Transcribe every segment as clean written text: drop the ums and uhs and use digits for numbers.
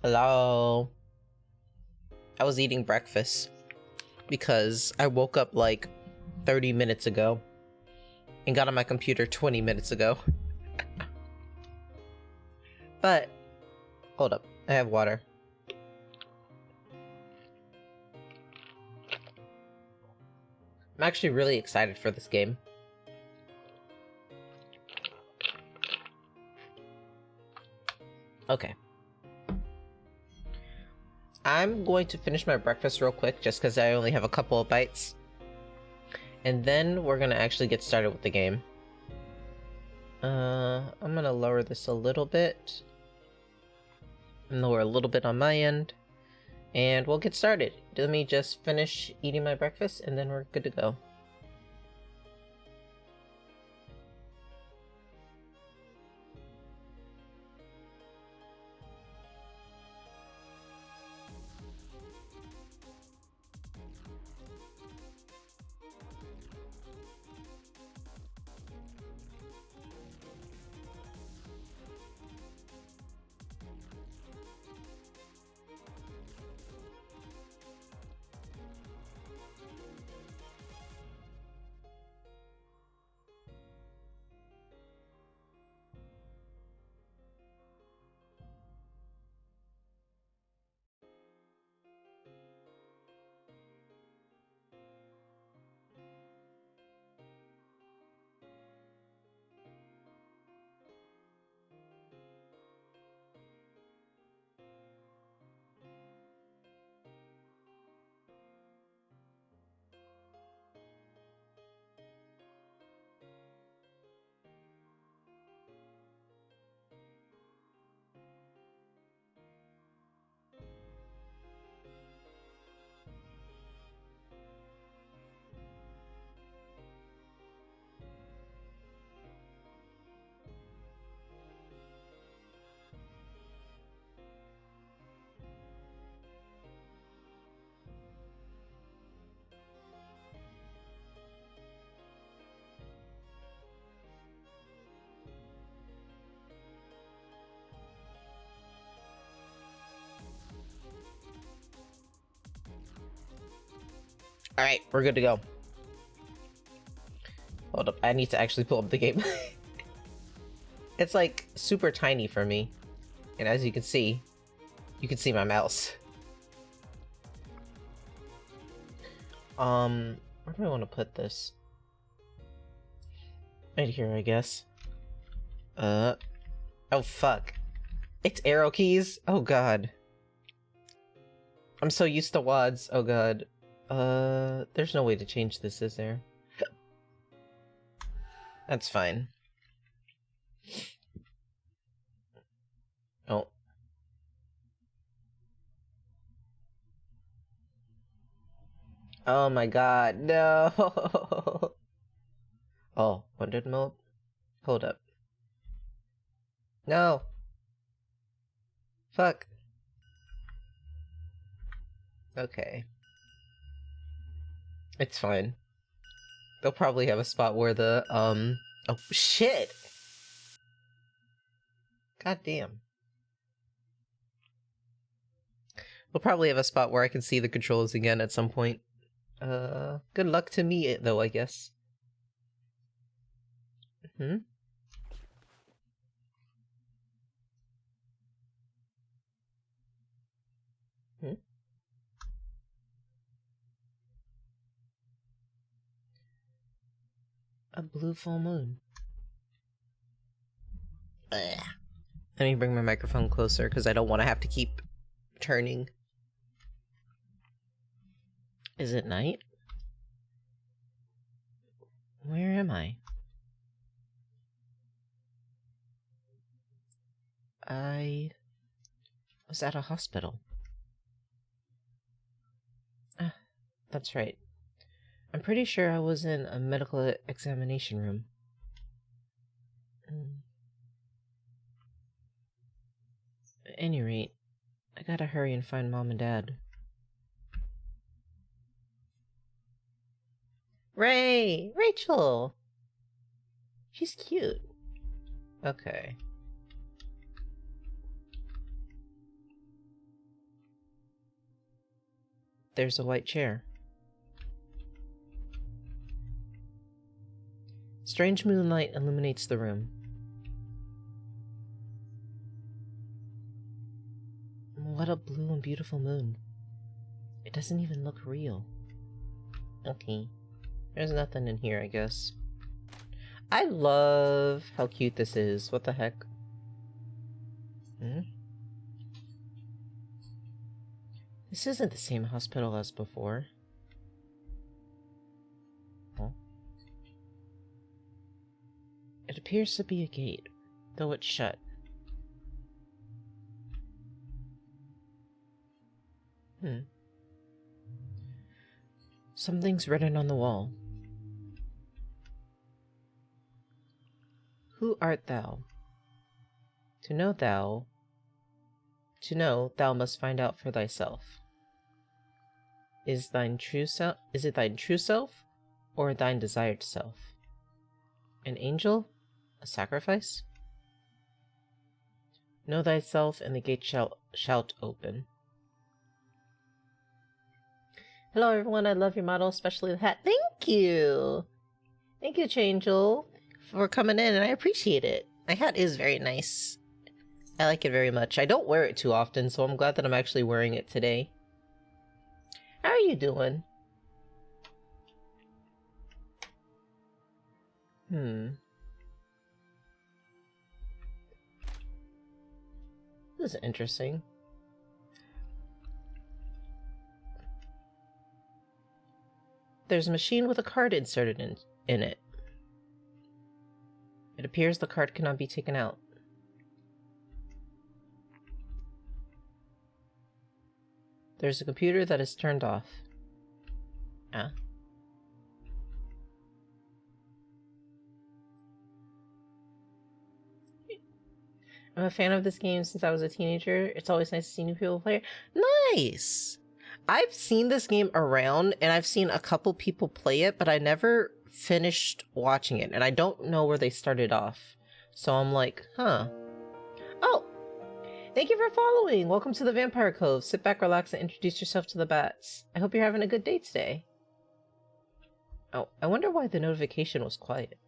Hello. I was eating breakfast because I woke up like 30 minutes ago and got on my computer 20 minutes ago. But, hold up, I have water. I'm actually really excited for this game. Okay. I'm going to finish my breakfast real quick just because I only have a couple of bites. And then we're going to actually get started with the game. I'm going to lower this a little bit. And lower a little bit on my end. And we'll get started. Let me just finish eating my breakfast and then we're good to go. Alright, we're good to go. Hold up, I need to actually pull up the game. It's like super tiny for me. And as you can see my mouse. Where do I want to put this? Right here, I guess. Oh fuck. It's arrow keys? Oh god. I'm so used to WODs. Oh god. There's no way to change this, is there? That's fine. Oh. Oh my god, no! Oh, wondered mode? Hold up. No! Fuck. Okay. It's fine. They'll probably have a spot where the, oh shit! God damn. We'll probably have a spot where I can see the controls again at some point. Good luck to me, though, I guess. Hmm? Hmm? A blue full moon. Ugh. Let me bring my microphone closer, because I don't want to have to keep turning. Is it night? Where am I? I was at a hospital. Ah, that's right. I'm pretty sure I was in a medical examination room. At any rate, I gotta hurry and find Mom and Dad. Ray! Rachel! She's cute. Okay. there's a white chair. Strange moonlight illuminates the room. What a blue and beautiful moon. It doesn't even look real. Okay. There's nothing in here, I guess. I love how cute this is. What the heck? Hmm? This isn't the same hospital as before. Oh. It appears to be a gate, though it's shut. Something's written on the wall. Who art thou? To know, thou must find out for thyself. Is it thine true self, or thine desired self? An angel? A sacrifice? Know thyself, and the gate shalt open. Hello everyone, I love your model, especially the hat. Thank you! Thank you, Changel, for coming in, and I appreciate it. My hat is very nice. I like it very much. I don't wear it too often, so I'm glad that I'm actually wearing it today. How are you doing? This is interesting. There's a machine with a card inserted in it. It appears the card cannot be taken out. There's a computer that is turned off. Ah. I'm a fan of this game since I was a teenager. It's always nice to see new people play it. Nice! I've seen this game around, and I've seen a couple people play it, but I never finished watching it, and I don't know where they started off. So I'm like, huh. Oh! Thank you for following! Welcome to the Vampire Cove. Sit back, relax, and introduce yourself to the bats. I hope you're having a good day today. Oh, I wonder why the notification was quiet.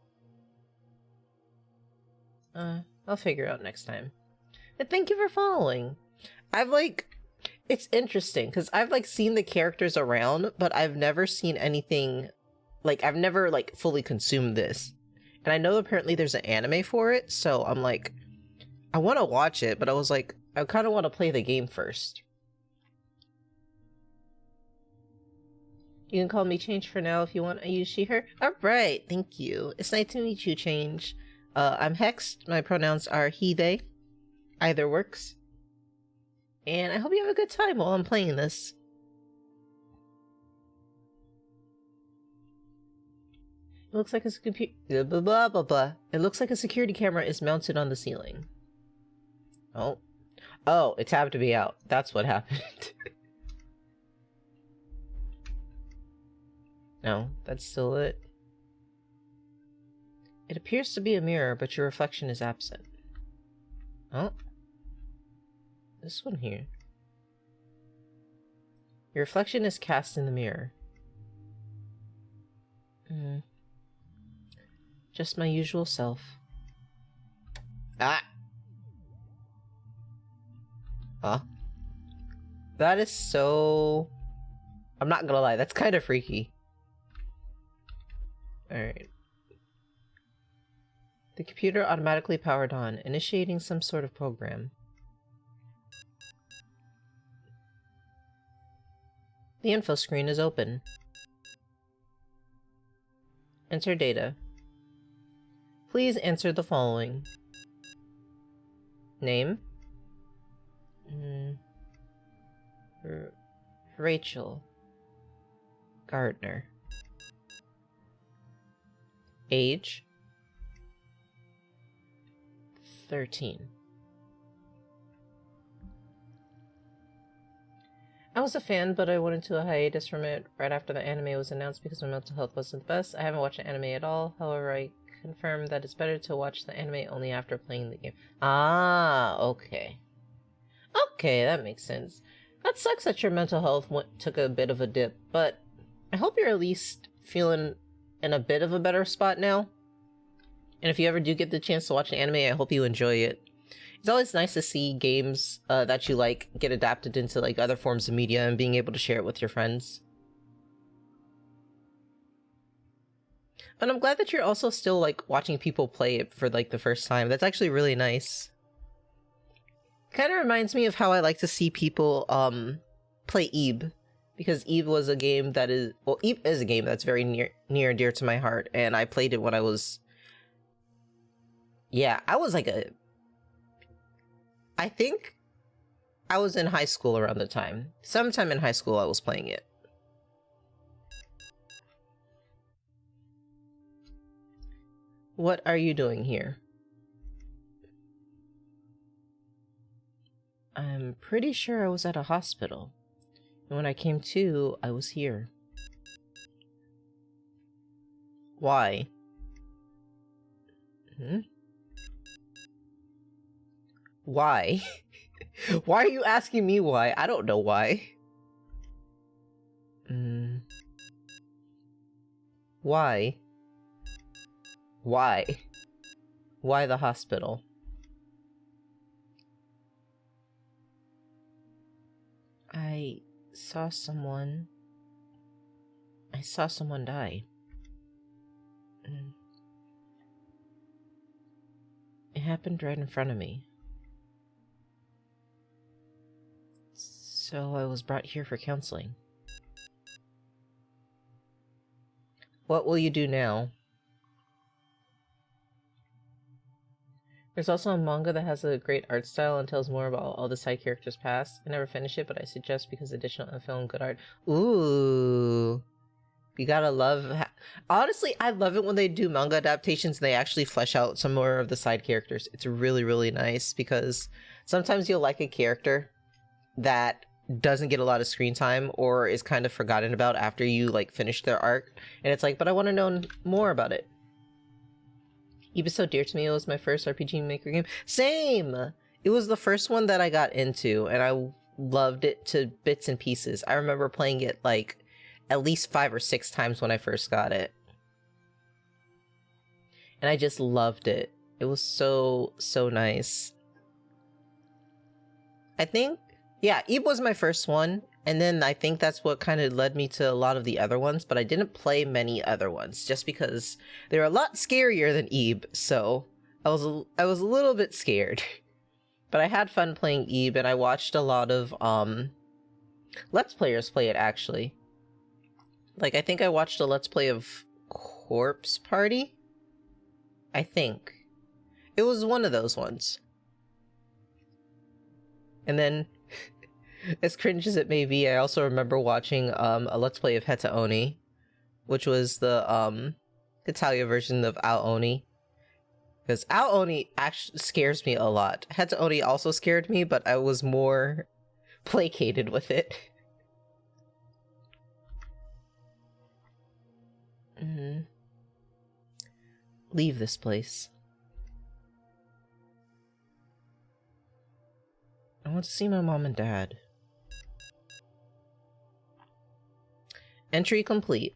I'll figure it out next time. But thank you for following. It's interesting, because I've, seen the characters around, but I've never seen anything, I've never, fully consumed this. And I know apparently there's an anime for it, so I'm like, I want to watch it, but I was like, I kind of want to play the game first. You can call me Change for now if you want. I use she, her. Alright, thank you. It's nice to meet you, Change. I'm Hex. My pronouns are he, they. Either works. And I hope you have a good time while I'm playing this. It looks like a blah blah blah blah. It looks like a security camera is mounted on the ceiling. Oh. Oh, it tabbed me out. That's what happened. No, that's still it. It appears to be a mirror, but your reflection is absent. Oh. This one here. Your reflection is cast in the mirror. Just my usual self. Ah! Huh? That is so... I'm not gonna lie, that's kind of freaky. Alright. The computer automatically powered on, initiating some sort of program. The info screen is open. Enter data. Please answer the following. Name? Rachel Gardner. Age? 13. I was a fan, but I went into a hiatus from it right after the anime was announced because my mental health wasn't the best. I haven't watched the anime at all. However, I confirm that it's better to watch the anime only after playing the game. Ah, okay. Okay, that makes sense. That sucks that your mental health took a bit of a dip, but I hope you're at least feeling in a bit of a better spot now. And if you ever do get the chance to watch an anime, I hope you enjoy it. It's always nice to see games that you like get adapted into like other forms of media and being able to share it with your friends. And I'm glad that you're also still like watching people play it for like the first time. That's actually really nice. Kind of reminds me of how I like to see people play Ib, because Ib was a game that is, well, Ib is a game that's very near and dear to my heart, and I played it when I was, yeah, I was like I think I was in high school around the time. Sometime in high school I was playing it. What are you doing here? I'm pretty sure I was at a hospital. And when I came to, I was here. Why? Why? Why are you asking me why? I don't know why. Why? Why? Why the hospital? I saw someone die. It happened right in front of me. So I was brought here for counseling. What will you do now? There's also a manga that has a great art style and tells more about all the side characters' past. I never finished it, but I suggest because additional info and good art. Ooh. You gotta love... Honestly, I love it when they do manga adaptations and they actually flesh out some more of the side characters. It's really, really nice because sometimes you'll like a character that doesn't get a lot of screen time or is kind of forgotten about after you like finish their arc. And it's like, but I want to know more about it. Ib is so dear to me. It was my first RPG Maker game. Same! It was the first one that I got into, and I loved it to bits and pieces. I remember playing it, like, at least 5 or 6 times when I first got it. And I just loved it. It was so, so nice. I think, yeah, Ib was my first one, and then I think that's what kind of led me to a lot of the other ones, but I didn't play many other ones, just because they're a lot scarier than Ib, so I was a little bit scared. But I had fun playing Ib, and I watched a lot of, Let's Players play it, actually. Like, I think I watched a Let's Play of Corpse Party? I think. It was one of those ones. And then... as cringe as it may be, I also remember watching a Let's Play of Heta Oni, which was the Italia version of Ao Oni. Because Ao Oni actually scares me a lot. Heta Oni also scared me, but I was more placated with it. Leave this place. I want to see my mom and dad. Entry complete.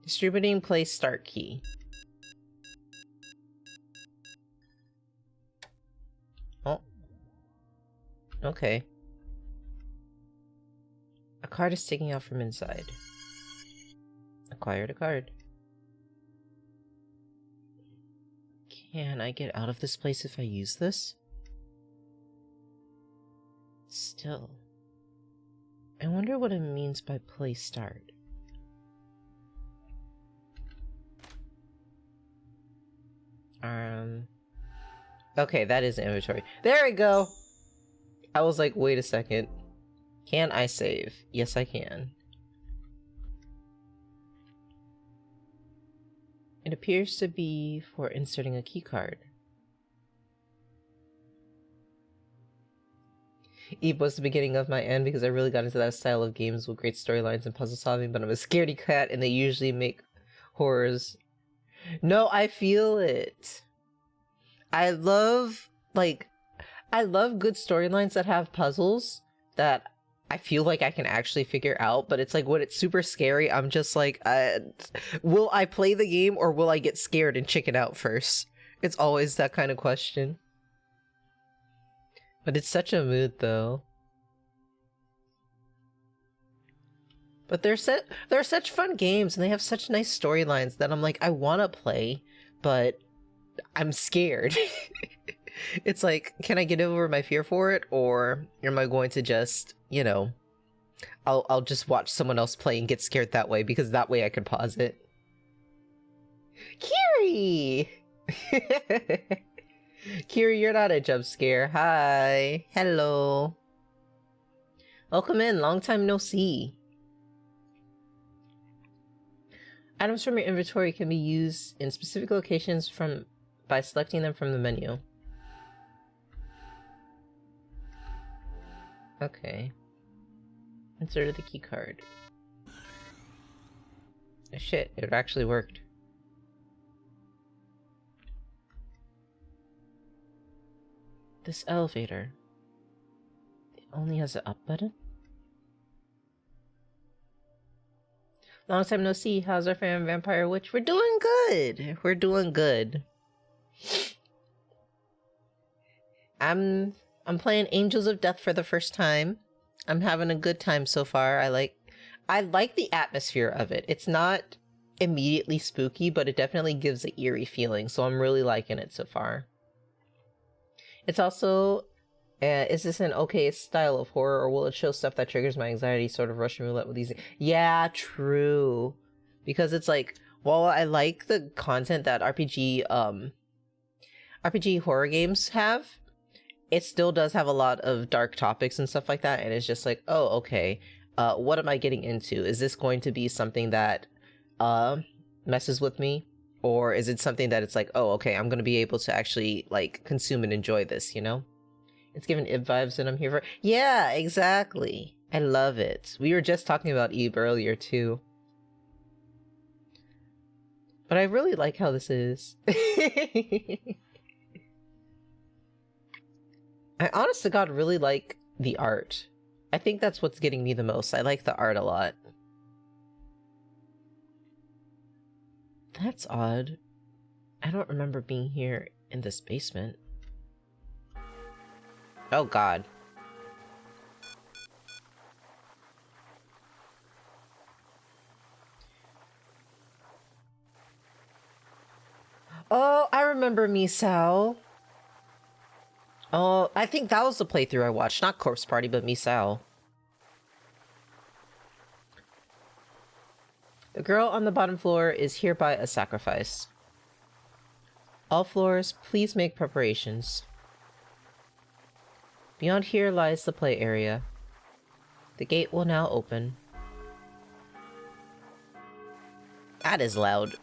Distributing place start key. Oh. Okay. A card is sticking out from inside. Acquired a card. Can I get out of this place if I use this? Still. I wonder what it means by play start. Okay, that is inventory. There we go! I was like, wait a second. Can I save? Yes, I can. It appears to be for inserting a keycard. Ib was the beginning of my end because I really got into that style of games with great storylines and puzzle solving, but I'm a scaredy cat and they usually make horrors. No, I feel it. I love, like, I love good storylines that have puzzles that I feel like I can actually figure out, but it's like when it's super scary, I'm just like, will I play the game or will I get scared and chicken out first? It's always that kind of question. But it's such a mood though. But they're such fun games and they have such nice storylines that I'm like, I want to play, but I'm scared. It's like, can I get over my fear for it, or am I going to just, you know, I'll just watch someone else play and get scared that way, because that way I can pause it. Kiri! Kiri, you're not a jump scare. Hi. Hello. Welcome in. Long time no see. Items from your inventory can be used in specific locations by selecting them from the menu. Okay. Inserted the key card. Oh, shit, it actually worked. This elevator. It only has an up button? Long time no see. How's our fan Vampire Witch? We're doing good. We're doing good. I'm playing Angels of Death for the first time. I'm having a good time so far. I like the atmosphere of it. It's not immediately spooky, but it definitely gives an eerie feeling, so I'm really liking it so far. It's also, is this an okay style of horror, or will it show stuff that triggers my anxiety, sort of Russian roulette with these? Yeah, true. Because it's like, while I like the content that RPG horror games have, it still does have a lot of dark topics and stuff like that, and it's just like, oh, okay, what am I getting into? Is this going to be something that messes with me? Or is it something that it's like, oh, okay, I'm going to be able to actually, like, consume and enjoy this, you know? It's giving Ib vibes and I'm here for... Yeah, exactly. I love it. We were just talking about Ib earlier, too. But I really like how this is. I honest to God really like the art. I think that's what's getting me the most. I like the art a lot. That's odd. I don't remember being here in this basement. Oh God. Oh, I remember Misao. Oh, I think that was the playthrough I watched. Not Corpse Party, but Misao. The girl on the bottom floor is hereby a sacrifice. All floors, please make preparations. Beyond here lies the play area. The gate will now open. That is loud.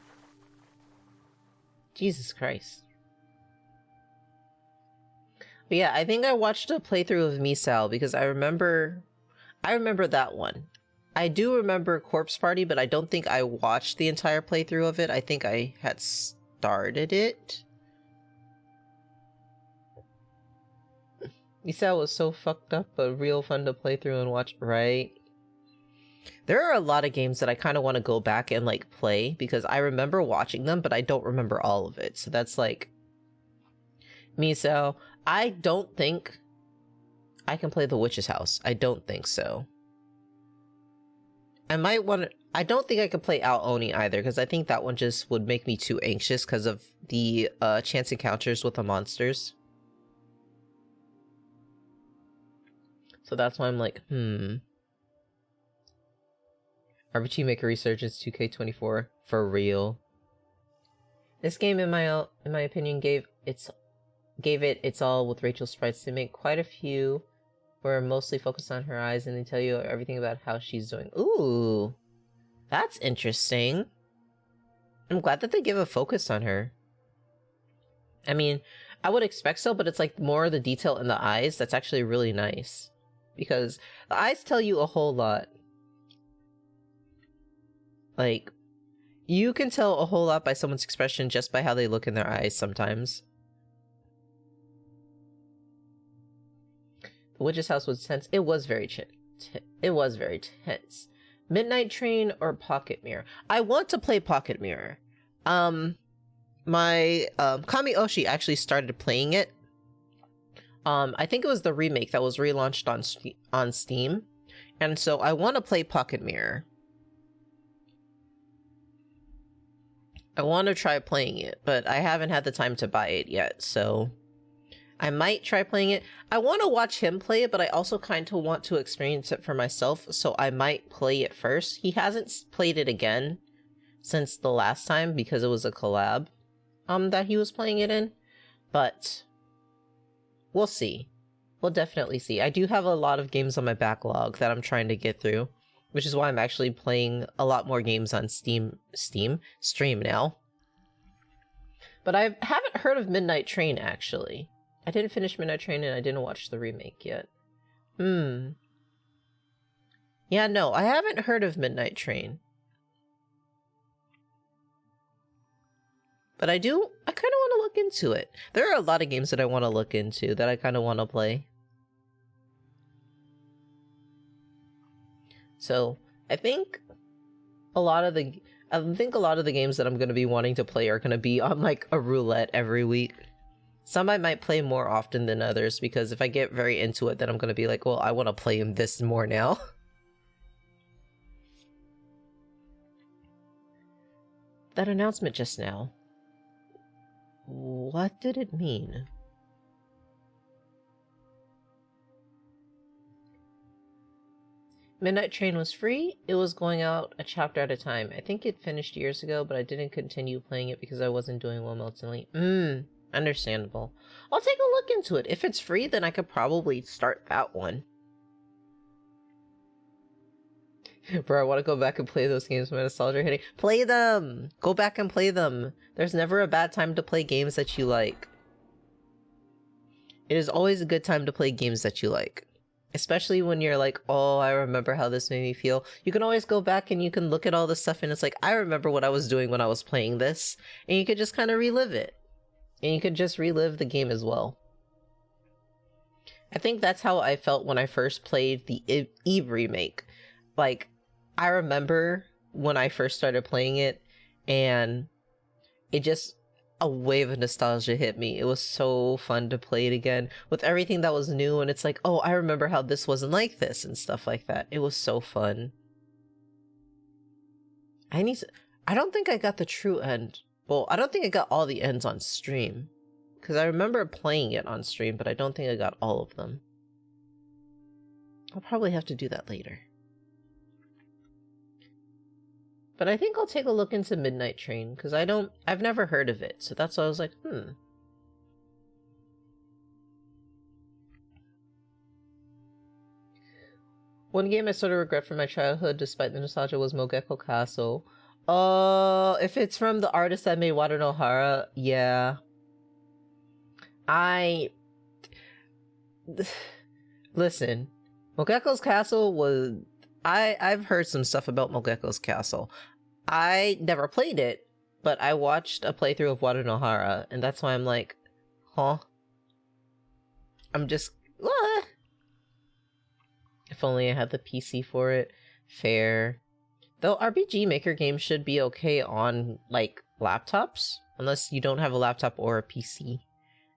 Jesus Christ. But yeah, I think I watched a playthrough of Misao because I remember that one. I do remember Corpse Party, but I don't think I watched the entire playthrough of it. I think I had started it. Misao was so fucked up, but real fun to play through and watch, right? There are a lot of games that I kind of want to go back and, like, play, because I remember watching them, but I don't remember all of it. So that's, like... Misao. I don't think I can play The Witch's House. I don't think so. I might want to... I don't think I could play Ao Oni either, because I think that one just would make me too anxious because of the chance encounters with the monsters. So that's why I'm like, RPG Maker Resurgence 2K24 for real. This game, in my opinion, gave it its all with Rachel's sprites. They make quite a few where mostly focused on her eyes, and they tell you everything about how she's doing. Ooh, that's interesting. I'm glad that they give a focus on her. I mean, I would expect so, but it's like more the detail in the eyes that's actually really nice. Because the eyes tell you a whole lot. Like, you can tell a whole lot by someone's expression just by how they look in their eyes sometimes. The witch's house was tense. It was very it was very tense. Midnight Train or Pocket Mirror? I want to play Pocket Mirror. My Kami Oshi actually started playing it. I think it was the remake that was relaunched on Steam, and so I want to play Pocket Mirror. I want to try playing it, but I haven't had the time to buy it yet, so I might try playing it. I want to watch him play it, but I also kind of want to experience it for myself, so I might play it first. He hasn't played it again since the last time because it was a collab that he was playing it in, but we'll see. We'll definitely see. I do have a lot of games on my backlog that I'm trying to get through, which is why I'm actually playing a lot more games on stream now. But I haven't heard of Midnight Train, actually. I didn't finish Midnight Train and I didn't watch the remake yet. Yeah, no, I haven't heard of Midnight Train. But I kind of want to look into it. There are a lot of games that I want to look into that I kind of want to play. So I think a lot of the games that I'm going to be wanting to play are going to be on like a roulette every week. Some I might play more often than others because if I get very into it, then I'm going to be like, well, I want to play this more now. That announcement just now. What did it mean? Midnight Train was free. It was going out a chapter at a time. I think it finished years ago, but I didn't continue playing it because I wasn't doing well mentally. Understandable. I'll take a look into it. If it's free, then I could probably start that one. Bro, I want to go back and play those games. My nostalgia hitting. Play them! Go back and play them. There's never a bad time to play games that you like. It is always a good time to play games that you like. Especially when you're like, oh, I remember how this made me feel. You can always go back and you can look at all this stuff and it's like, I remember what I was doing when I was playing this. And you could just kind of relive it. And you could just relive the game as well. I think that's how I felt when I first played the Eve remake. Like, I remember when I first started playing it and it just... a wave of nostalgia hit me. It was so fun to play it again with everything that was new, and it's like, oh, I remember how this wasn't like this and stuff like that. It was so fun. I don't think I got the true end. Well, I don't think I got all the ends on stream because I remember playing it on stream, but I don't think I got all of them. I'll probably have to do that later. But I think I'll take a look into Midnight Train, because I've never heard of it, so that's why I was like, One game I sort of regret from my childhood, despite the nostalgia, was Mogeko Castle. If it's from the artist that made Wado no Hara, yeah. Listen, Mogeko's Castle was... I've heard some stuff about Mogeko's Castle. I never played it, but I watched a playthrough of Wado no Hara, and that's why I'm like, huh? I'm just... what? If only I had the PC for it. Fair. Though RPG Maker games should be okay on, like, laptops, unless you don't have a laptop or a PC.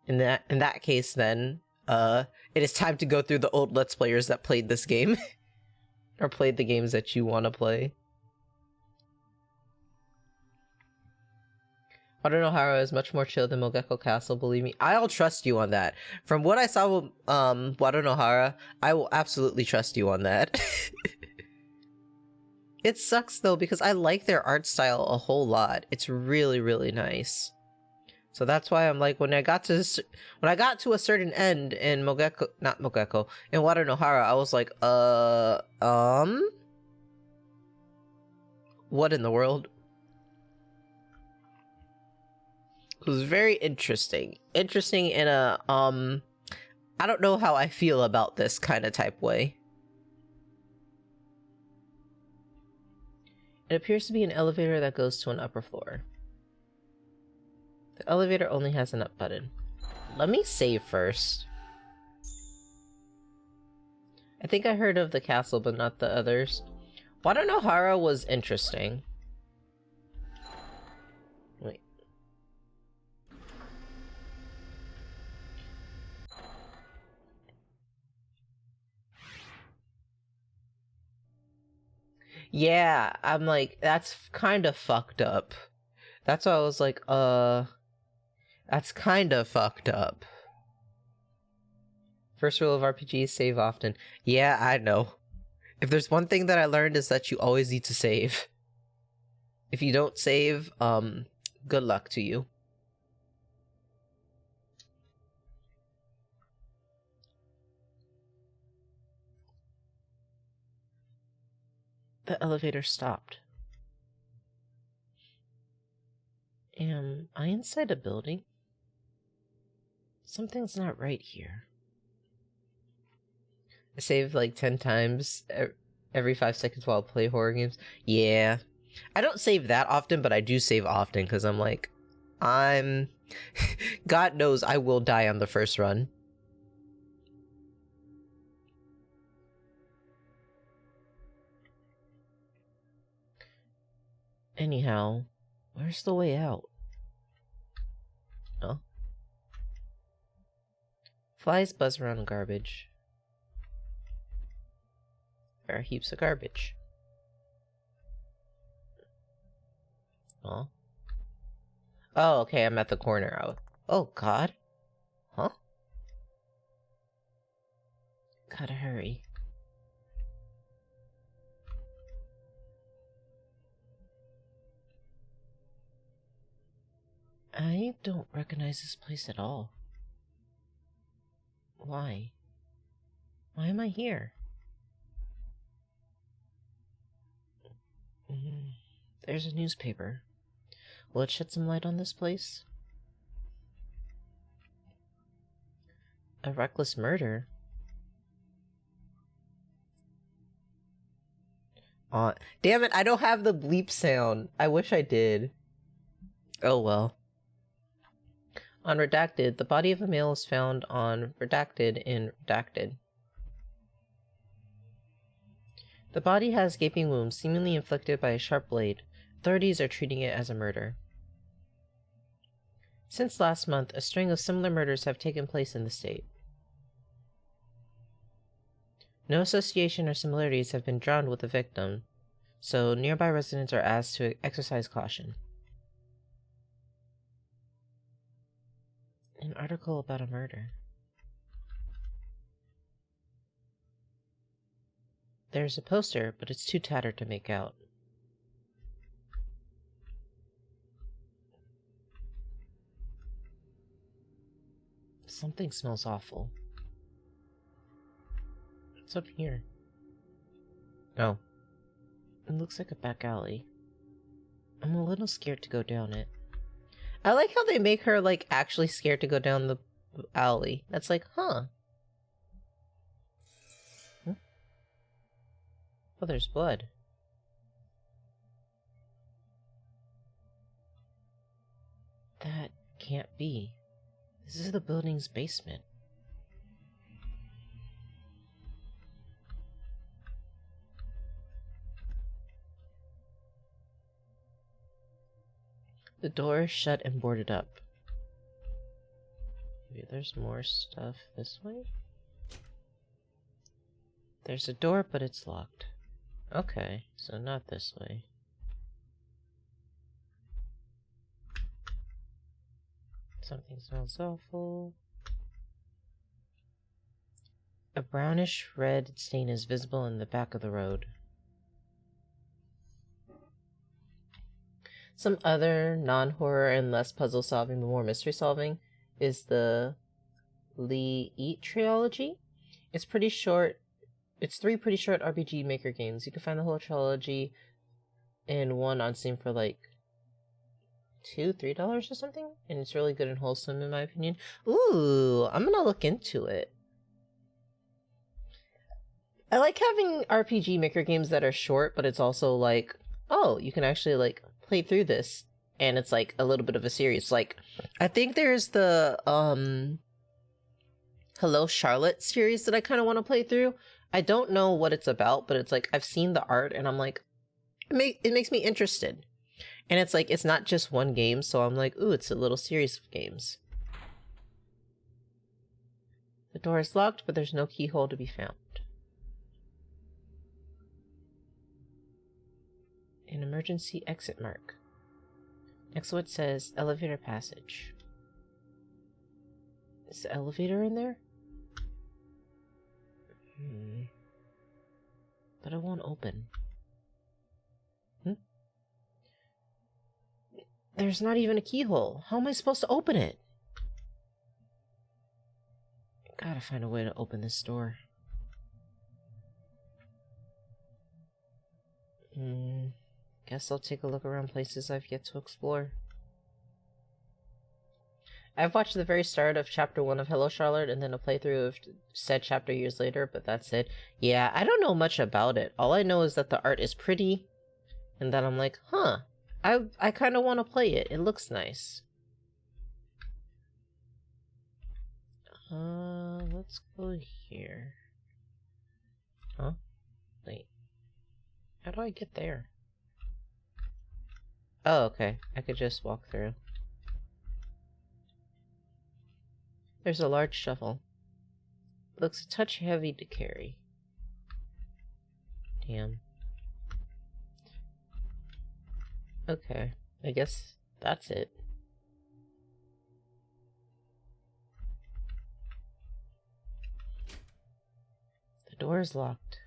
In that case, then, it is time to go through the old Let's Players that played this game. Or played the games that you want to play. Wado no Hara is much more chill than Mogeko Castle, believe me. I'll trust you on that. From what I saw with Wado no Hara, I will absolutely trust you on that. It sucks though, because I like their art style a whole lot. It's really, really nice. So that's why I'm like, when I got to a certain end in in Wado no Hara, I was like, what in the world? It was very interesting. Interesting in a, I don't know how I feel about this kind of type way. It appears to be an elevator that goes to an upper floor. The elevator only has an up button. Let me save first. I think I heard of the castle, but not the others. Wada no Hara was interesting. Wait. Yeah, I'm like, that's kind of fucked up. That's why I was like, that's kind of fucked up. First rule of RPGs, save often. Yeah, I know. If there's one thing that I learned is that you always need to save. If you don't save, good luck to you. The elevator stopped. Am I inside a building? Something's not right here. I save like 10 times every 5 seconds while I play horror games. Yeah. I don't save that often, but I do save often because I'm like, God knows I will die on the first run. Anyhow, where's the way out? Oh. Flies buzz around garbage. There are heaps of garbage. Oh. Oh, okay, I'm at the corner. Oh, God. Huh? Gotta hurry. I don't recognize this place at all. Why? Why am I here? There's a newspaper. Will it shed some light on this place? A reckless murder? Damn it, I don't have the bleep sound. I wish I did. Oh well. On Redacted, the body of a male is found on Redacted in Redacted. The body has gaping wounds, seemingly inflicted by a sharp blade. Authorities are treating it as a murder. Since last month, a string of similar murders have taken place in the state. No association or similarities have been drawn with the victim, so nearby residents are asked to exercise caution. An article about a murder. There's a poster, but it's too tattered to make out. Something smells awful. What's up here? Oh. It looks like a back alley. I'm a little scared to go down it. I like how they make her, like, actually scared to go down the alley. That's like, huh. Oh, there's blood. That can't be. This is the building's basement. The door is shut and boarded up. Maybe there's more stuff this way? There's a door, but it's locked. Okay, so not this way. Something smells awful. A brownish red stain is visible in the back of the road. Some other non-horror and less puzzle solving but more mystery solving is the Lee Eat trilogy. It's pretty short. It's 3 pretty short RPG Maker games. You can find the whole trilogy in one on Steam for like $2-3 or something, and it's really good and wholesome in my opinion. Ooh, I'm gonna look into it. I like having RPG Maker games that are short, but it's also like, oh, you can actually like play through this, and it's like a little bit of a series. Like, I think there's the Hello Charlotte series that I kind of want to play through. I don't know what it's about, but it's like I've seen the art and I'm like, it makes me interested. And it's like, it's not just one game, so I'm like, ooh, it's a little series of games. The door is locked, but there's no keyhole to be found. An emergency exit mark. Next to it says elevator passage. Is the elevator in there? But it won't open. There's not even a keyhole. How am I supposed to open it? Gotta find a way to open this door. Guess I'll take a look around places I've yet to explore. I've watched the very start of Chapter 1 of Hello Charlotte and then a playthrough of said chapter years later, but that's it. Yeah, I don't know much about it. All I know is that the art is pretty, and then I'm like, huh, I kind of want to play it. It looks nice. Let's go here. Huh? Wait. How do I get there? Oh, okay. I could just walk through. There's a large shovel. Looks a touch heavy to carry. Damn. Okay. I guess that's it. The door is locked.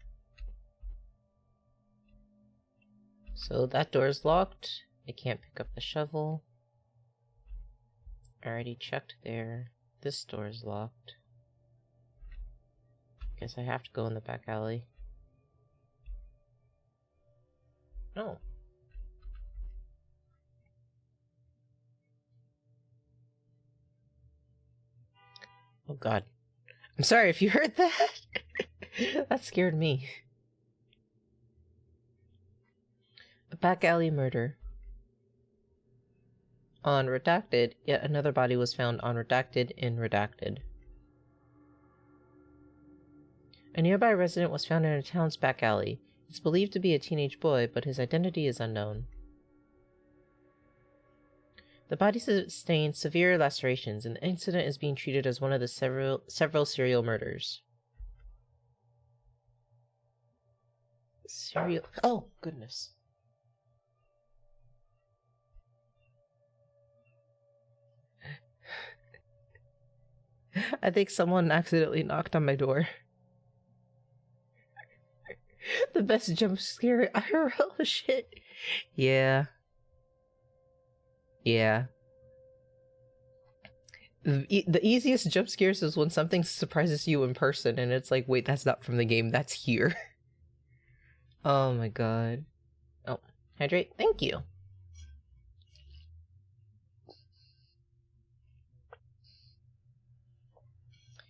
So that door is locked. I can't pick up the shovel. I already checked there. This door is locked. Guess I have to go in the back alley. No. Oh god. I'm sorry if you heard that. That scared me. A back alley murder. On Redacted, yet another body was found on Redacted in Redacted. A nearby resident was found in a town's back alley. It's believed to be a teenage boy, but his identity is unknown. The body sustained severe lacerations, and the incident is being treated as one of the several serial murders. Oh, goodness. I think someone accidentally knocked on my door. The best jump scare IRL shit. Yeah. Yeah. The easiest jump scares is when something surprises you in person and it's like, wait, that's not from the game, that's here. Oh my god. Oh, hydrate, thank you.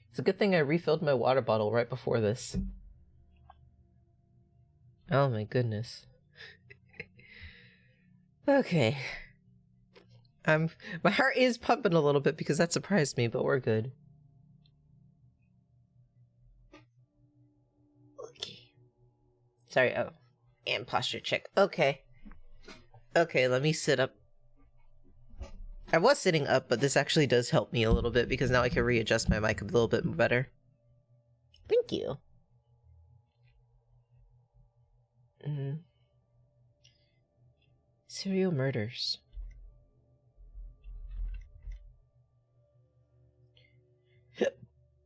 It's a good thing I refilled my water bottle right before this. Oh my goodness. Okay. My heart is pumping a little bit because that surprised me, but we're good. Okay. Sorry, oh. And posture check. Okay. Okay, let me sit up. I was sitting up, but this actually does help me a little bit because now I can readjust my mic a little bit better. Thank you. Serial murders.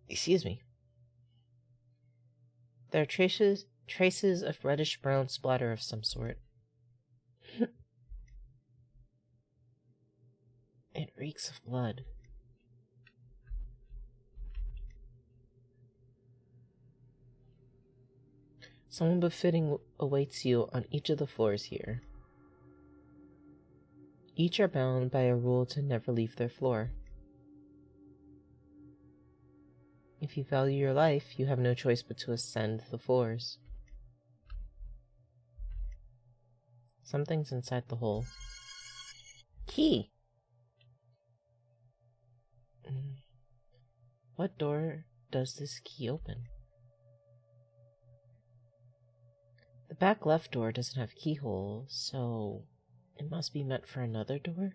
Excuse me. There are traces of reddish-brown splatter of some sort. It reeks of blood. Someone befitting awaits you on each of the floors here. Each are bound by a rule to never leave their floor. If you value your life, you have no choice but to ascend the floors. Something's inside the hole. Key! What door does this key open? The back left door doesn't have keyhole, so it must be meant for another door?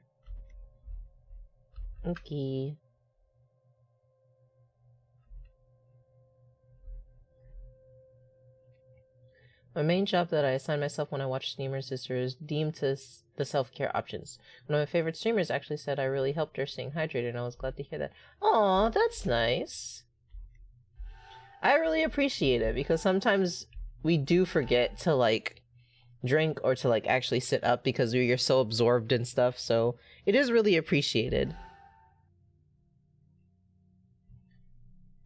Okay. My main job that I assign myself when I watch streamers is to deem to the self-care options. One of my favorite streamers actually said I really helped her staying hydrated, and I was glad to hear that. Aw, that's nice. I really appreciate it, because sometimes we do forget to, like, drink or to, like, actually sit up because you're so absorbed in stuff, so it is really appreciated.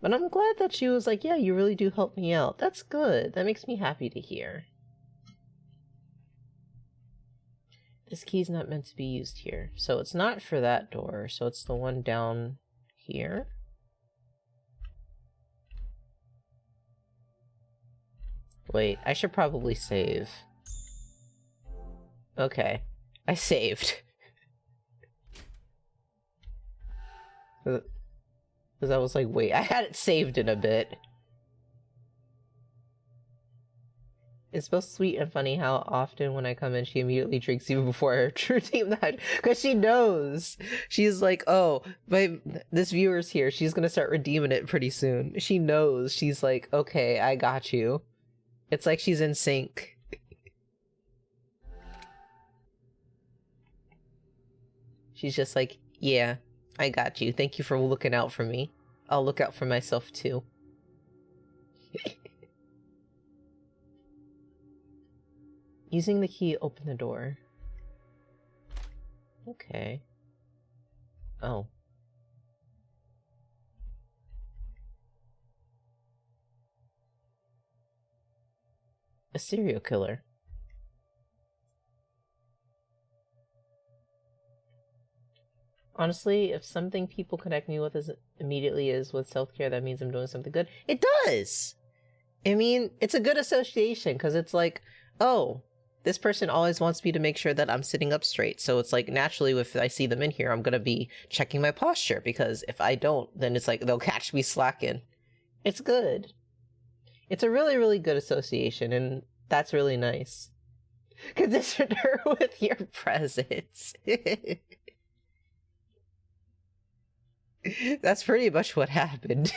But I'm glad that she was like, yeah, you really do help me out. That's good. That makes me happy to hear. This key's not meant to be used here. So it's not for that door. So it's the one down here. Wait, I should probably save. Okay. I saved. Because I was like, wait, I had it saved in a bit. It's both sweet and funny how often when I come in, she immediately drinks even before I redeem that. Because she knows. She's like, oh, this viewer's here. She's going to start redeeming it pretty soon. She knows. She's like, okay, I got you. It's like she's in sync. She's just like, yeah, I got you. Thank you for looking out for me. I'll look out for myself too. Using the key, open the door. Okay. Oh. A serial killer. Honestly, if something people connect me with immediately is with self-care, that means I'm doing something good. It does! I mean, it's a good association, because it's like, oh, this person always wants me to make sure that I'm sitting up straight. So it's like, naturally, if I see them in here, I'm going to be checking my posture, because if I don't, then it's like, they'll catch me slacking. It's good. It's a really, really good association, and that's really nice. Condition her with your presence. That's pretty much what happened.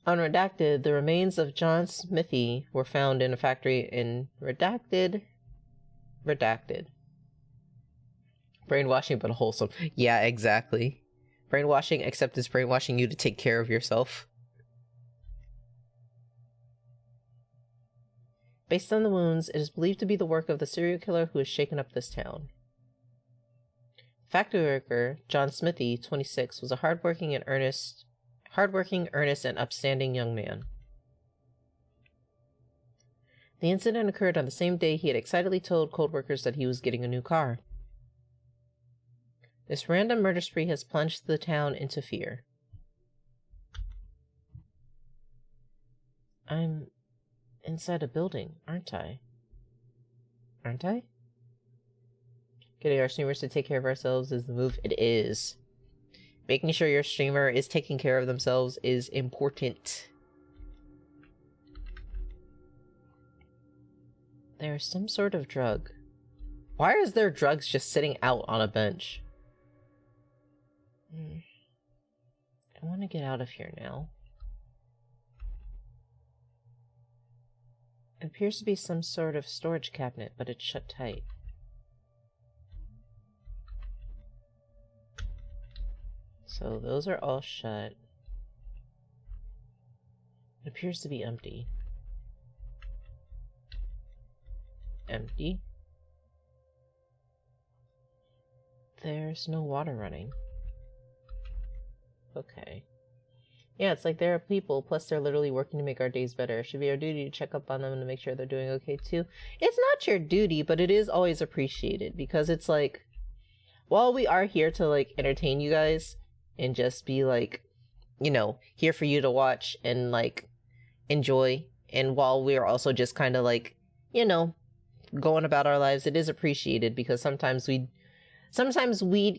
Unredacted, the remains of John Smithy were found in a factory in Redacted. Brainwashing but wholesome. Yeah, exactly. Brainwashing, except it's brainwashing you to take care of yourself. Based on the wounds, it is believed to be the work of the serial killer who has shaken up this town. Factory worker John Smithy, 26, was a hardworking, earnest, and upstanding young man. The incident occurred on the same day he had excitedly told coworkers that he was getting a new car. This random murder spree has plunged the town into fear. I'm inside a building, aren't I? Aren't I? Getting our streamers to take care of ourselves is the move. It is. Making sure your streamer is taking care of themselves is important. There's some sort of drug. Why is there drugs just sitting out on a bench? I want to get out of here now. It appears to be some sort of storage cabinet, but it's shut tight. So those are all shut. It appears to be empty. Empty. There's no water running. Okay. Yeah, it's like there are people, plus they're literally working to make our days better. It should be our duty to check up on them and to make sure they're doing okay too. It's not your duty, but it is always appreciated, because it's like, while we are here to like entertain you guys and just be like, you know, here for you to watch and like enjoy, and while we're also just kind of like, you know, going about our lives, it is appreciated, because sometimes we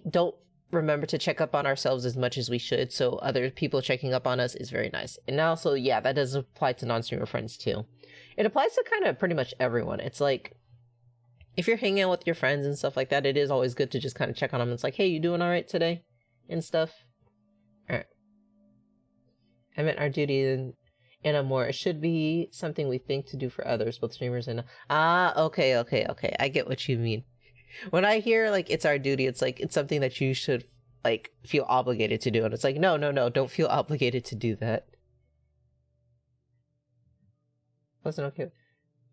don't remember to check up on ourselves as much as we should, so other people checking up on us is very nice. And also, yeah, that does apply to non-streamer friends too. It applies to kind of pretty much everyone. It's like, if you're hanging out with your friends and stuff like that, it is always good to just kind of check on them. It's like, hey, you doing all right today? And stuff. All right. I meant our duty and a more. It should be something we think to do for others, both streamers and... okay. I get what you mean. When I hear, like, it's our duty, it's like, it's something that you should, like, feel obligated to do. And it's like, no, don't feel obligated to do that. Wasn't okay.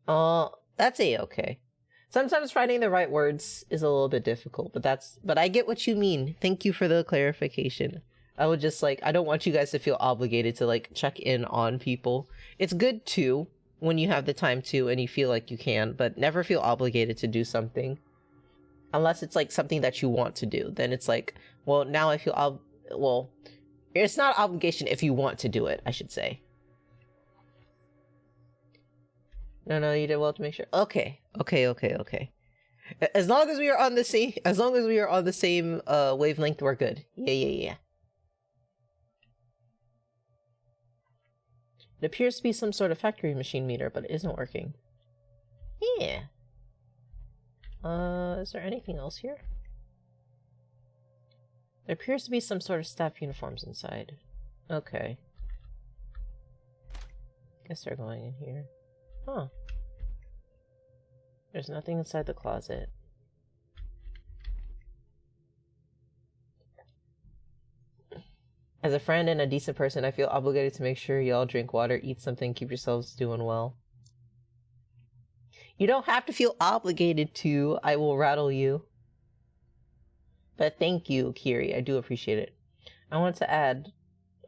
Oh, that's A-okay. Sometimes finding the right words is a little bit difficult, but I get what you mean. Thank you for the clarification. I would just, like, I don't want you guys to feel obligated to, like, check in on people. It's good, too, when you have the time to and you feel like you can, but never feel obligated to do something. Unless it's, like, something that you want to do. Then it's like, well, now I feel well, it's not obligation if you want to do it, I should say. No, you did well to make sure. Okay. As long as we are on the same, wavelength, we're good. Yeah. It appears to be some sort of factory machine meter, but it isn't working. Yeah. Is there anything else here? There appears to be some sort of staff uniforms inside. Okay. Guess they're going in here. Huh. There's nothing inside the closet. As a friend and a decent person, I feel obligated to make sure y'all drink water, eat something, keep yourselves doing well. You don't have to feel obligated to. I will rattle you. But thank you, Kiri. I do appreciate it. I want to add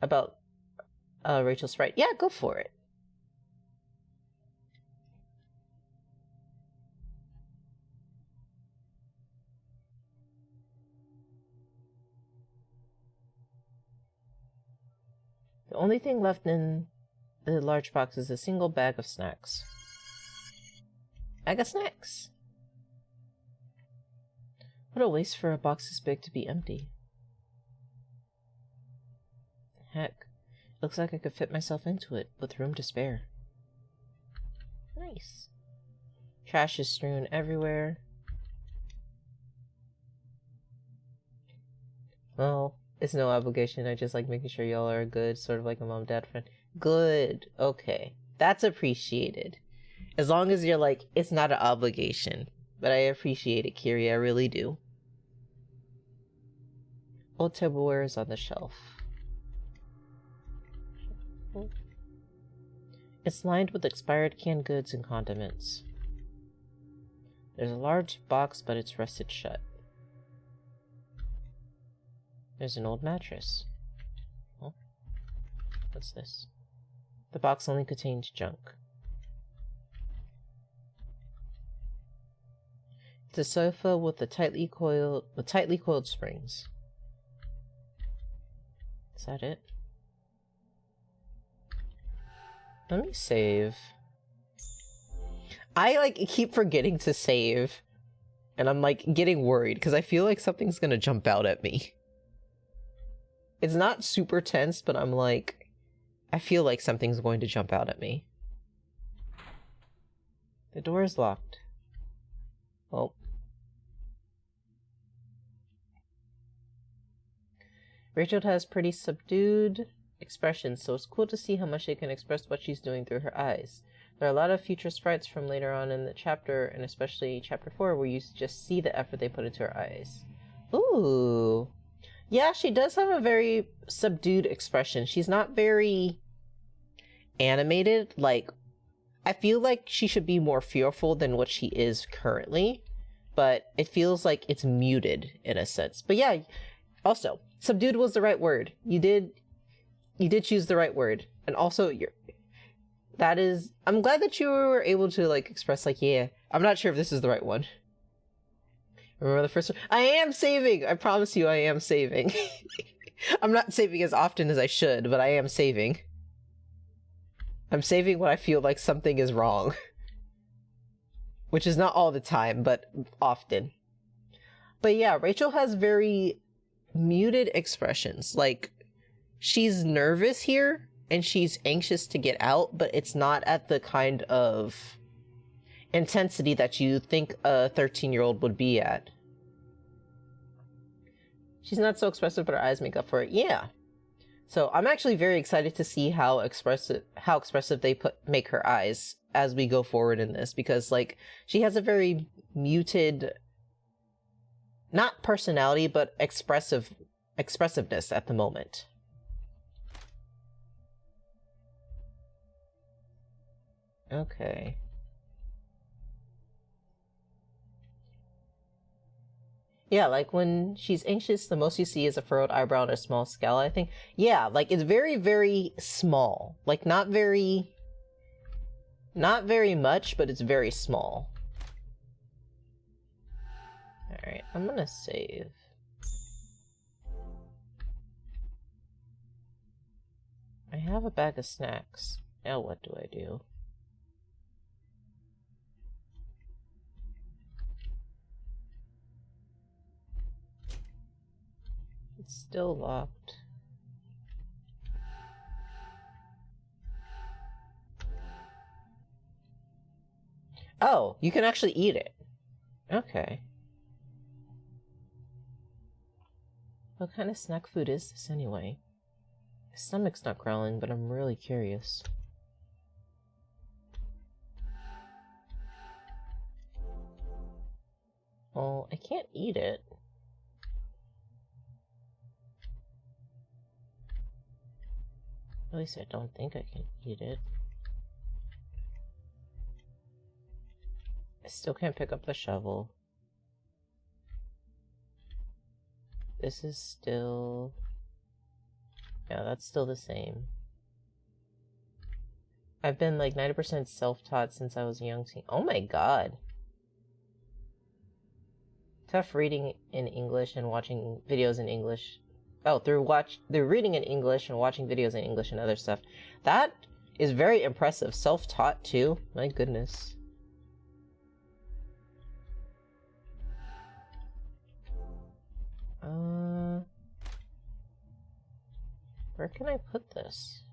about Rachel's Sprite. Yeah, go for it. The only thing left in the large box is a single bag of snacks. Bag of snacks? What a waste for a box this big to be empty. Heck, looks like I could fit myself into it with room to spare. Nice. Trash is strewn everywhere. Well, it's no obligation. I just like making sure y'all are good, sort of like a mom-dad friend. Good. Okay. That's appreciated. As long as you're like, it's not an obligation. But I appreciate it, Kiri. I really do. Old tableware is on the shelf. It's lined with expired canned goods and condiments. There's a large box, but it's rusted shut. There's an old mattress. Oh, what's this? The box only contains junk. It's a sofa with tightly coiled springs. Is that it? Let me save. I like keep forgetting to save, and I'm like getting worried because I feel like something's gonna jump out at me. It's not super tense, but I'm like, I feel like something's going to jump out at me. The door is locked. Oh. Rachel has pretty subdued expressions, so it's cool to see how much she can express what she's doing through her eyes. There are a lot of future sprites from later on in the chapter, and especially chapter 4, where you just see the effort they put into her eyes. Ooh. Yeah, she does have a very subdued expression. She's not very animated. Like, I feel like she should be more fearful than what she is currently, but it feels like it's muted in a sense. But yeah, also, subdued was the right word. You did choose the right word. And also, I'm glad that you were able to, like, express, like, yeah, I'm not sure if this is the right one. Remember the first one? I am saving! I promise you I am saving. I'm not saving as often as I should, but I am saving. I'm saving when I feel like something is wrong. Which is not all the time, but often. But yeah, Rachel has very muted expressions. Like, she's nervous here and she's anxious to get out, but it's not at the kind of intensity that you think a 13-year-old would be at. She's not so expressive, but her eyes make up for it. Yeah. So I'm actually very excited to see how expressive they make her eyes as we go forward in this, because like she has a very muted, not personality, but expressiveness at the moment. Okay. Yeah, like when she's anxious, the most you see is a furrowed eyebrow and a small scowl, I think. Yeah, like it's very, very small. Like not very much, but it's very small. Alright, I'm gonna save. I have a bag of snacks. Now what do I do? It's still locked. Oh, you can actually eat it. Okay. What kind of snack food is this anyway? My stomach's not growling, but I'm really curious. Well, I can't eat it. At least I don't think I can eat it. I still can't pick up the shovel. This is still... Yeah, that's still the same. I've been like 90% self-taught since I was a young teen. Oh my god. Tough reading in English and watching videos in English. Oh, through reading in English and watching videos in English and other stuff. That is very impressive. Self-taught too. My goodness. Where can I put this?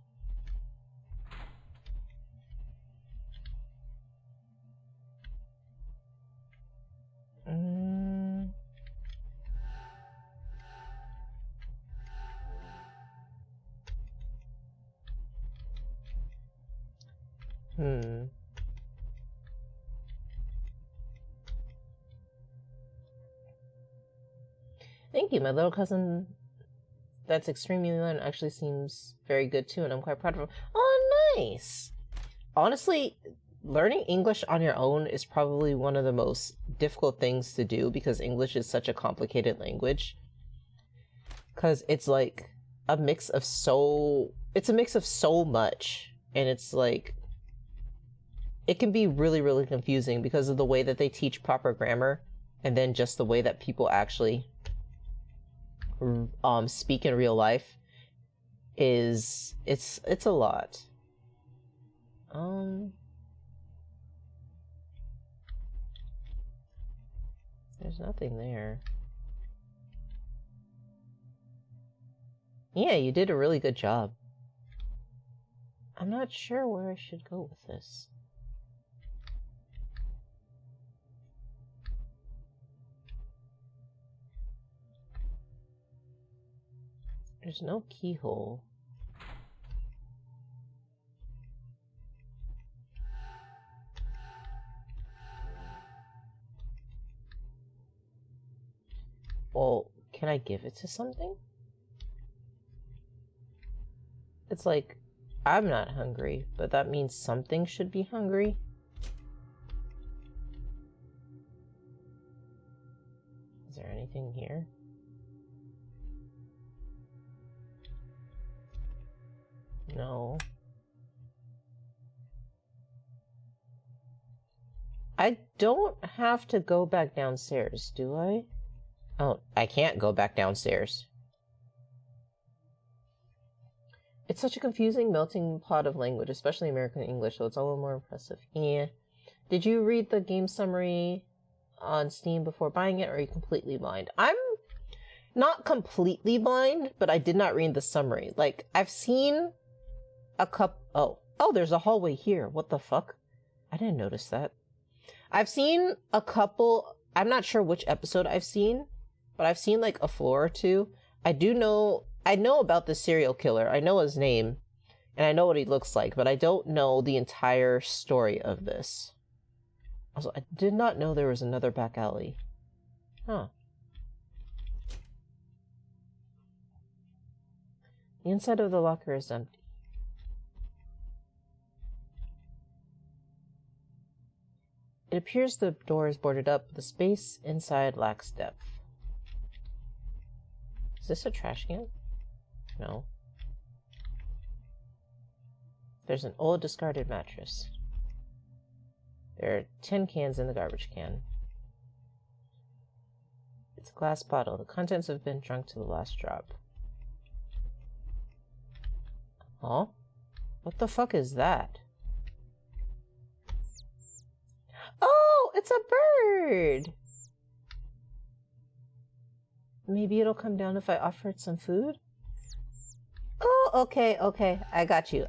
Thank you, my little cousin. That's extremely learned actually seems very good too, and I'm quite proud of him. Oh, nice! Honestly, learning English on your own is probably one of the most difficult things to do because English is such a complicated language. Because it's like a mix of so much, and it's like it can be really, really confusing because of the way that they teach proper grammar, and then just the way that people actually speak in real life it's a lot. There's nothing there. Yeah, you did a really good job. I'm not sure where I should go with this. There's no keyhole. Well, can I give it to something? It's like, I'm not hungry, but that means something should be hungry. Is there anything here? No. I don't have to go back downstairs, do I? Oh, I can't go back downstairs. It's such a confusing melting pot of language, especially American English, so it's all the more impressive. Yeah. Did you read the game summary on Steam before buying it, or are you completely blind? not completely blind, but I did not read the summary. Like, I've seen a couple... Oh, there's a hallway here. What the fuck? I didn't notice that. I've seen a couple... I'm not sure which episode I've seen, but I've seen like a floor or two. I know about the serial killer. I know his name, and I know what he looks like, but I don't know the entire story of this. Also, I did not know there was another back alley. Huh. The inside of the locker is empty. It appears the door is boarded up, but the space inside lacks depth. Is this a trash can? No. There's an old discarded mattress. There are 10 cans in the garbage can. It's a glass bottle. The contents have been drunk to the last drop. Huh? What the fuck is that? Oh, it's a bird! Maybe it'll come down if I offer it some food? Oh, okay. I got you.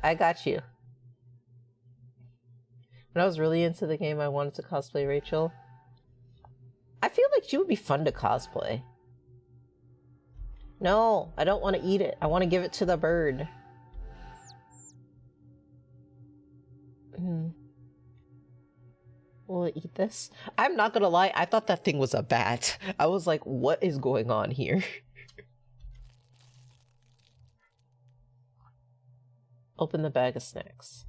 When I was really into the game, I wanted to cosplay Rachel. I feel like she would be fun to cosplay. No, I don't want to eat it. I want to give it to the bird. Will it eat this? I'm not gonna lie, I thought that thing was a bat. I was like, what is going on here? Open the bag of snacks.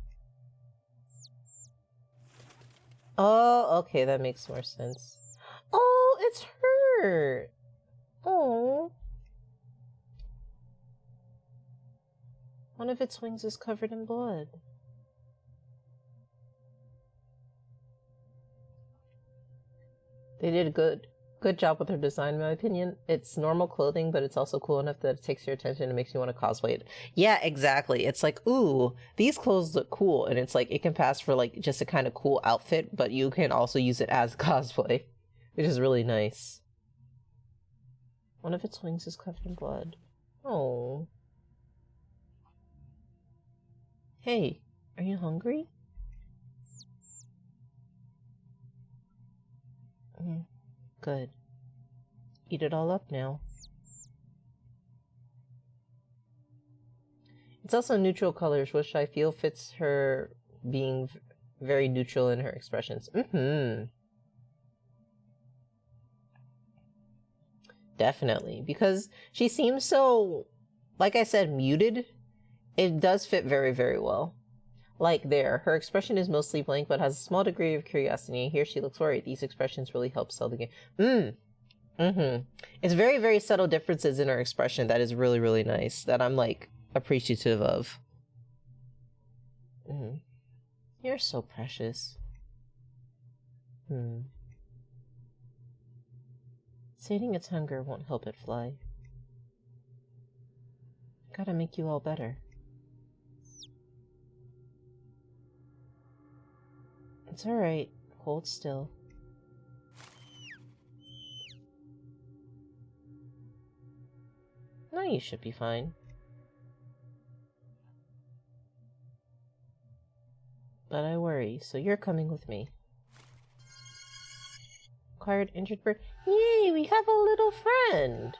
Oh, okay, that makes more sense. Oh, it's hurt. Oh. One of its wings is covered in blood. They did a good job with her design, in my opinion. It's normal clothing, but it's also cool enough that it takes your attention and makes you want to cosplay it. Yeah, exactly. It's like, ooh, these clothes look cool. And it's like, it can pass for like just a kind of cool outfit, but you can also use it as cosplay, which is really nice. One of its wings is covered in blood. Oh. Hey, are you hungry? Good. Eat it all up now. It's also neutral colors, which I feel fits her being very neutral in her expressions. Definitely. Because she seems so, like I said, muted. It does fit very, very well. Like there, her expression is mostly blank, but has a small degree of curiosity. Here she looks worried. These expressions really help sell the game. It's very, very subtle differences in her expression that is really, really nice. That I'm like appreciative of. You're so precious. Sating its hunger won't help it fly. Gotta make you all better. It's alright. Hold still. No, you should be fine. But I worry, so you're coming with me. Acquired injured bird. Yay, we have a little friend!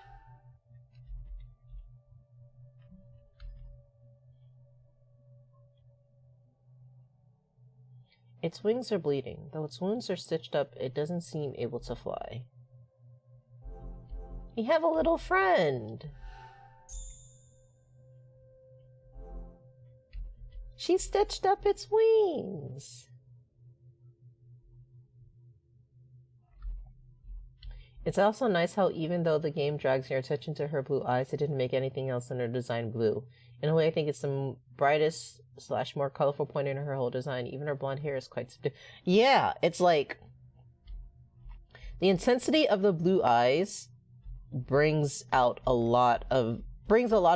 Its wings are bleeding. Though its wounds are stitched up, it doesn't seem able to fly. We have a little friend! She stitched up its wings! It's also nice how even though the game drags your attention to her blue eyes, it didn't make anything else in her design blue. In a way, I think it's the brightest / more colorful point in her whole design. Even her blonde hair is quite subdued. Yeah, it's like the intensity of the blue eyes brings a lot of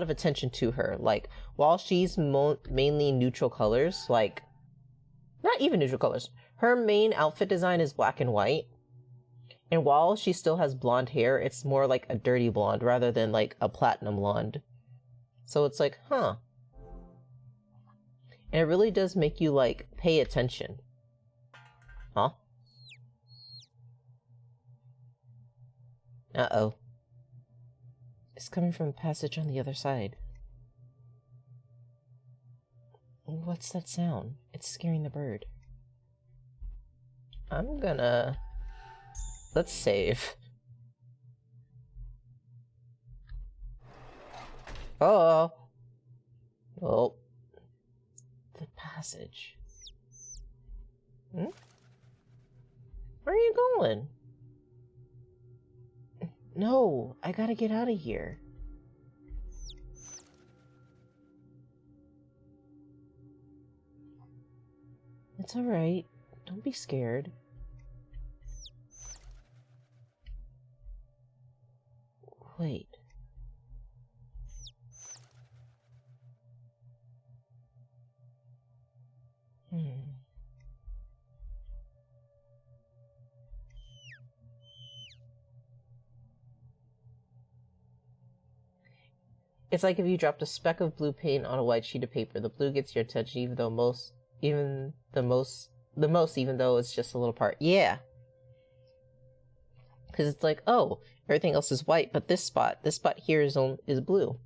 attention to her. Like while she's mainly neutral colors, like not even neutral colors, her main outfit design is black and white. And while she still has blonde hair, it's more like a dirty blonde rather than like a platinum blonde. So it's like, huh. And it really does make you like pay attention. Huh? Uh-oh. It's coming from a passage on the other side. What's that sound? It's scaring the bird. I'm gonna... Let's save. Oh! Oh. The passage. Hmm? Where are you going? No, I gotta get out of here. It's alright. Don't be scared. Wait. It's like if you dropped a speck of blue paint on a white sheet of paper. The blue gets your attention even though even though it's just a little part. Yeah. Because it's like, oh, everything else is white, but this spot here is blue.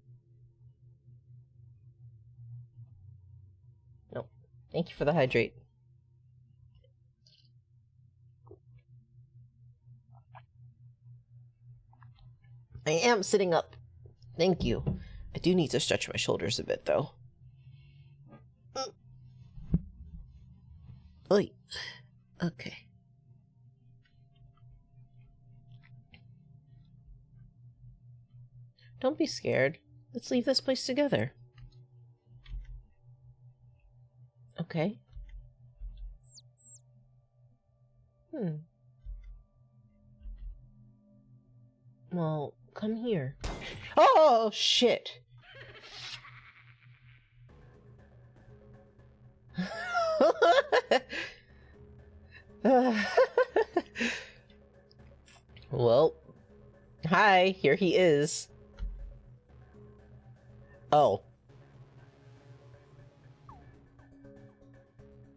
No. Thank you for the hydrate. I am sitting up. Thank you. I do need to stretch my shoulders a bit, though. Oi. Okay. Don't be scared. Let's leave this place together. Okay. Well, come here. Oh, shit! Well, hi, here he is. Oh.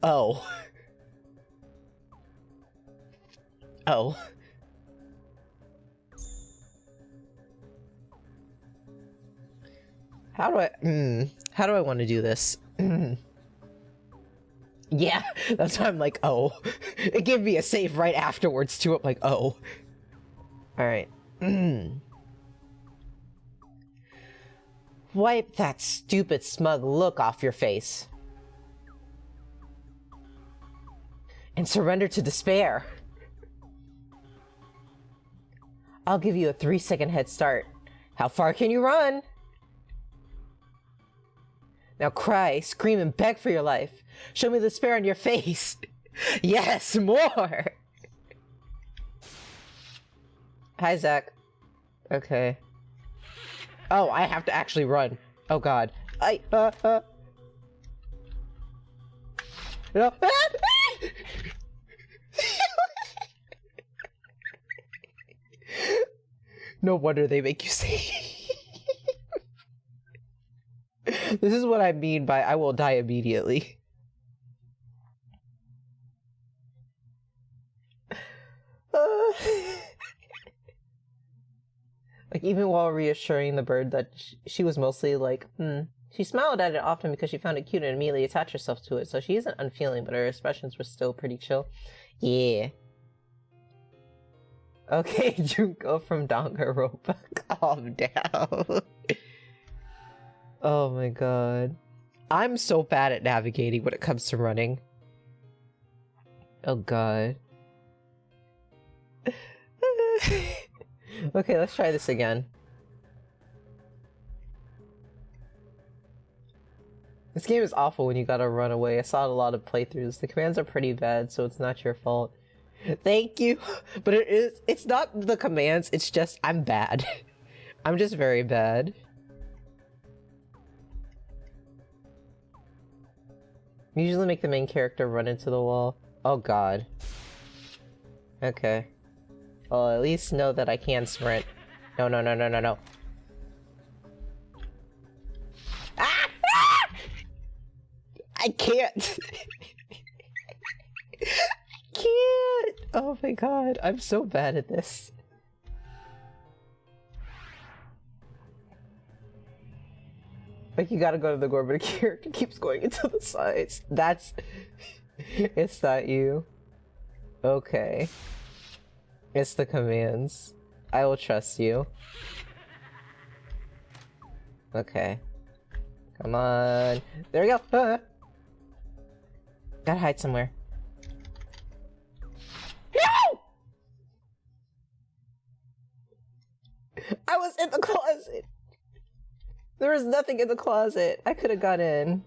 Oh. Oh. How do I want to do this? Yeah, that's why I'm like, oh. It gave me a save right afterwards too. I'm like, oh. Alright. Wipe that stupid smug look off your face. And surrender to despair. I'll give you a 3-second head start. How far can you run? Now cry, scream, and beg for your life. Show me the despair on your face. Yes, more! Hi, Zach. Okay. Oh, I have to actually run. Oh god. No. No wonder they make you say. This is what I mean by I will die immediately. Like, even while reassuring the bird that she was mostly like, She smiled at it often because she found it cute and immediately attached herself to it, so she isn't unfeeling, but her expressions were still pretty chill. Yeah. Okay, Junko from Danganronpa, calm down. Oh my god. I'm so bad at navigating when it comes to running. Oh god. Okay, let's try this again. This game is awful when you gotta run away. I saw a lot of playthroughs. The commands are pretty bad, so it's not your fault. Thank you! But it's not the commands, it's just I'm bad. I'm just very bad. Usually make the main character run into the wall. Oh god. Okay. Well, at least know that I can sprint. No, no, no, no, no, no. Ah! Ah! I can't. I can't. Oh my god, I'm so bad at this. Like, you gotta go to the gore, but a character keeps going into the sides. That's... It's not you. Okay. It's the commands. I will trust you. Okay. Come on. There we go. Ah. Gotta hide somewhere. No! I was in the closet. There was nothing in the closet. I could have got in.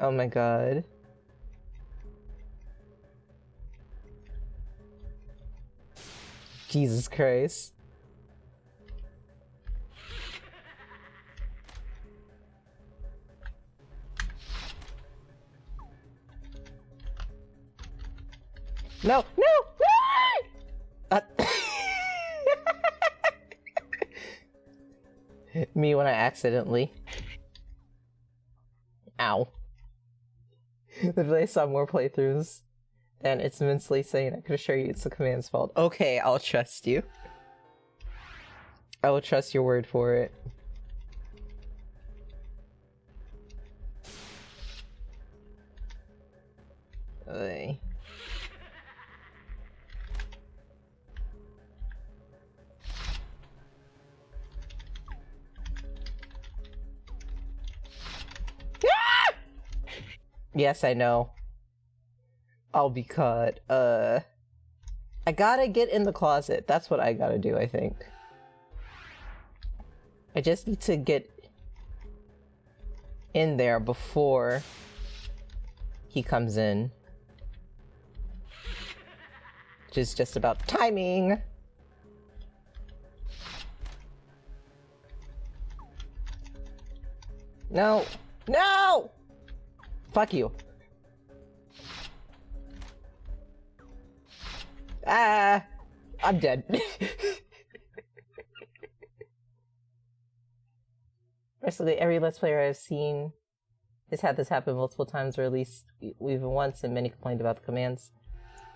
Oh my god. Jesus Christ. No, no, no! Me when I accidentally. Ow. If I saw more playthroughs, and it's immensely saying I could assure you it's the command's fault. Okay, I'll trust you. I will trust your word for it. Oy. Yes, I know. I'll be caught. I gotta get in the closet. That's what I gotta do, I think. I just need to get in there before he comes in. Which is just about timing. No! No! Fuck you. Ah! I'm dead. Basically, every Let's Player I've seen has had this happen multiple times, or at least even once, and many complained about the commands.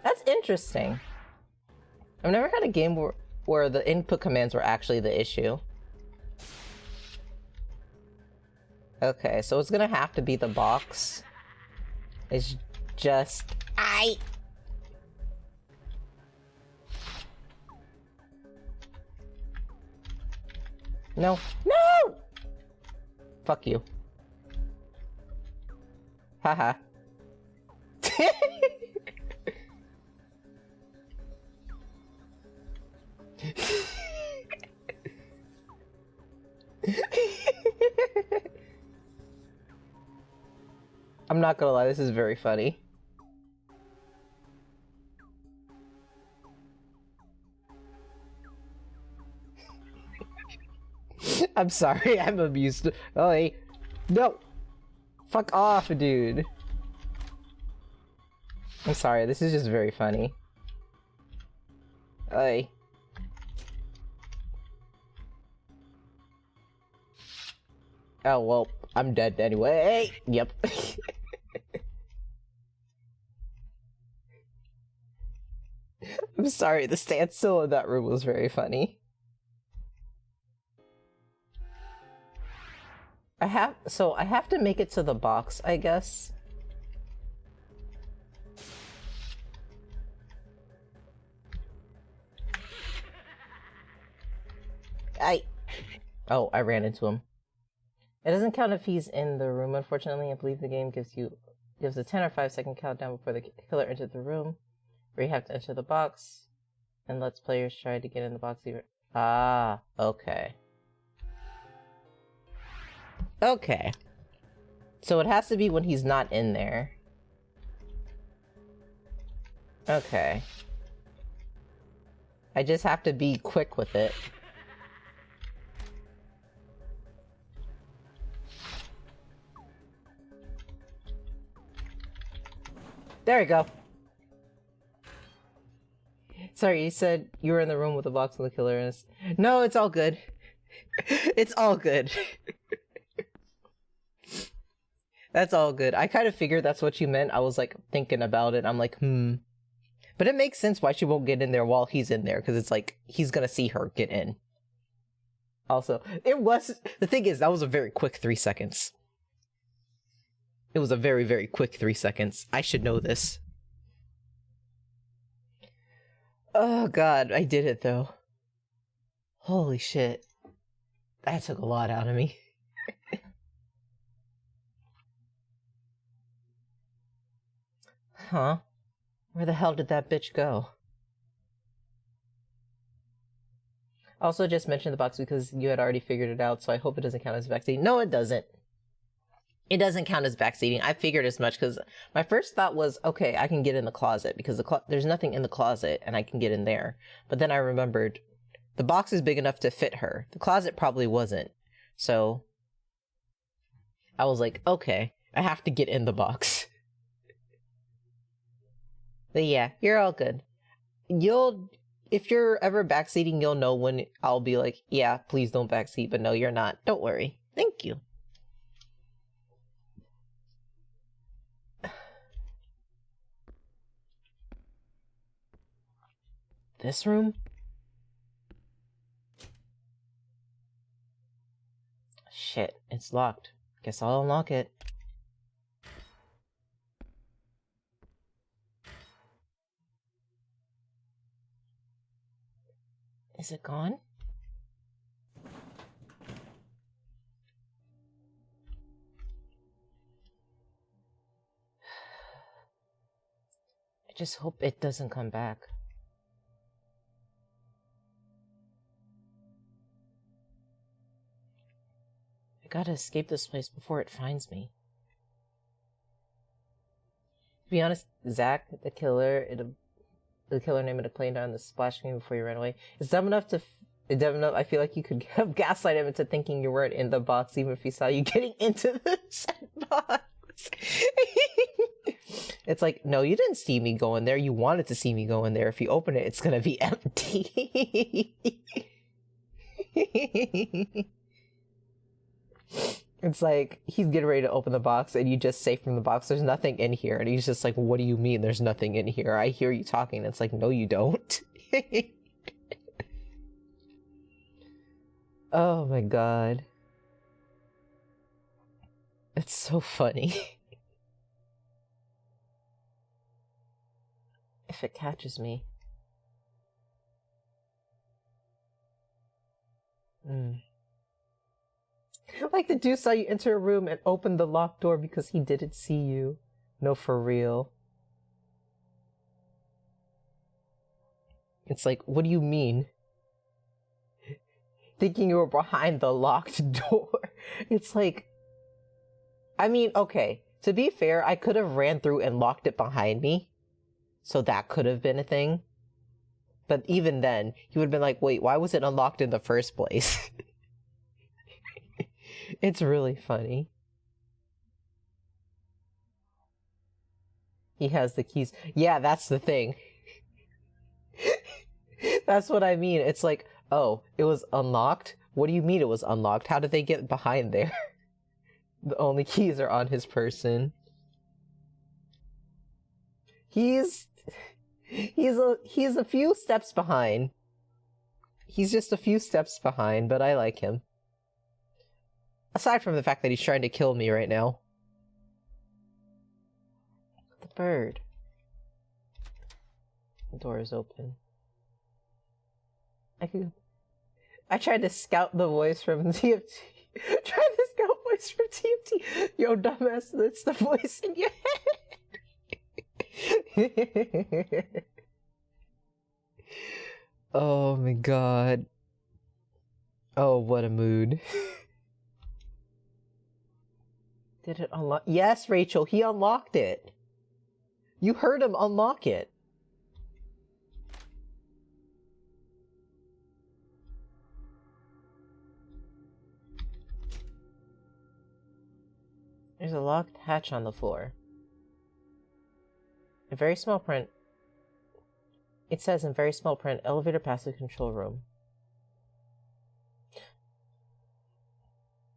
That's interesting. I've never had a game where the input commands were actually the issue. Okay, so it's gonna have to be the box. It's just... No. No! Fuck you. Haha. I'm not gonna lie, this is very funny. I'm sorry, I'm amused. Oh, hey. No! Fuck off, dude. I'm sorry, this is just very funny. Hey. Oh, well, I'm dead anyway. Yep. I'm sorry, the standstill in that room was very funny. I have to make it to the box, I guess. Oh, I ran into him. It doesn't count if he's in the room, unfortunately. I believe the game gives a 10 or 5 second countdown before the killer entered the room, where you have to enter the box, and lets players try to get in the box even. Ah, okay. Okay. So it has to be when he's not in there. Okay. I just have to be quick with it. There we go. Sorry, you said you were in the room with the box and the killer is. No, it's all good. It's all good. That's all good. I kind of figured that's what you meant. I was like thinking about it. I'm like, But it makes sense why she won't get in there while he's in there, because it's like he's gonna see her get in. Also, the thing is, that was a very quick 3 seconds. It was a very, very quick 3 seconds. I should know this. Oh god, I did it though. Holy shit. That took a lot out of me. Huh? Where the hell did that bitch go? Also, just mentioned the box because you had already figured it out, so I hope it doesn't count as backseating. No, it doesn't. It doesn't count as backseating. I figured as much because my first thought was, okay, I can get in the closet because there's nothing in the closet and I can get in there. But then I remembered the box is big enough to fit her. The closet probably wasn't. So I was like, okay, I have to get in the box. But yeah, you're all good. If you're ever backseating, you'll know when I'll be like, yeah, please don't backseat, but no, you're not. Don't worry. Thank you. This room? Shit, it's locked. Guess I'll unlock it. Is it gone? I just hope it doesn't come back. I gotta escape this place before it finds me. To be honest, Zach, the killer name it playing down the splash screen before you ran away. It's dumb enough I feel like you could have gaslight him into thinking you weren't in the box even if he saw you getting into the said box. It's like, no, you didn't see me go in there. You wanted to see me go in there. If you open it, it's gonna be empty. It's like, he's getting ready to open the box and you just say from the box, there's nothing in here. And he's just like, what do you mean there's nothing in here? I hear you talking. It's like, no, you don't. Oh my god. It's so funny. If it catches me. Like the dude saw you enter a room and opened the locked door because he didn't see you. No, for real. It's like, what do you mean? Thinking you were behind the locked door. It's like, I mean, okay, to be fair, I could have ran through and locked it behind me. So that could have been a thing. But even then, he would have been like, wait, why was it unlocked in the first place? It's really funny. He has the keys. Yeah, that's the thing. That's what I mean. It's like, oh, it was unlocked? What do you mean it was unlocked? How did they get behind there? The only keys are on his person. He's a few steps behind. He's just a few steps behind, but I like him. Aside from the fact that he's trying to kill me right now. The bird. The door is open. I tried to scout the voice from TFT. Tried to scout voice from TFT. Yo, dumbass, that's the voice in your head. Oh my god. Oh, what a mood. Did it unlock? Yes, Rachel, he unlocked it. You heard him unlock it. There's a locked hatch on the floor. A very small print. It says in very small print, elevator passive control room.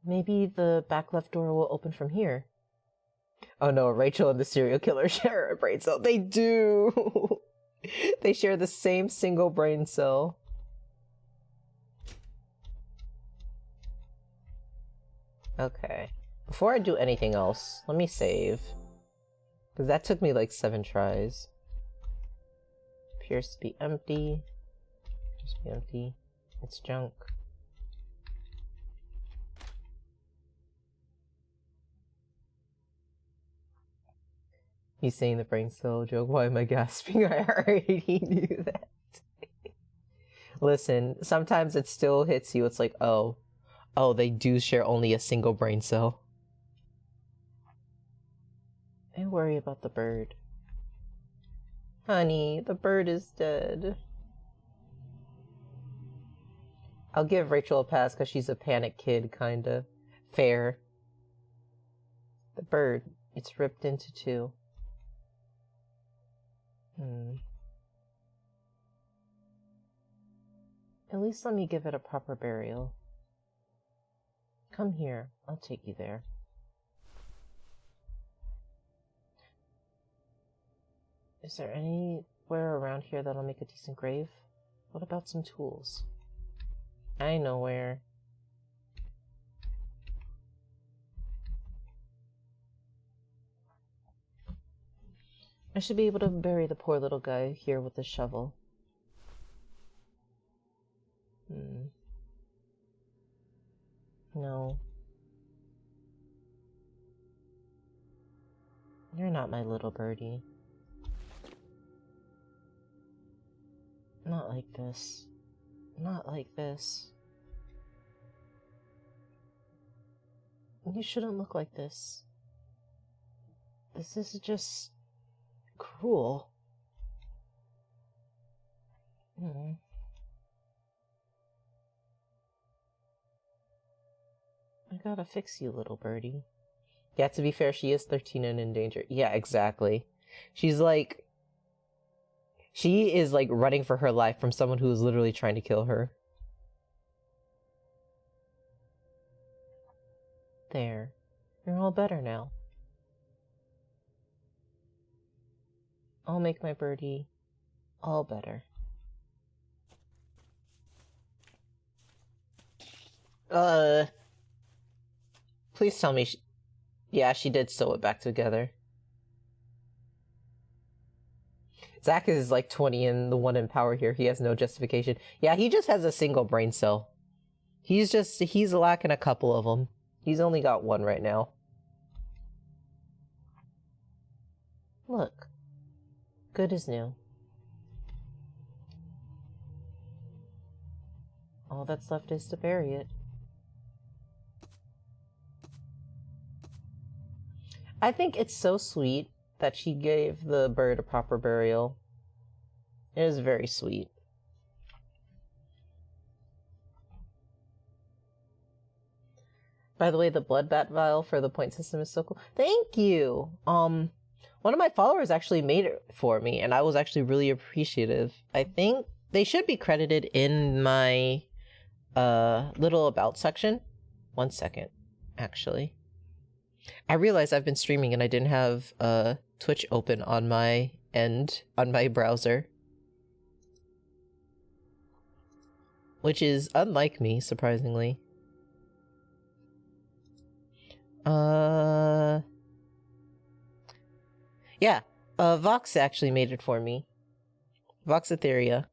Maybe the back left door will open from here. Oh no, Rachel and the serial killer share a brain cell. They do! They share the same single brain cell. Okay. Before I do anything else, let me save. Because that took me like 7 tries. Appears to be empty. Appears to be empty. It's junk. He's saying the brain cell joke. Why am I gasping? I already knew that. Listen, sometimes it still hits you. It's like, oh, they do share only a single brain cell. I worry about the bird. Honey, the bird is dead. I'll give Rachel a pass because she's a panic kid, kinda. Fair. The bird, it's ripped into 2. At least let me give it a proper burial. Come here, I'll take you there. Is there anywhere around here that'll make a decent grave? What about some tools? I know where. I should be able to bury the poor little guy here with this shovel. No. You're not my little birdie. Not like this. Not like this. You shouldn't look like this. This is just cruel. I gotta fix you, little birdie. Yeah, to be fair, she is 13 and in danger. Yeah, exactly. She's like... She is like running for her life from someone who is literally trying to kill her. There. You're all better now. I'll make my birdie all better. Please tell me yeah, she did sew it back together. Zach is like 20 and the one in power here. He has no justification. Yeah, he just has a single brain cell. He's lacking a couple of them. He's only got 1 right now. Look. Good as new. All that's left is to bury it. I think it's so sweet that she gave the bird a proper burial. It is very sweet. By the way, the blood bat vial for the point system is so cool. Thank you! One of my followers actually made it for me, and I was actually really appreciative. I think they should be credited in my little about section. 1 second, actually. I realized I've been streaming and I didn't have Twitch open on my end, on my browser. Which is unlike me, surprisingly. Yeah, Vox actually made it for me. Voxetheria.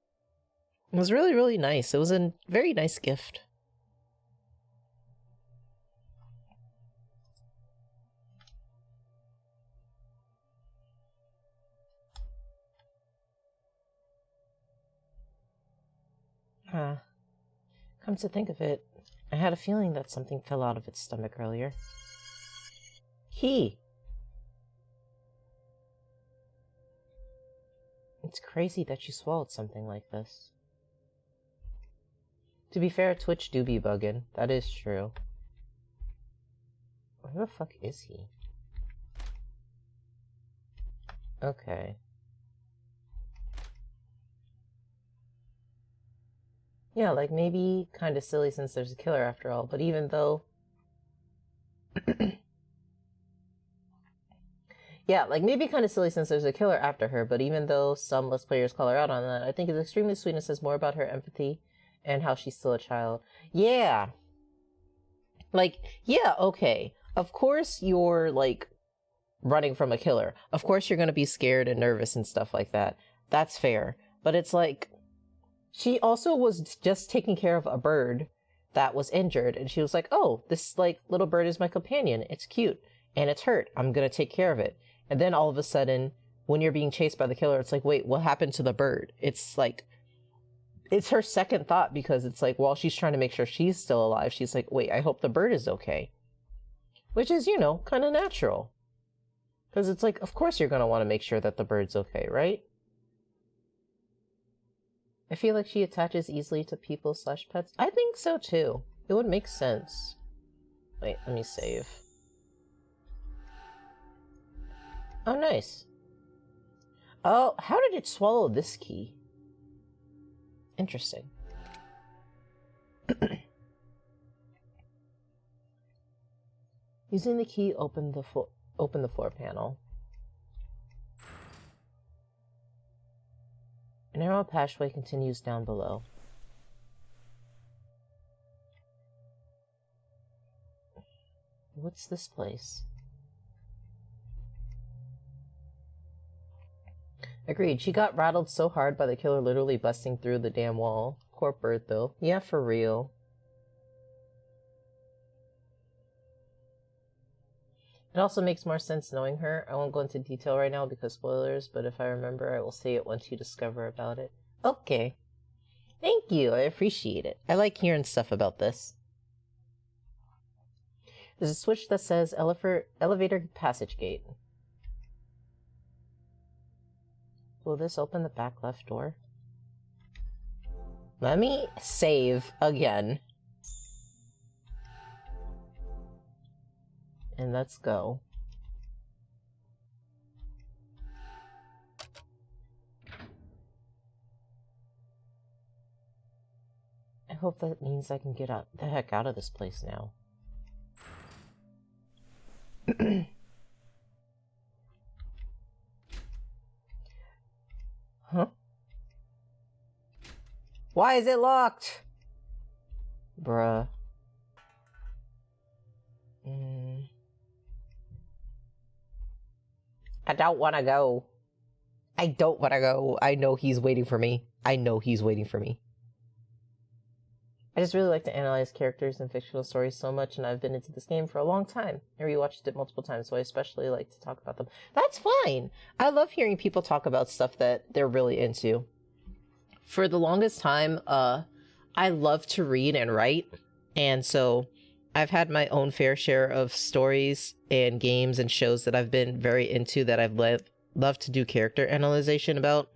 It was really, really nice. It was a very nice gift. Come to think of it, I had a feeling that something fell out of its stomach earlier. It's crazy that you swallowed something like this. To be fair, Twitch do be bugging. That is true. Where the fuck is he? Okay. Yeah, like, maybe kind of silly since there's a killer after all, but even though... Yeah, like, maybe kind of silly since there's a killer after her, but even though some Let's Players call her out on that, I think it's extremely sweet and says more about her empathy and how she's still a child. Yeah. Like, yeah, okay. Of course you're, like, running from a killer. Of course you're gonna be scared and nervous and stuff like that. That's fair. But it's like, she also was just taking care of a bird that was injured, and she was like, oh, this, like, little bird is my companion. It's cute, and it's hurt. I'm gonna take care of it. And then all of a sudden, when you're being chased by the killer, it's like, wait, what happened to the bird? It's like, it's her second thought, because it's like, while she's trying to make sure she's still alive, she's like, wait, I hope the bird is okay. Which is, you know, kind of natural. Because it's like, of course you're going to want to make sure that the bird's okay, right? I feel like she attaches easily to people/pets. I think so too. It would make sense. Wait, let me save. Oh, nice. Oh, how did it swallow this key? Interesting. Using the key, open the floor panel. A narrow passageway continues down below. What's this place? Agreed. She got rattled so hard by the killer literally busting through the damn wall. Poor bird, though. Yeah, for real. It also makes more sense knowing her. I won't go into detail right now because spoilers, but if I remember, I will say it once you discover about it. Okay. Thank you. I appreciate it. I like hearing stuff about this. There's a switch that says elevator passage gate. Will this open the back left door? Let me save again. And let's go. I hope that means I can get the heck out of this place now. Huh? Why is it locked? Bruh. I don't want to go. I don't want to go. I know he's waiting for me. I know he's waiting for me. I just really like to analyze characters and fictional stories so much, and I've been into this game for a long time. I rewatched it multiple times, so I especially like to talk about them. That's fine. I love hearing people talk about stuff that they're really into. For the longest time, I love to read and write, and so I've had my own fair share of stories and games and shows that I've been very into that I've loved to do character analyzation about.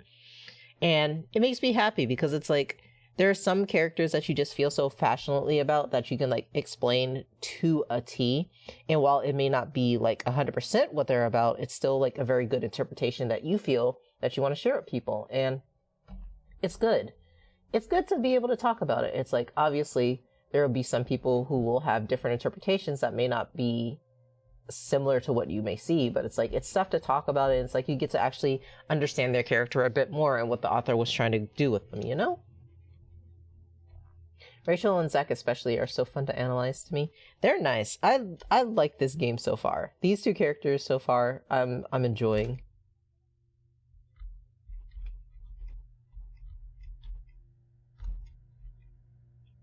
And it makes me happy because it's like, there are some characters that you just feel so passionately about that you can like explain to a T. And while it may not be like 100% what they're about, it's still like a very good interpretation that you feel that you want to share with people. And it's good. It's good to be able to talk about it. It's like, obviously, there will be some people who will have different interpretations that may not be similar to what you may see, but it's like, it's stuff to talk about it. And it's like, you get to actually understand their character a bit more and what the author was trying to do with them, you know? Rachel and Zach especially are so fun to analyze to me. They're nice. I like this game so far. These two characters so far, I'm enjoying.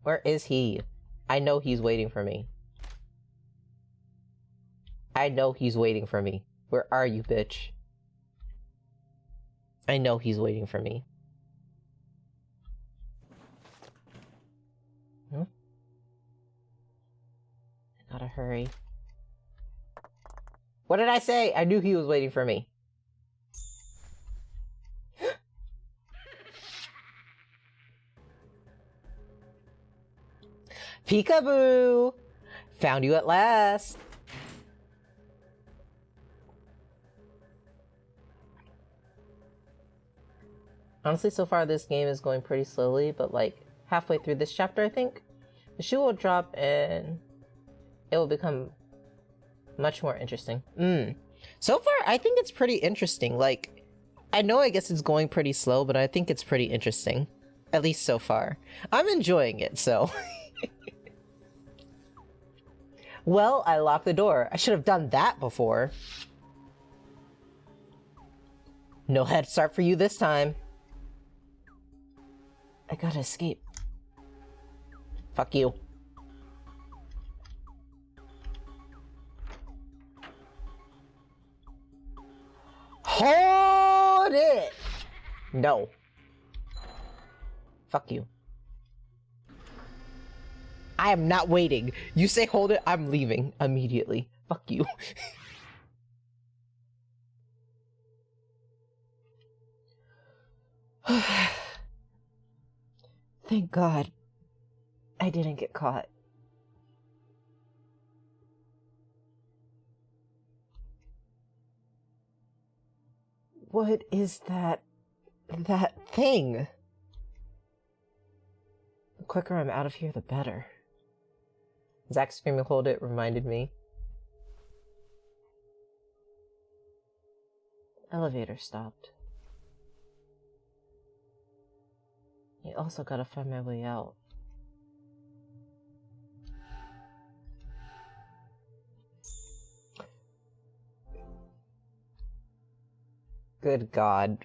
Where is he? I know he's waiting for me. I know he's waiting for me. Where are you, bitch? I know he's waiting for me. Hmm? I gotta hurry. What did I say? I knew he was waiting for me. Peekaboo! Found you at last! Honestly, so far this game is going pretty slowly, but like, halfway through this chapter, I think. The shoe will drop and it will become much more interesting. So far, I think it's pretty interesting. Like, I know I guess it's going pretty slow, but I think it's pretty interesting. At least so far. I'm enjoying it, so. Well, I locked the door. I should have done that before. No head start for you this time. I gotta escape. Fuck you. Hold it! No. Fuck you. I am not waiting. You say hold it, I'm leaving immediately. Fuck you. Thank God I didn't get caught. What is that thing? The quicker I'm out of here, the better. Zach screaming hold it reminded me. Elevator stopped. I also gotta find my way out. Good God.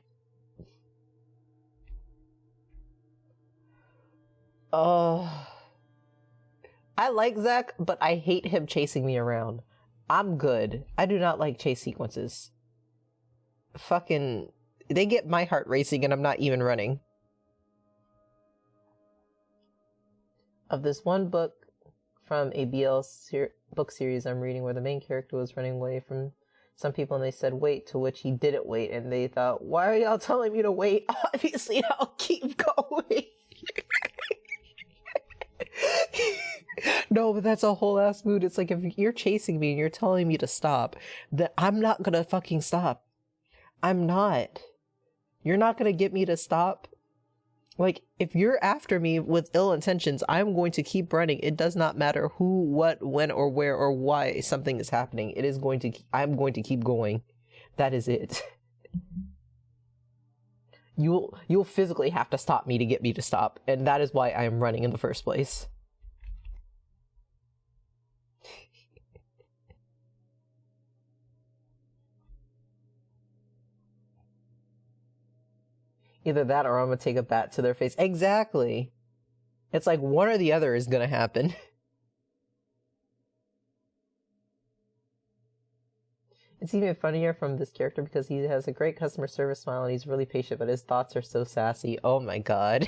Oh. I like Zach, but I hate him chasing me around. I'm good. I do not like chase sequences. Fucking... They get my heart racing and I'm not even running. Of this one book from a book series I'm reading where the main character was running away from some people and they said wait, to which he didn't wait, and they thought, why are y'all telling me to wait? Obviously I'll keep going. No, but that's a whole ass mood. It's like, if you're chasing me and you're telling me to stop, then I'm not gonna fucking stop. I'm not. You're not gonna get me to stop. Like, if you're after me with ill intentions, I'm going to keep running. It does not matter who, what, when, or where, or why something is happening. It is going to, I'm going to keep going. That is it. You'll physically have to stop me to get me to stop. And that is why I am running in the first place. Either that or I'm gonna take a bat to their face. Exactly. It's like one or the other is gonna happen. It's even funnier from this character because he has a great customer service smile and he's really patient, but his thoughts are so sassy. Oh my God.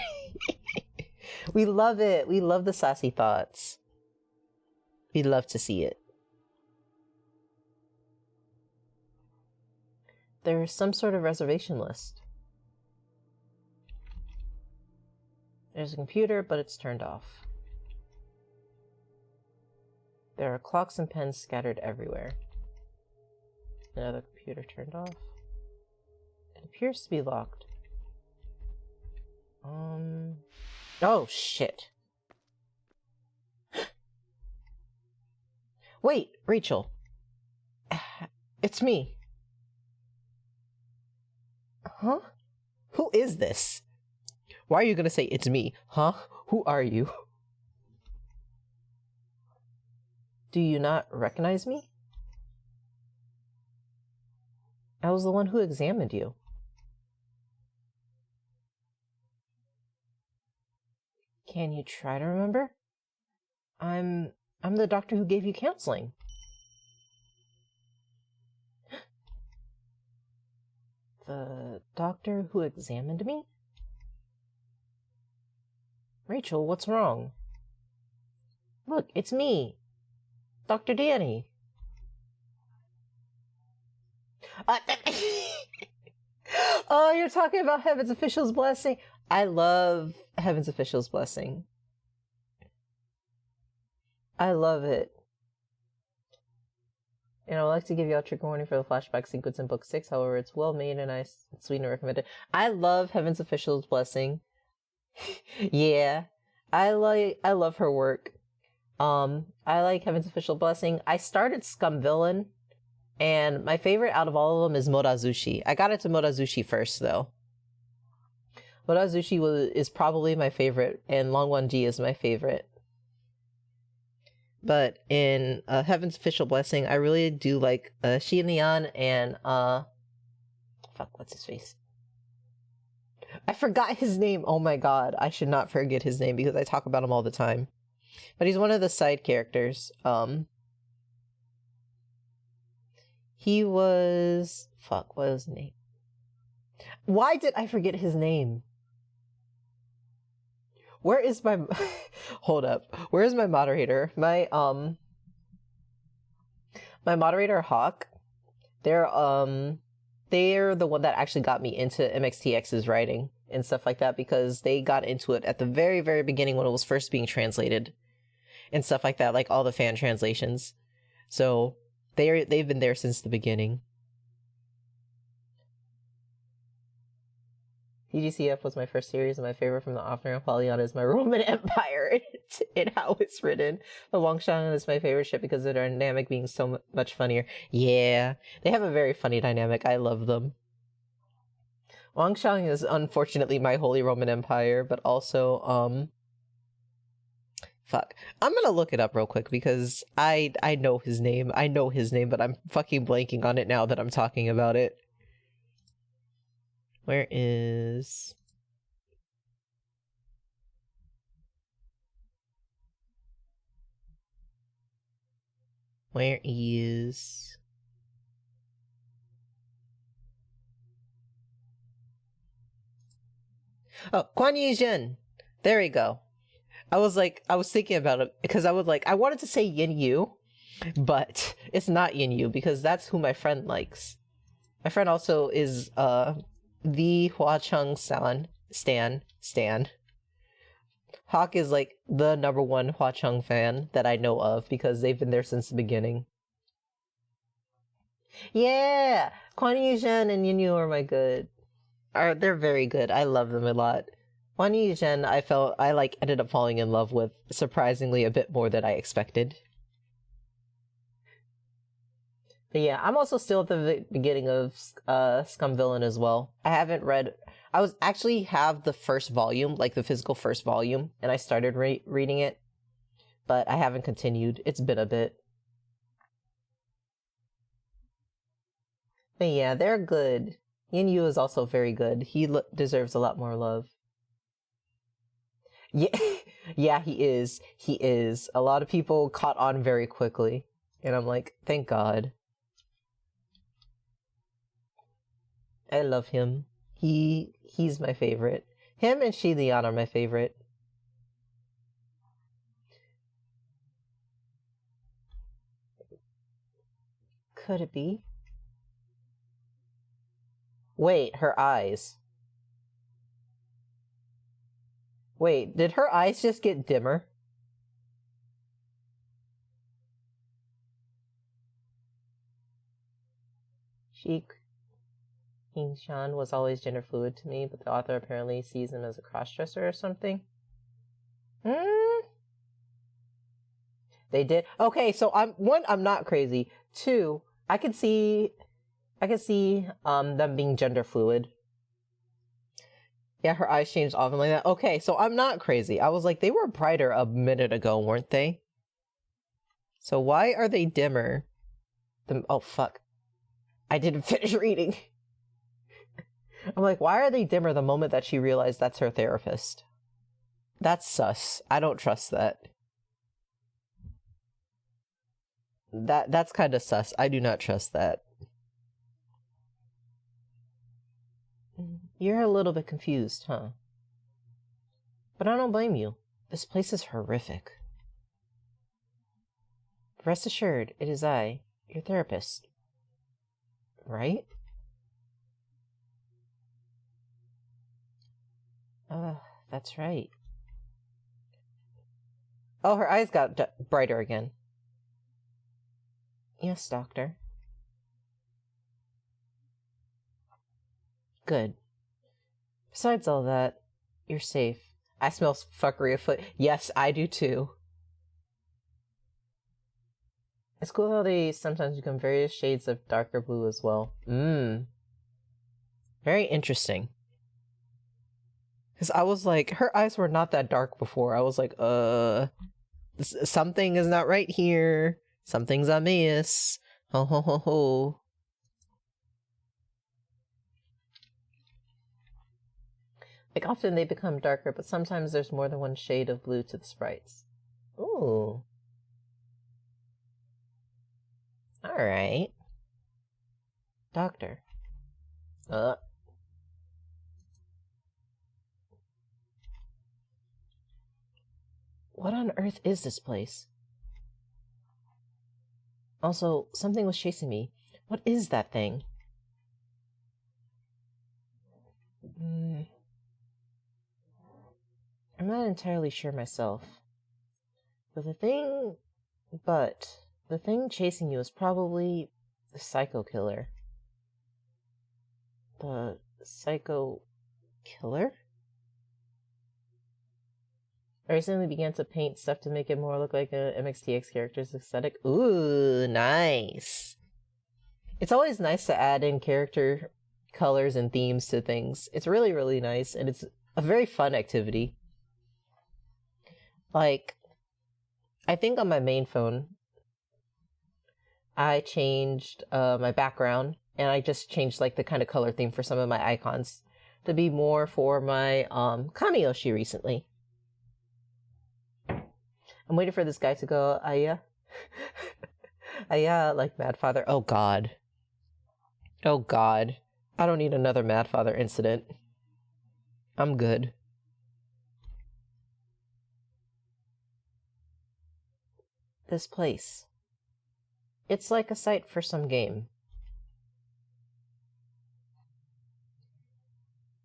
We love it. We love the sassy thoughts. We love to see it. There's some sort of reservation list. There's a computer, but it's turned off. There are clocks and pens scattered everywhere. Another computer turned off. It appears to be locked. Oh, shit. Wait, Rachel. It's me. Huh? Who is this? Why are you gonna say it's me? Huh? Who are you? Do you not recognize me? I was the one who examined you. Can you try to remember? I'm the doctor who gave you counseling. The doctor who examined me? Rachel, what's wrong? Look, it's me, Dr. Danny. Oh, you're talking about Heaven's Official's Blessing? I love Heaven's Official's Blessing. I love it. And I would like to give you a trigger warning for the flashback sequence in Book 6. However, it's well made and I sweet and recommended. I love Heaven's Official's Blessing. Yeah. I love her work. I like Heaven's Official Blessing. I started Scum Villain, and my favorite out of all of them is Morazushi. I got into Morazushi first, though. Morazushi is probably my favorite, and Long 1G is my favorite. But in Heaven's Official Blessing, I really do like Shi Lian and fuck, what's his face? I forgot his name. Oh my god, I should not forget his name because I talk about him all the time. But he's one of the side characters. He was... Fuck, what was his name? Why did I forget his name? Where is my... Hold up. Where is my moderator? My moderator, Hawk, they're the one that actually got me into MXTX's writing and stuff like that, because they got into it at the very, very beginning when it was first being translated and stuff like that, like all the fan translations. So they've been there since the beginning. TGCF was my first series and my favorite from the off-air. Polyana is my Roman Empire and how it's written. The Wangshan is my favorite ship because of their dynamic being so much funnier. Yeah, they have a very funny dynamic. I love them. Wangshan is unfortunately my Holy Roman Empire, but also, fuck. I'm gonna look it up real quick because I know his name. I know his name, but I'm fucking blanking on it now that I'm talking about it. Where is... Where is... Oh, Kuan Yi Jin! There we go. I was thinking about it because I wanted to say Yin Yu, but it's not Yin Yu because that's who my friend likes. My friend also is, the Hua Chung Stan. Hawk is like the #1 Hua Chung fan that I know of because they've been there since the beginning. Yeah! Kuan Yi Zhen and Yin Yu are they're very good. I love them a lot. Kuan Yi Zhen I ended up falling in love with surprisingly a bit more than I expected. But yeah, I'm also still at the beginning of Scum Villain as well. I haven't read... I was actually have the first volume, like the physical first volume, and I started reading it, but I haven't continued. It's been a bit. But yeah, they're good. Yin Yu is also very good. He deserves a lot more love. Yeah, yeah, he is. He is. A lot of people caught on very quickly, and I'm like, thank God. I love him. He's my favorite. Him and Shi Lian are my favorite. Could it be? Wait, her eyes. Wait, did her eyes just get dimmer? King Shan was always gender fluid to me, but the author apparently sees him as a crossdresser or something. They did. Okay, so I'm not crazy. 2, I could see them being gender fluid. Yeah, her eyes changed often like that. Okay, so I'm not crazy. I was like, they were brighter a minute ago, weren't they? So why are they dimmer? Oh fuck. I didn't finish reading. I'm like, why are they dimmer the moment that she realized that's her therapist? That's sus. I don't trust that. That's kind of sus. I do not trust that. You're a little bit confused, huh? But I don't blame you. This place is horrific. Rest assured, it is I, your therapist. Right? That's right. Oh, her eyes got brighter again. Yes, doctor. Good. Besides all that, you're safe. I smell fuckery afoot. Yes, I do too. It's cool how they sometimes become various shades of darker blue as well. Very interesting. Because I was like, her eyes were not that dark before. I was like, something is not right here. Something's amiss. Ho ho ho ho. Like, often they become darker, but sometimes there's more than one shade of blue to the sprites. Ooh. Alright. Doctor. What on earth is this place? Also, something was chasing me. What is that thing? I'm not entirely sure myself. But the thing chasing you is probably the psycho killer. The psycho killer? I recently began to paint stuff to make it more look like a MXTX character's aesthetic. Ooh, nice. It's always nice to add in character colors and themes to things. It's really, really nice, and it's a very fun activity. Like, I think on my main phone, I changed my background, and I just changed like the kind of color theme for some of my icons to be more for my Kamiyoshi recently. I'm waiting for this guy to go, Aya. Aya, like Mad Father. Oh god. Oh god. I don't need another Mad Father incident. I'm good. This place. It's like a site for some game.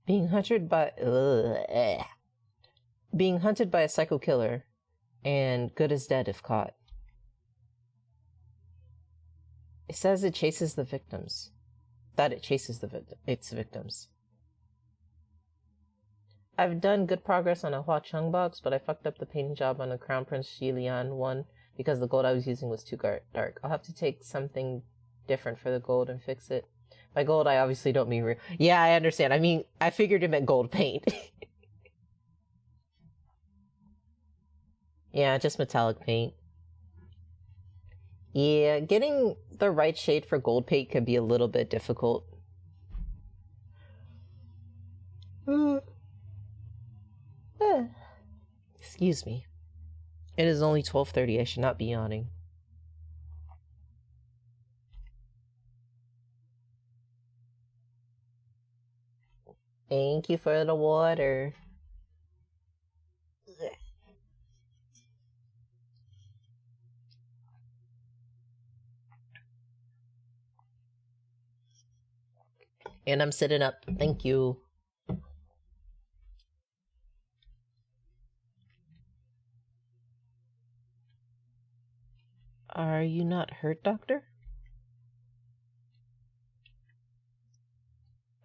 Being hunted by a psycho killer, and good as dead if caught. It says it chases the victims. That it chases its victims. I've done good progress on a Hua Chung box, but I fucked up the painting job on the Crown Prince Xilian one because the gold I was using was too dark. I'll have to take something different for the gold and fix it. By gold, I obviously don't mean real. Yeah, I understand. I mean, I figured it meant gold paint. Yeah, just metallic paint. Yeah, getting the right shade for gold paint can be a little bit difficult. Excuse me. It is only 12:30. I should not be yawning. Thank you for the water. And I'm sitting up. Thank you. Are you not hurt, Doctor?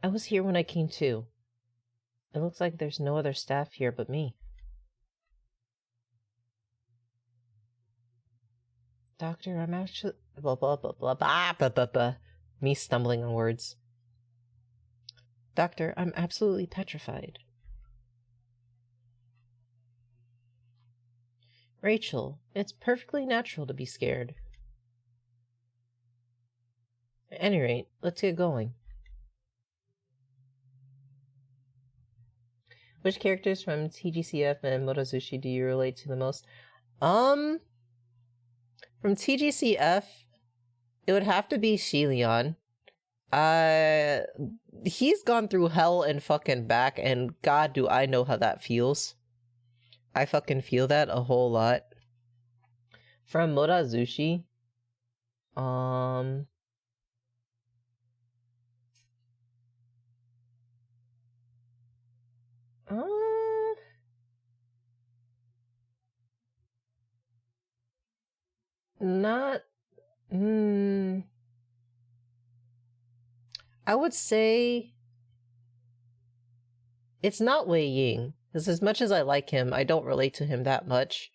I was here when I came to. It looks like there's no other staff here but me. Doctor, I'm actually... Blah, blah, blah, blah, blah, blah, blah, blah. Me stumbling on words. Doctor, I'm absolutely petrified. Rachel, it's perfectly natural to be scared. At any rate, let's get going. Which characters from TGCF and Motozushi do you relate to the most? From TGCF, it would have to be Shilion. He's gone through hell and fucking back, and god do I know how that feels. I fucking feel that a whole lot. From Motozushi, not, I would say it's not Wei Ying. Because as much as I like him, I don't relate to him that much.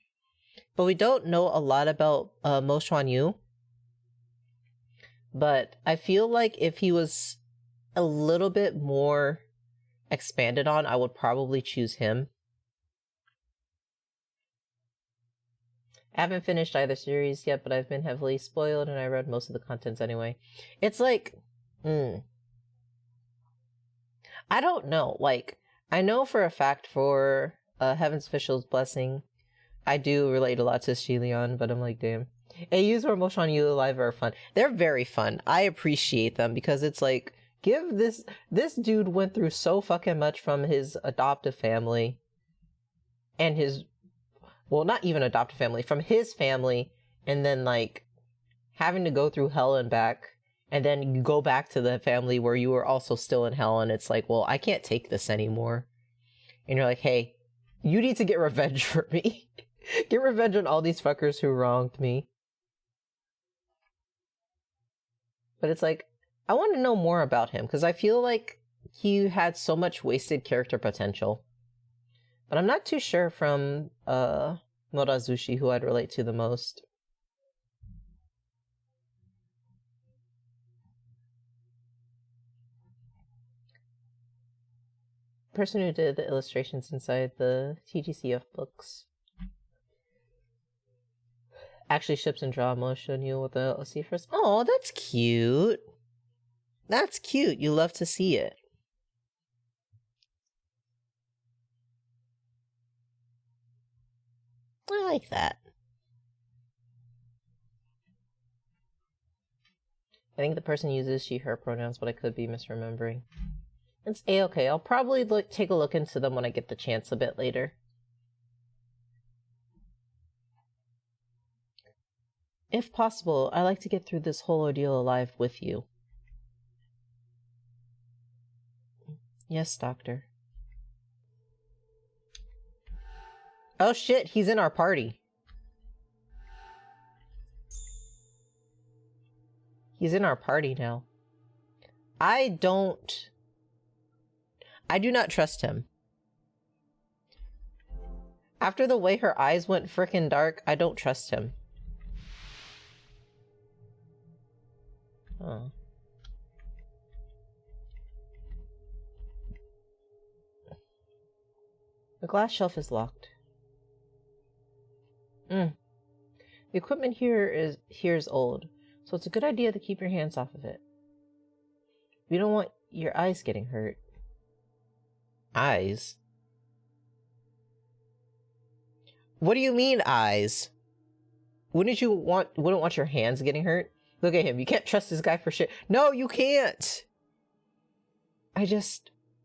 But we don't know a lot about Mo Xuan Yu. But I feel like if he was a little bit more expanded on, I would probably choose him. I haven't finished either series yet, but I've been heavily spoiled and I read most of the contents anyway. It's like, I don't know. Like, I know for a fact for Heaven's Official's Blessing, I do relate a lot to Shi Leon, but I'm like, damn. AUs or Mo Xuan Yu Live are fun. They're very fun. I appreciate them because it's like, give this dude went through so fucking much from his adoptive family and his, well, not even adoptive family, from his family, and then like having to go through hell and back, and then you go back to the family where you were also still in hell, and it's like, well, I can't take this anymore. And you're like, hey, you need to get revenge for me. Get revenge on all these fuckers who wronged me. But it's like, I want to know more about him, because I feel like he had so much wasted character potential. But I'm not too sure from Murazushi who I'd relate to the most. Person who did the illustrations inside the TGCF books actually ships and draw Mo Xuan Yu with the OC first. Oh, that's cute. That's cute. You love to see it. I like that. I think the person uses she, her pronouns, but I could be misremembering. It's A-okay. I'll probably take a look into them when I get the chance a bit later. If possible, I like to get through this whole ordeal alive with you. Yes, Doctor. Oh shit, he's in our party. He's in our party now. I do not trust him. After the way her eyes went frickin' dark, I don't trust him. Oh. The glass shelf is locked. The equipment here is old, so it's a good idea to keep your hands off of it. We don't want your eyes getting hurt. Eyes? What do you mean, eyes? Wouldn't want your hands getting hurt? Look at him. You can't trust this guy for shit. No, you can't!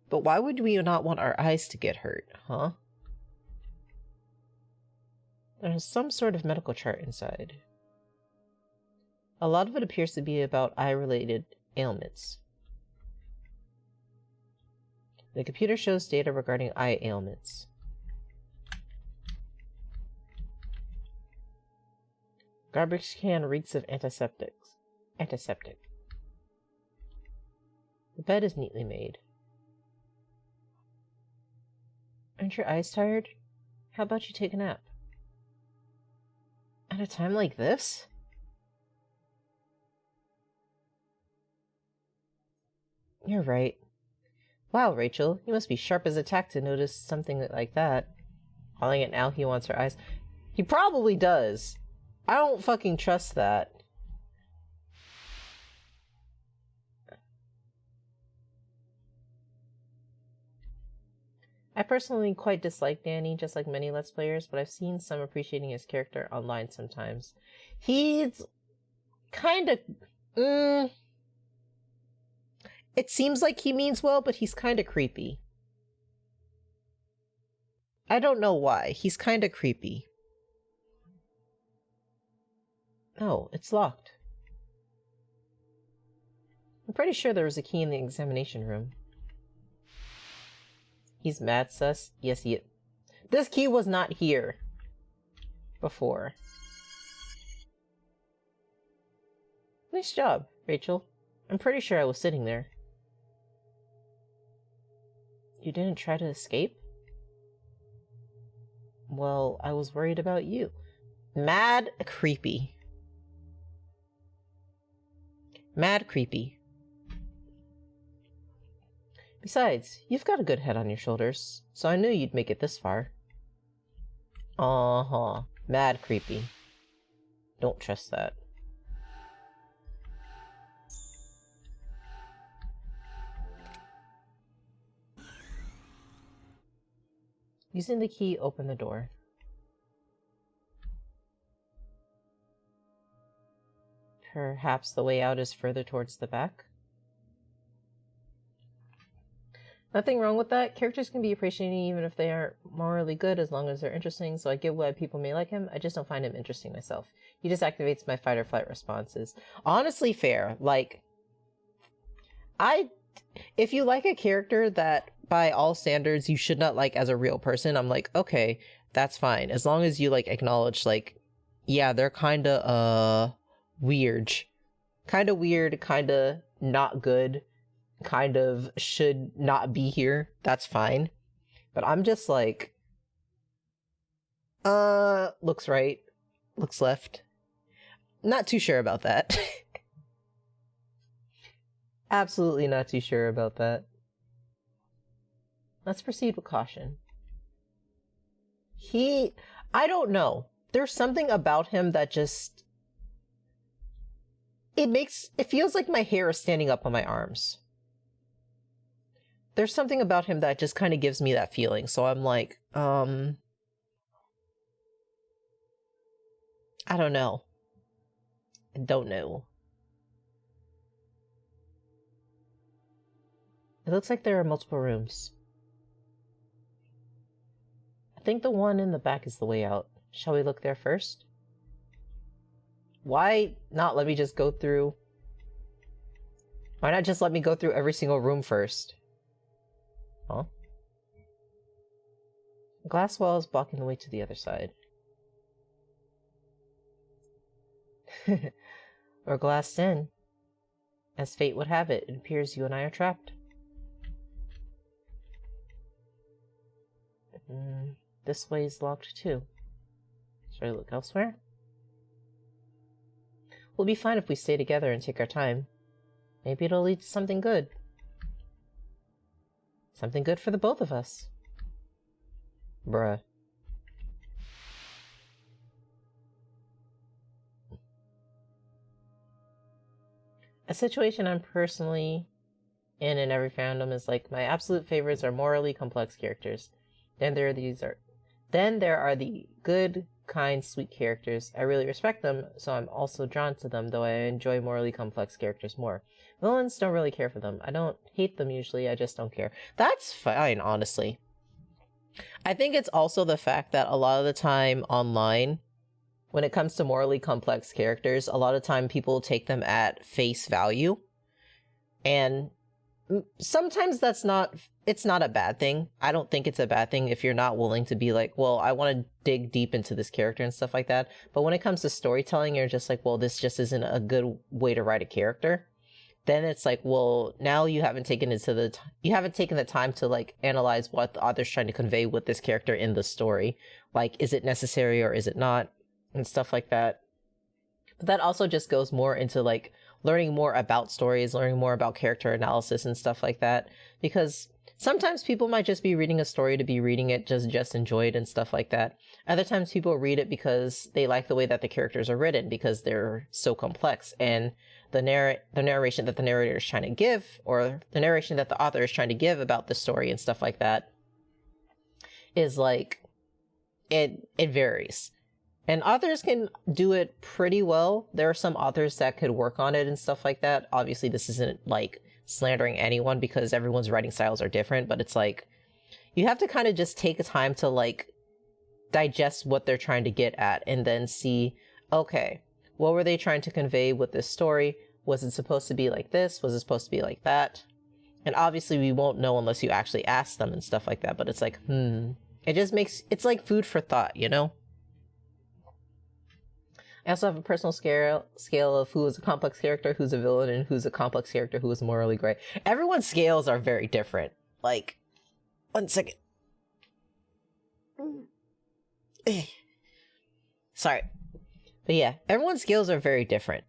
But why would we not want our eyes to get hurt, huh? There's some sort of medical chart inside. A lot of it appears to be about eye-related ailments. The computer shows data regarding eye ailments. Garbage can reeks of antiseptic. The bed is neatly made. Aren't your eyes tired? How about you take a nap? At a time like this? You're right. Wow, Rachel, you must be sharp as a tack to notice something like that. Calling it now, he wants her eyes. He probably does. I don't fucking trust that. I personally quite dislike Danny, just like many Let's Players, but I've seen some appreciating his character online sometimes. He's kind of... It seems like he means well, but he's kind of creepy. I don't know why. He's kind of creepy. Oh, it's locked. I'm pretty sure there was a key in the examination room. He's mad sus? Yes, he is. This key was not here before. Nice job, Rachel. I'm pretty sure I was sitting there. You didn't try to escape? Well, I was worried about you. Mad creepy. Mad creepy. Besides, you've got a good head on your shoulders, so I knew you'd make it this far. Uh-huh. Mad creepy. Don't trust that. Using the key, open the door. Perhaps the way out is further towards the back? Nothing wrong with that. Characters can be appreciated even if they aren't morally good as long as they're interesting, so I get why people may like him. I just don't find him interesting myself. He just activates my fight or flight responses. Honestly fair. Like, if you like a character that by all standards you should not like as a real person, I'm like, okay, that's fine. As long as you like acknowledge, like, yeah, they're kinda weird. Kinda weird, kinda not good, kind of should not be here. That's fine. But I'm just like, looks right, looks left. Not too sure about that. Absolutely not too sure about that. Let's proceed with caution. I don't know. There's something about him that just... It feels like my hair is standing up on my arms. There's something about him that just kind of gives me that feeling. So I'm like, I don't know. I don't know. It looks like there are multiple rooms. I think the one in the back is the way out. Shall we look there first? Why not let me just go through... Why not just let me go through every single room first? Huh? The glass wall is blocking the way to the other side. We're glassed in. As fate would have it, it appears you and I are trapped. This way is locked too. Should I look elsewhere? We'll be fine if we stay together and take our time. Maybe it'll lead to something good. Something good for the both of us. Bruh. A situation I'm personally in every fandom is like, my absolute favorites are morally complex characters. Then there are the good, kind, sweet characters. I really respect them, so I'm also drawn to them, though I enjoy morally complex characters more. Villains don't really care for them. I don't hate them usually, I just don't care. That's fine, honestly. I think it's also the fact that a lot of the time online, when it comes to morally complex characters, a lot of time people take them at face value. And sometimes it's not a bad thing. I don't think it's a bad thing if you're not willing to be like, well, I want to dig deep into this character and stuff like that. But when it comes to storytelling, you're just like, well, this just isn't a good way to write a character. Then it's like, well, now you haven't taken the time to like analyze what the author's trying to convey with this character in the story. Like, is it necessary or is it not? And stuff like that. But that also just goes more into like learning more about stories, learning more about character analysis and stuff like that. Because sometimes people might just be reading a story to be reading it, just enjoy it and stuff like that. Other times people read it because they like the way that the characters are written because they're so complex, and the narration that the narrator is trying to give, or the narration that the author is trying to give about the story and stuff like that, is like, it varies. And authors can do it pretty well. There are some authors that could work on it and stuff like that. Obviously, this isn't like slandering anyone because everyone's writing styles are different, but it's like, you have to kind of just take time to like digest what they're trying to get at and then see, okay, what were they trying to convey with this story? Was it supposed to be like this? Was it supposed to be like that? And obviously we won't know unless you actually ask them and stuff like that, but it's like, it just makes, it's like food for thought, you know? I also have a personal scale of who is a complex character, who's a villain, and who's a complex character who is morally gray. Everyone's scales are very different. Like, one second. Sorry. But yeah, everyone's skills are very different.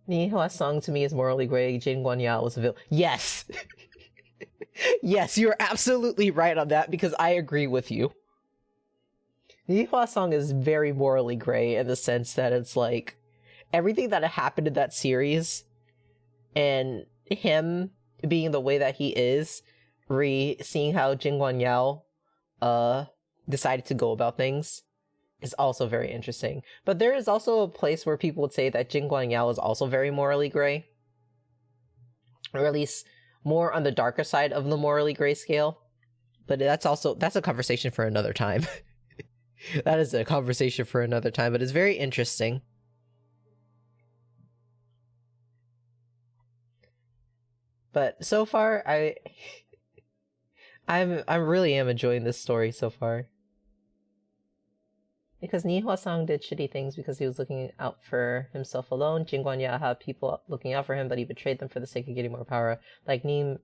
Nihiwa's song to me is morally gray. Jin Guanyao was a villain. Yes! Yes, you're absolutely right on that because I agree with you. Nihiwa's song is very morally gray in the sense that it's like everything that happened in that series and him being the way that he is, seeing how Jin Guanyao decided to go about things is also very interesting. But there is also a place where people would say that Jin Guanyao is also very morally gray. Or at least more on the darker side of the morally gray scale. But that's a conversation for another time. That is a conversation for another time, but it's very interesting. But so far, I really am enjoying this story so far. Because Nihua-sang did shitty things because he was looking out for himself alone. Jin Guanyao had people looking out for him, but he betrayed them for the sake of getting more power. Like Min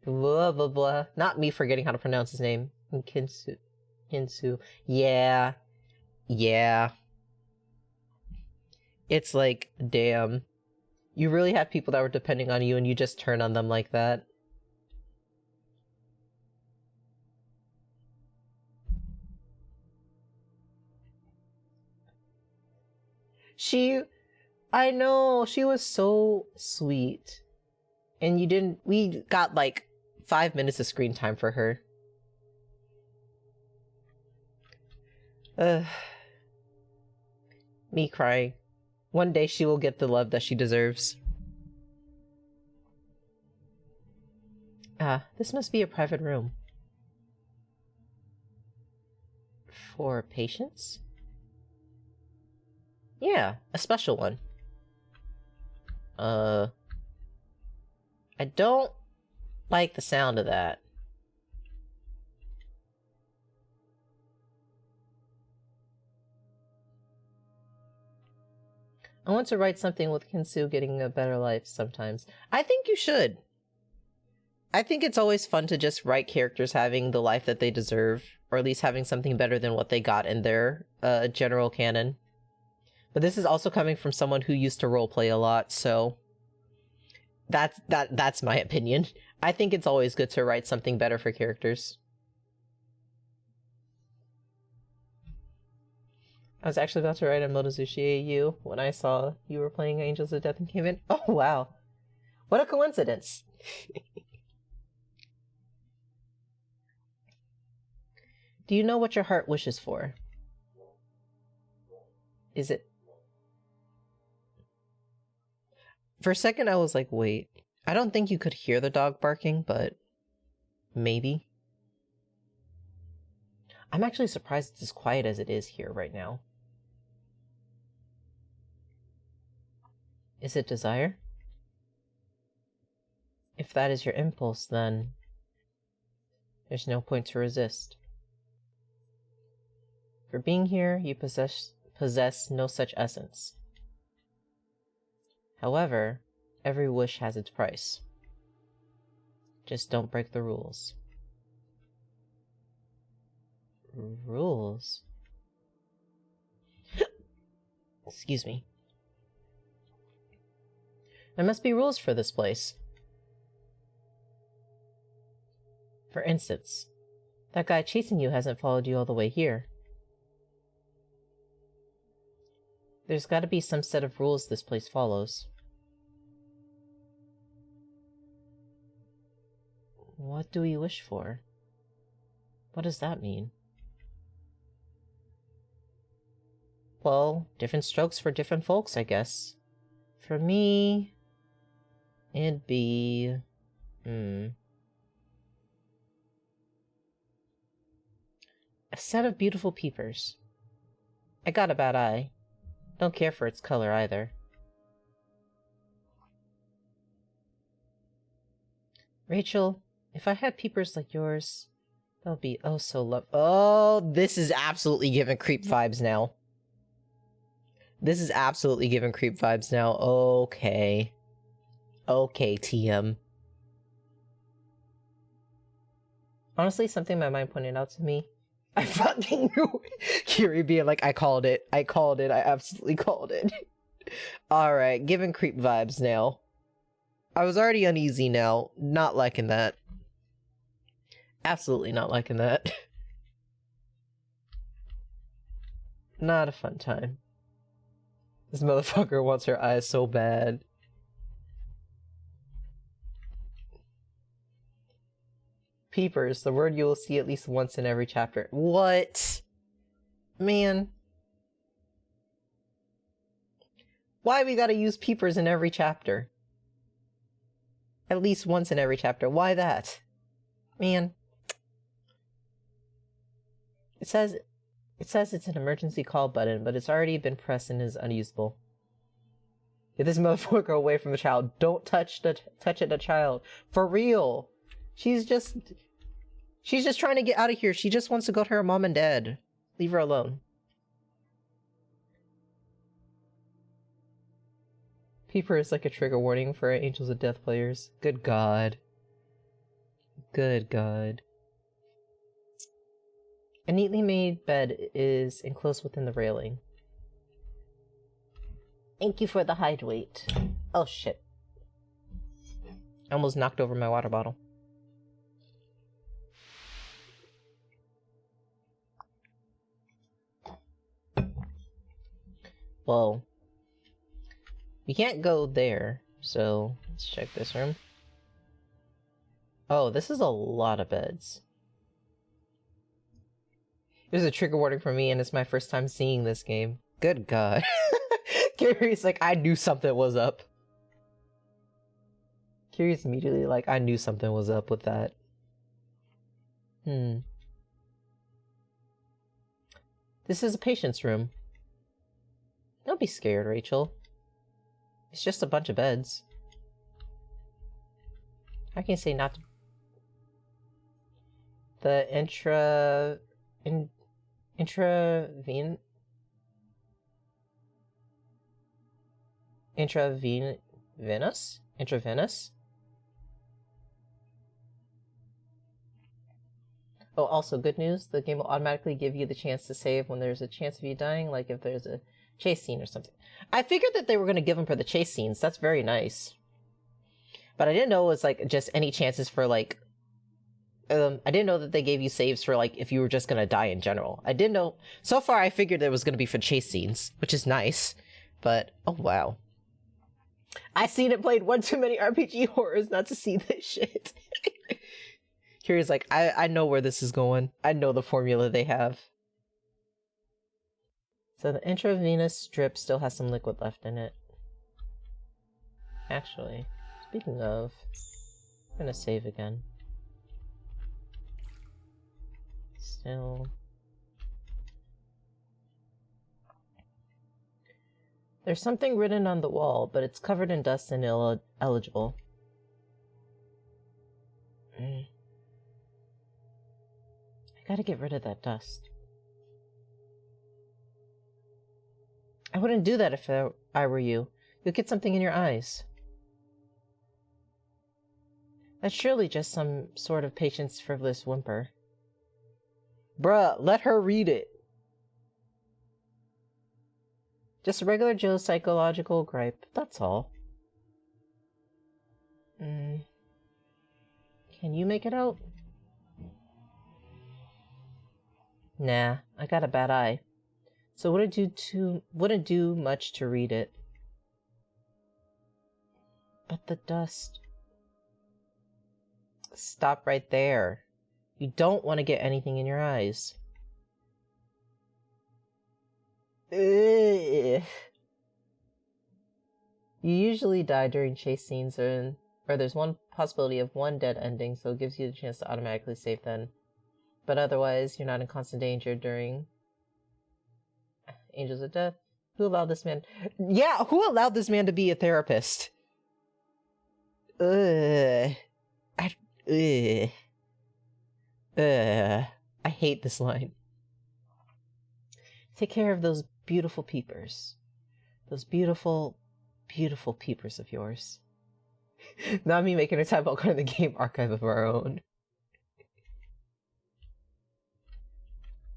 blah blah blah. Not me forgetting how to pronounce his name. Kinsu. Yeah. It's like, damn. You really had people that were depending on you and you just turn on them like that. I know, she was so sweet. And we got like 5 minutes of screen time for her. Me crying. One day she will get the love that she deserves. This must be a private room. For patients? Yeah, a special one. I don't like the sound of that. I want to write something with Kinsu getting a better life sometimes. I think you should. I think it's always fun to just write characters having the life that they deserve, or at least having something better than what they got in their general canon. But this is also coming from someone who used to roleplay a lot, so that's my opinion. I think it's always good to write something better for characters. I was actually about to write a Motozushi AU when I saw you were playing Angels of Death and came in. Oh, wow. What a coincidence. Do you know what your heart wishes for? Is it... For a second, I was like, wait. I don't think you could hear the dog barking, but... maybe. I'm actually surprised it's as quiet as it is here right now. Is it desire? If that is your impulse, then... there's no point to resist. For being here, you possess no such essence. However, every wish has its price. Just don't break the rules. Rules? Excuse me. There must be rules for this place. For instance, that guy chasing you hasn't followed you all the way here. There's gotta be some set of rules this place follows. What do we wish for? What does that mean? Well, different strokes for different folks, I guess. For me... it'd be... a set of beautiful peepers. I got a bad eye. Don't care for its color either. Rachel, if I had peepers like yours, that would be oh so lovely. Oh, this is absolutely giving creep vibes now. This is absolutely giving creep vibes now. Okay. Okay, TM. Honestly, something my mind pointed out to me. I fucking knew Kiri being like, I called it. I absolutely called it. Alright, giving creep vibes now. I was already uneasy now. Not liking that. Absolutely not liking that. Not a fun time. This motherfucker wants her eyes so bad. Peepers, the word you will see at least once in every chapter. What? Man. Why we gotta use peepers in every chapter? At least once in every chapter. Why that? Man. It says it's an emergency call button, but it's already been pressed and is unusable. Get this motherfucker away from the child. Don't touch it, the child. For real. She's just trying to get out of here. She just wants to go to her mom and dad. Leave her alone. Peeper is like a trigger warning for Angels of Death players. Good God. Good God. A neatly made bed is enclosed within the railing. Thank you for the hide weight. Oh shit. I almost knocked over my water bottle. Well, we can't go there, so let's check this room. Oh, this is a lot of beds. There's a trigger warning for me, and it's my first time seeing this game. Good God. Kiri's like, I knew something was up. Kiri's immediately like, I knew something was up with that. This is a patient's room. Don't be scared, Rachel. It's just a bunch of beds. How can you say not to... The Intravenous? Oh, also, good news. The game will automatically give you the chance to save when there's a chance of you dying, like if there's a chase scene or something. I figured that they were going to give them for the chase scenes. That's very nice. But I didn't know it was, like, just any chances for, like... I didn't know that they gave you saves for, like, if you were just going to die in general. I didn't know... So far, I figured it was going to be for chase scenes, which is nice. But, oh, wow. I seen it played one too many RPG horrors not to see this shit. Kiri's like, I know where this is going. I know the formula they have. So the intravenous strip still has some liquid left in it. Actually, speaking of, I'm gonna save again. Still... There's something written on the wall, but it's covered in dust and illegible. I gotta get rid of that dust. I wouldn't do that if I were you. You'll get something in your eyes. That's surely just some sort of patient's frivolous whimper. Bruh, let her read it. Just a regular Joe's psychological gripe, that's all. Can you make it out? Nah, I got a bad eye. So wouldn't do much to read it. But the dust... Stop right there. You don't want to get anything in your eyes. Ugh. You usually die during chase scenes, or there's one possibility of one dead ending, so it gives you the chance to automatically save then. But otherwise, you're not in constant danger during Angels of Death. Who allowed this man... Yeah, who allowed this man to be a therapist? Ugh. I hate this line. Take care of those beautiful peepers. Those beautiful, beautiful peepers of yours. Not me making a time about going to the game archive of our own.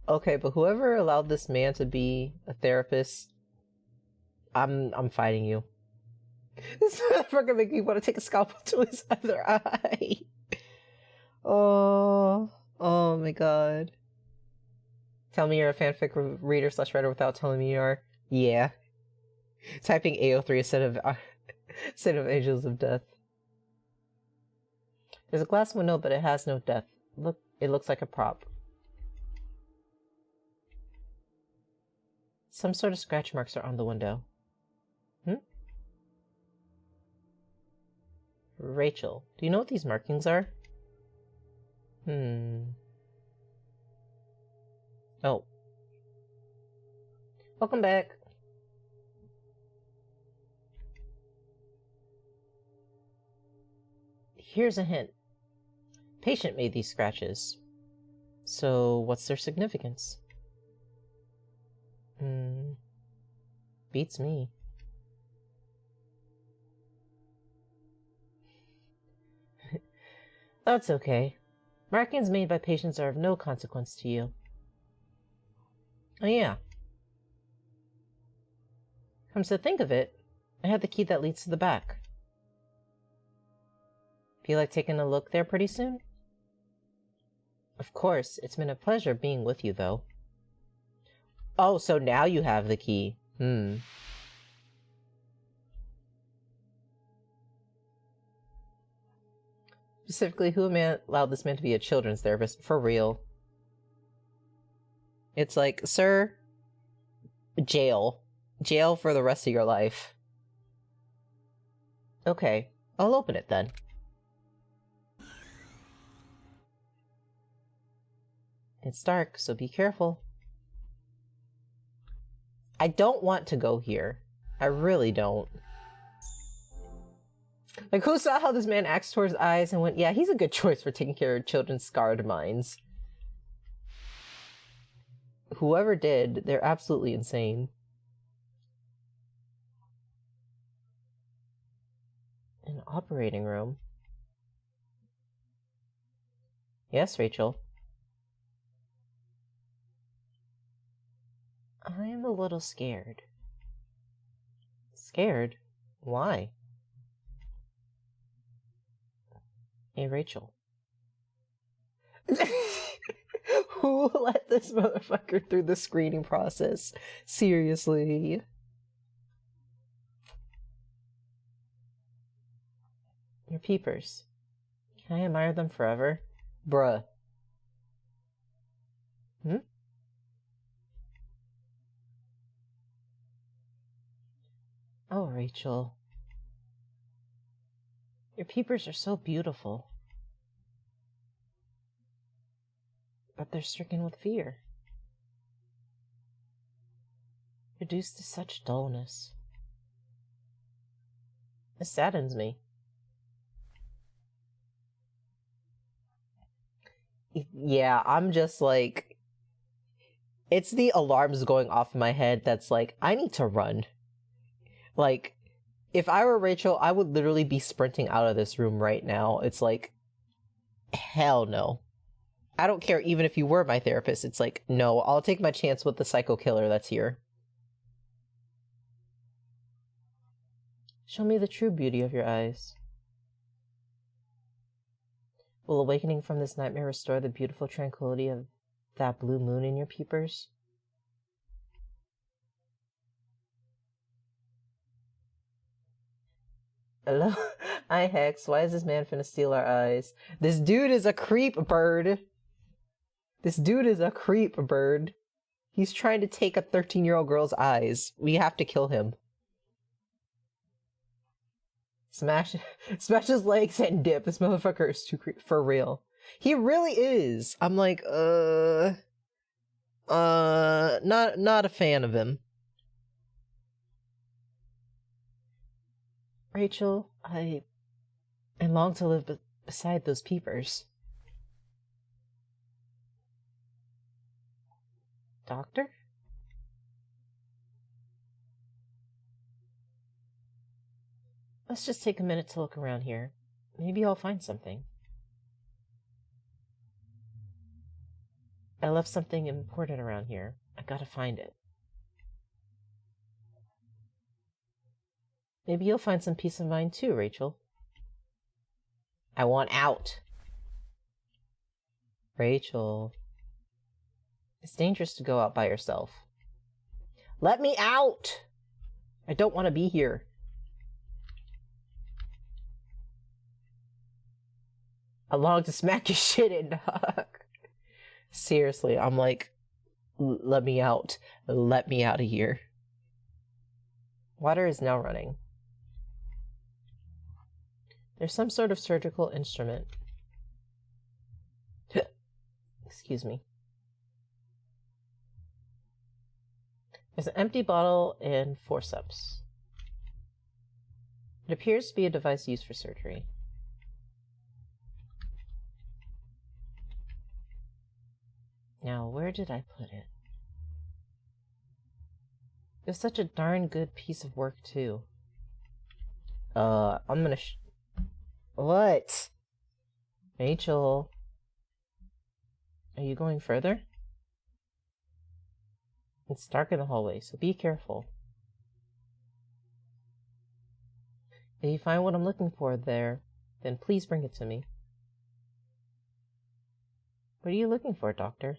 Okay, but whoever allowed this man to be a therapist, I'm fighting you. This motherfucker make me want to take a scalpel to his other eye. Oh, oh my god. Tell me you're a fanfic reader / writer without telling me you are. Yeah. Typing AO3 instead of Angels of Death. There's a glass window, but it has no depth. Look, it looks like a prop. Some sort of scratch marks are on the window. Rachel, do you know what these markings are? Oh. Welcome back. Here's a hint. Patient made these scratches. So, what's their significance? Beats me. That's okay. Markings made by patients are of no consequence to you. Oh yeah. Comes to think of it, I have the key that leads to the back. Feel like taking a look there pretty soon? Of course, it's been a pleasure being with you, though. Oh, so now you have the key. Specifically, who allowed this man to be a children's therapist? For real. It's like, sir, jail. Jail for the rest of your life. Okay, I'll open it then. It's dark, so be careful. I don't want to go here. I really don't. Like, who saw how this man acts towards eyes and went, yeah, he's a good choice for taking care of children's scarred minds. Whoever did, they're absolutely insane. An operating room. Yes, Rachel. I am a little scared. Scared? Why? Hey, Rachel. Who let this motherfucker through the screening process? Seriously. Your peepers. Can I admire them forever? Bruh. Oh, Rachel. Your peepers are so beautiful. But they're stricken with fear. Reduced to such dullness. It saddens me. Yeah, I'm just like... It's the alarms going off in my head that's like, I need to run. Like, if I were Rachel, I would literally be sprinting out of this room right now. It's like, hell no. I don't care even if you were my therapist. It's like, no, I'll take my chance with the psycho killer that's here. Show me the true beauty of your eyes. Will awakening from this nightmare restore the beautiful tranquility of that blue moon in your peepers? Hello? Hi, Hex. Why is this man finna steal our eyes? This dude is a creep bird. This dude is a creep bird. He's trying to take a 13-year-old girl's eyes. We have to kill him. Smash his legs and dip. This motherfucker is too creep for real. He really is. I'm like, not a fan of him. Rachel, I long to live beside those peepers. Doctor? Let's just take a minute to look around here. Maybe I'll find something. I left something important around here. I gotta find it. Maybe you'll find some peace of mind too, Rachel. I want out. Rachel. It's dangerous to go out by yourself. Let me out! I don't want to be here. I long to smack your shit in, dog. Seriously, I'm like, let me out. Let me out of here. Water is now running. There's some sort of surgical instrument. Excuse me. There's an empty bottle and forceps. It appears to be a device used for surgery. Now, where did I put it? It was such a darn good piece of work, too. I'm gonna What? Rachel. Are you going further? It's dark in the hallway, so be careful. If you find what I'm looking for there, then please bring it to me. What are you looking for, Doctor?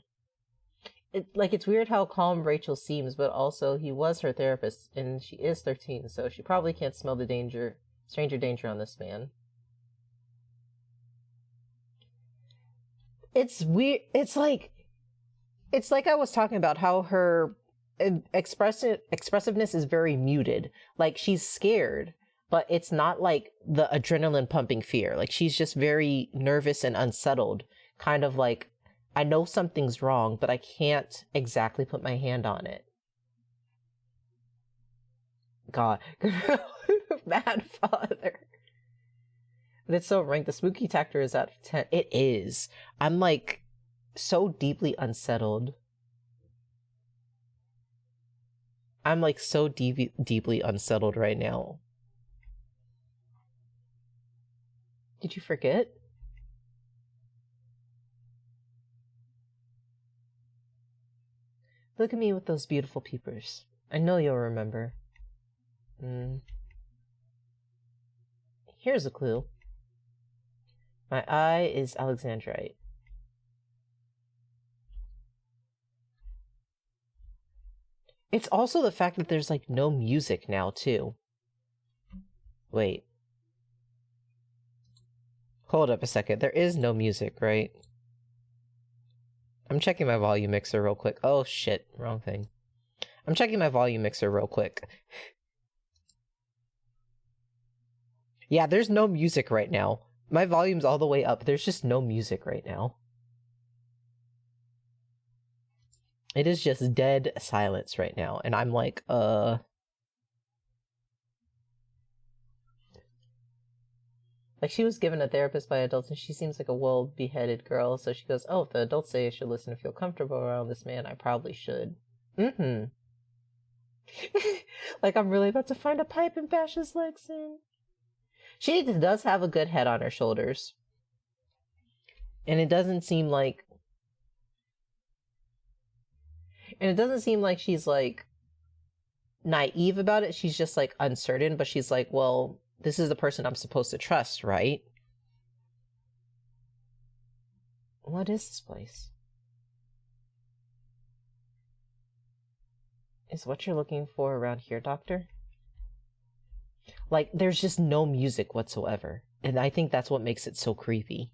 It's weird how calm Rachel seems, but also he was her therapist, and she is 13, so she probably can't smell the stranger danger on this man. It's weird. It's like I was talking about how her expressiveness is very muted. Like, she's scared, but it's not like the adrenaline pumping fear. Like, she's just very nervous and unsettled, kind of like, I know something's wrong, but I can't exactly put my hand on it. God. Mad father. But it's so ranked. The spooky factor is at 10. It is. I'm like so deeply unsettled. I'm like so deeply unsettled right now. Did you forget? Look at me with those beautiful peepers. I know you'll remember. Here's a clue. My eye is Alexandrite. It's also the fact that there's like no music now too. Wait. Hold up a second. There is no music, right? I'm checking my volume mixer real quick. Oh shit, wrong thing. I'm checking my volume mixer real quick. Yeah, there's no music right now. My volume's all the way up. There's just no music right now. It is just dead silence right now. And I'm like, Like, she was given a therapist by adults, and she seems like a well-beheaded girl, so she goes, oh, if the adults say I should listen and feel comfortable around this man, I probably should. Like, I'm really about to find a pipe and bash his legs in. She does have a good head on her shoulders. And it doesn't seem like... And it doesn't seem like she's, like, naive about it. She's just, like, uncertain, but she's like, well... This is the person I'm supposed to trust, right? What is this place? Is what you're looking for around here, Doctor? Like, there's just no music whatsoever. And I think that's what makes it so creepy.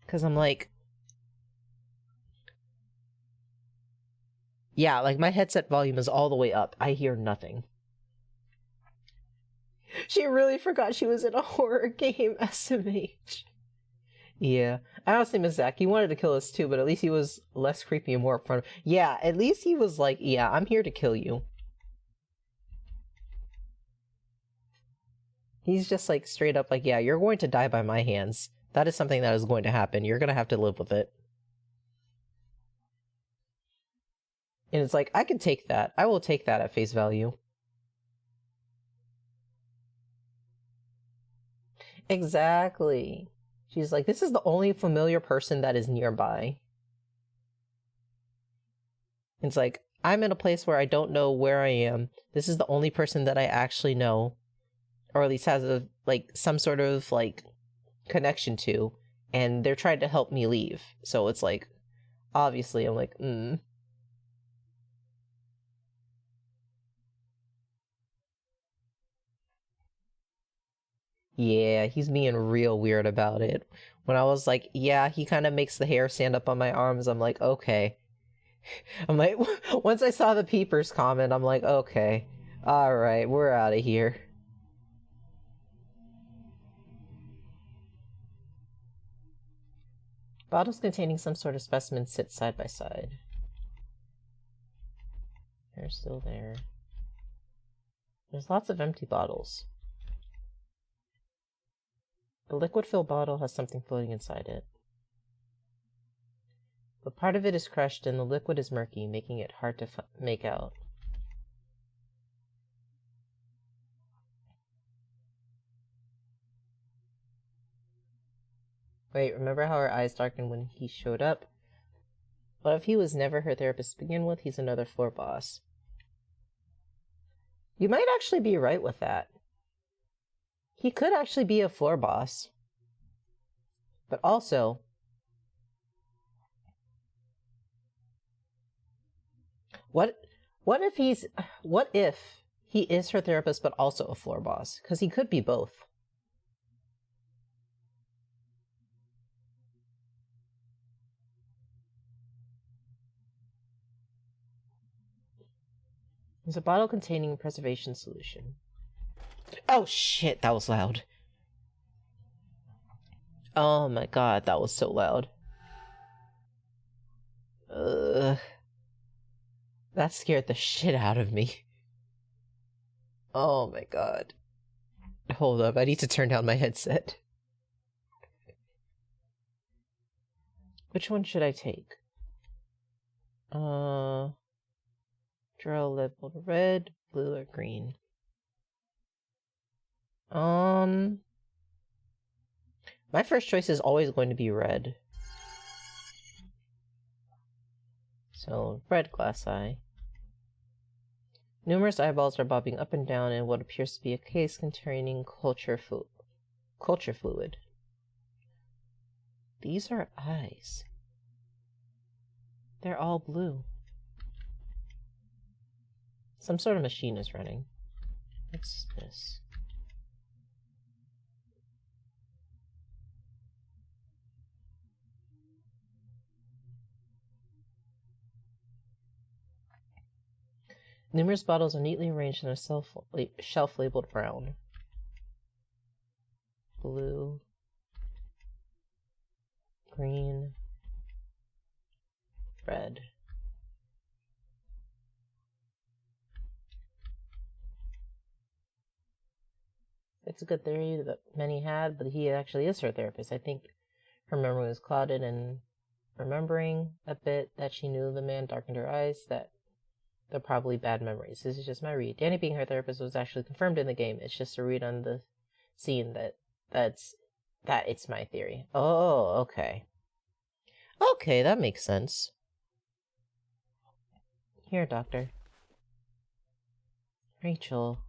Because I'm like... Yeah, like, my headset volume is all the way up. I hear nothing. She really forgot she was in a horror game, SMH. Yeah. I honestly miss Zach. He wanted to kill us too, but at least he was less creepy and more upfront. Yeah, at least he was like, yeah, I'm here to kill you. He's just like straight up like, yeah, you're going to die by my hands. That is something that is going to happen. You're going to have to live with it. And it's like, I can take that. I will take that at face value. Exactly. She's like, this is the only familiar person that is nearby. It's like, I'm in a place where I don't know where I am. This is the only person that I actually know, or at least has a like some sort of like connection to, and they're trying to help me leave. So it's like, obviously, I'm like, Yeah, he's being real weird about it. When I was like, yeah, he kind of makes the hair stand up on my arms, I'm like, okay. I'm like, once I saw the peepers comment, I'm like, okay. Alright, we're out of here. Bottles containing some sort of specimen sit side by side. They're still there. There's lots of empty bottles. The liquid-filled bottle has something floating inside it. But part of it is crushed and the liquid is murky, making it hard to make out. Wait, remember how her eyes darkened when he showed up? What if he was never her therapist to begin with? He's another floor boss. You might actually be right with that. He could actually be a floor boss. But also, what if he is her therapist but also a floor boss? Because he could be both. There's a bottle containing preservation solution. Oh shit, that was loud. Oh my god, that was so loud. That scared the shit out of me. Oh my god. Hold up, I need to turn down my headset. Which one should I take? Draw labeled red, blue, or green. My first choice is always going to be red. So, red glass eye. Numerous eyeballs are bobbing up and down in what appears to be a case containing culture fluid. These are eyes. They're all blue. Some sort of machine is running. What's this? Numerous bottles are neatly arranged on a shelf labeled brown. Blue. Green. Red. It's a good theory that many had, but he actually is her therapist. I think her memory was clouded, and remembering a bit that she knew the man darkened her eyes, that they're probably bad memories. This is just my read. Danny being her therapist was actually confirmed in the game. It's just a read on the scene that it's my theory. Oh, okay. Okay, that makes sense. Here, doctor. Rachel.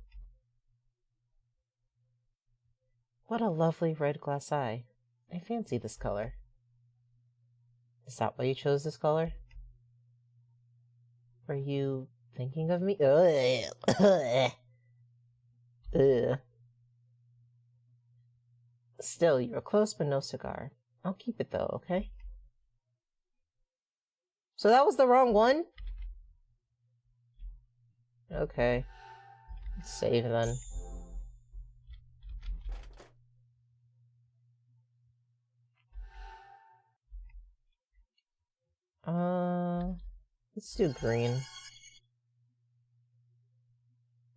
What a lovely red glass eye. I fancy this color. Is that why you chose this color? Were you thinking of me? Ugh. Ugh. Still, you were close but no cigar. I'll keep it though, okay? So that was the wrong one? Okay. Let's save then. Let's do green.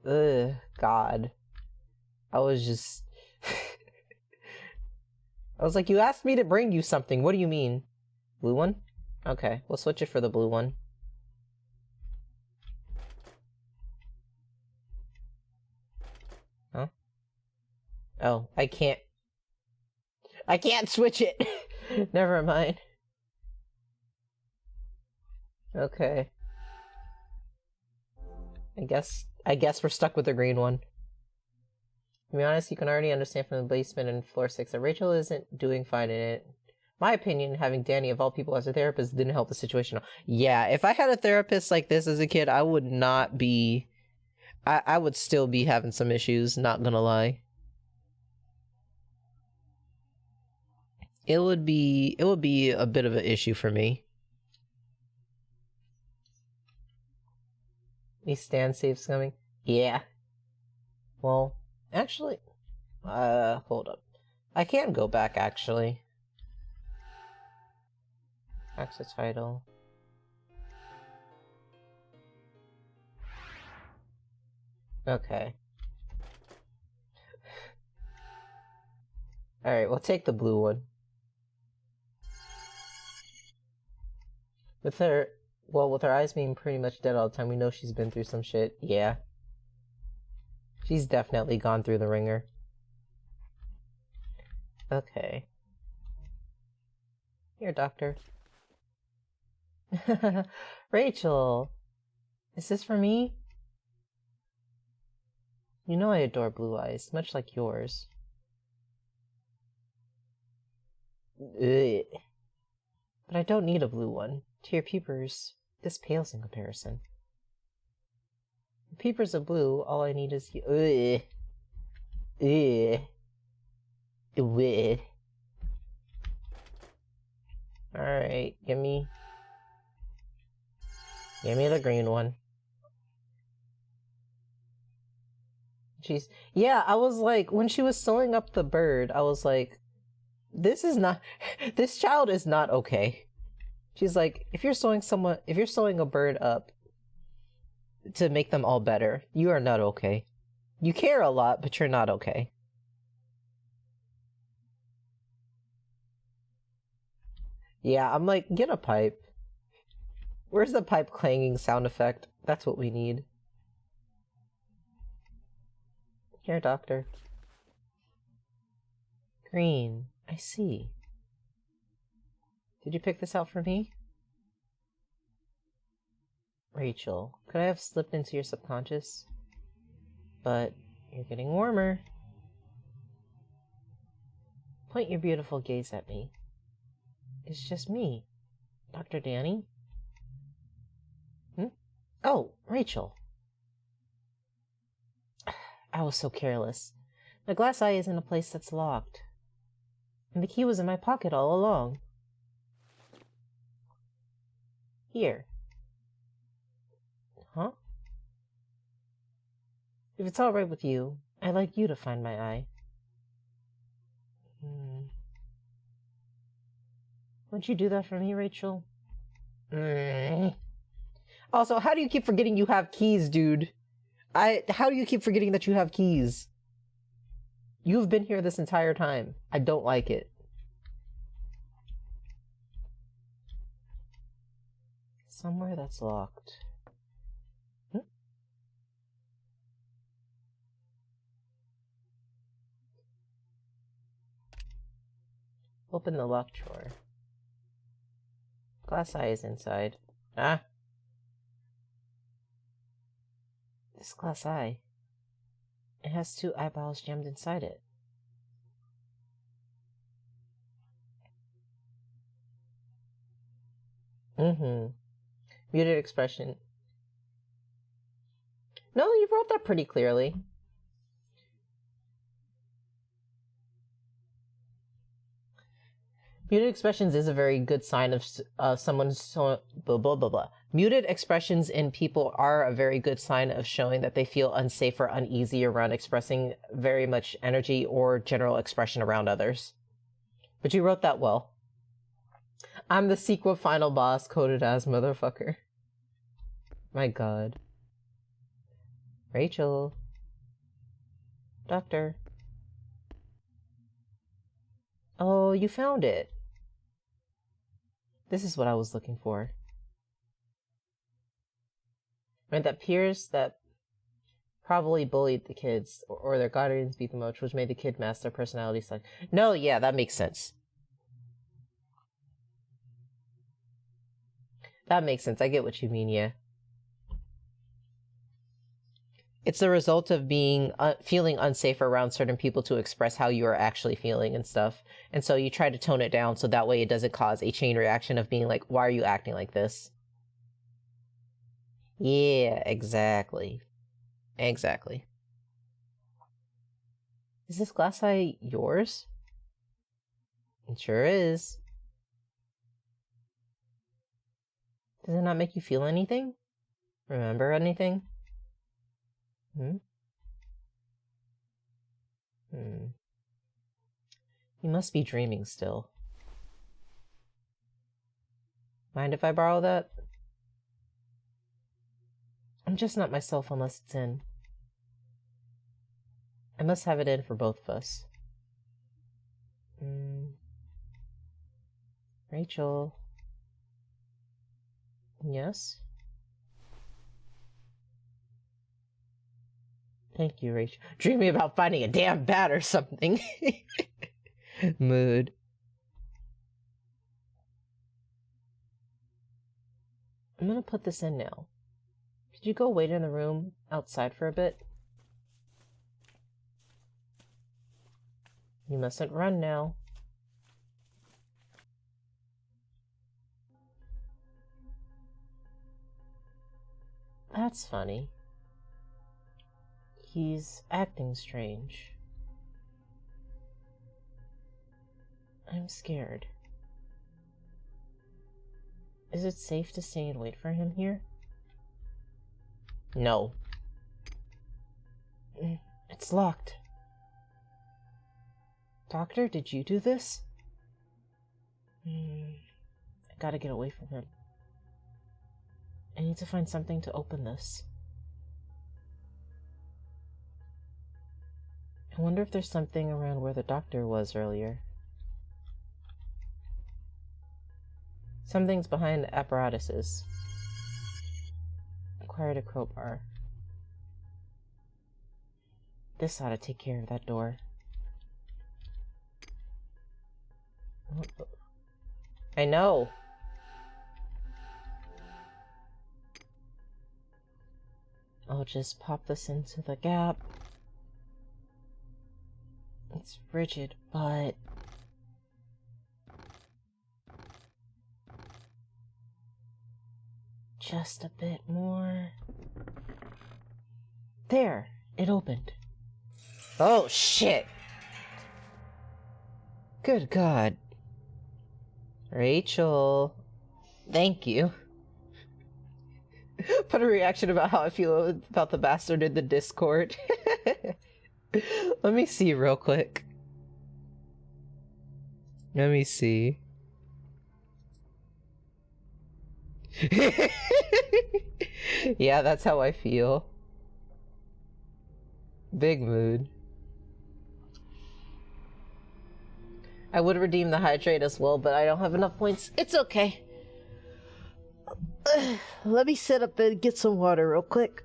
Ugh, God. I was just... I was like, you asked me to bring you something. What do you mean? Blue one? Okay, we'll switch it for the blue one. Huh? Oh, I can't... I can't switch it. Never mind. Okay. I guess we're stuck with the green one. To be honest, you can already understand from the basement and floor 6 that Rachel isn't doing fine in it. My opinion, having Danny of all people as a therapist didn't help the situation. Yeah, if I had a therapist like this as a kid, I would not be... I would still be having some issues, not gonna lie. It would be a bit of an issue for me. These stand safes coming? Yeah. Well, actually, hold up. I can go back, actually. Exit title. Okay. Alright, we'll take the blue one. With her eyes being pretty much dead all the time, we know she's been through some shit. Yeah. She's definitely gone through the ringer. Okay. Here, doctor. Rachel! Is this for me? You know I adore blue eyes, much like yours. Ugh. But I don't need a blue one. To your peepers, this pales in comparison. The peepers are blue, all I need is you. Ugh. Ugh. Ugh. Alright, give me the green one. Jeez. Yeah, I was like, when she was sewing up the bird, I was like, this child is not okay. She's like, if you're sewing a bird up to make them all better, you are not okay. You care a lot, but you're not okay. Yeah, I'm like, get a pipe. Where's the pipe clanging sound effect? That's what we need. Here, doctor. Green. I see. Did you pick this out for me? Rachel, could I have slipped into your subconscious? But you're getting warmer. Point your beautiful gaze at me. It's just me, Dr. Danny. Oh, Rachel. I was so careless. My glass eye is in a place that's locked. And the key was in my pocket all along. Here. Huh? If it's alright with you, I'd like you to find my eye. Won't you do that for me, Rachel? Also, how do you keep forgetting you have keys, dude? How do you keep forgetting that you have keys? You've been here this entire time. I don't like it. Somewhere that's locked. Open the locked drawer. Glass eye is inside. Ah! This glass eye. It has 2 eyeballs jammed inside it. Muted expression. No, you wrote that pretty clearly. Muted expressions is a very good sign of someone's so blah blah blah blah. Muted expressions in people are a very good sign of showing that they feel unsafe or uneasy around expressing very much energy or general expression around others. But you wrote that well. I'm the sequel final boss coded as motherfucker. My god. Rachel. Doctor. Oh, you found it. This is what I was looking for. Right, that Probably bullied the kids, or their guardians beat them up, which made the kid mask their personality side. No, yeah, that makes sense. That makes sense. I get what you mean, yeah. It's the result of being feeling unsafe around certain people to express how you are actually feeling and stuff. And so you try to tone it down so that way it doesn't cause a chain reaction of being like, why are you acting like this? Yeah, exactly. Exactly. Is this glass eye yours? It sure is. Does it not make you feel anything? Remember anything? Hmm? Hmm. You must be dreaming still. Mind if I borrow that? I'm just not myself unless it's in. I must have it in for both of us. Rachel. Yes? Thank you, Rachel. Dreaming about finding a damn bat or something. Mood. I'm gonna put this in now. Could you go wait in the room outside for a bit? You mustn't run now. That's funny. He's acting strange. I'm scared. Is it safe to stay and wait for him here? No. It's locked. Doctor, did you do this? I gotta get away from him. I need to find something to open this. I wonder if there's something around where the doctor was earlier. Something's behind the apparatuses. Acquired a crowbar. This ought to take care of that door. I know. I'll just pop this into the gap. It's rigid, but... just a bit more. There! It opened. Oh, shit! Good God. Rachel. Thank you. Put a reaction about how I feel about the bastard in the Discord. Let me see real quick. Let me see. Yeah, that's how I feel. Big mood. I would redeem the hydrate as well, but I don't have enough points. It's okay. Let me sit up and get some water real quick.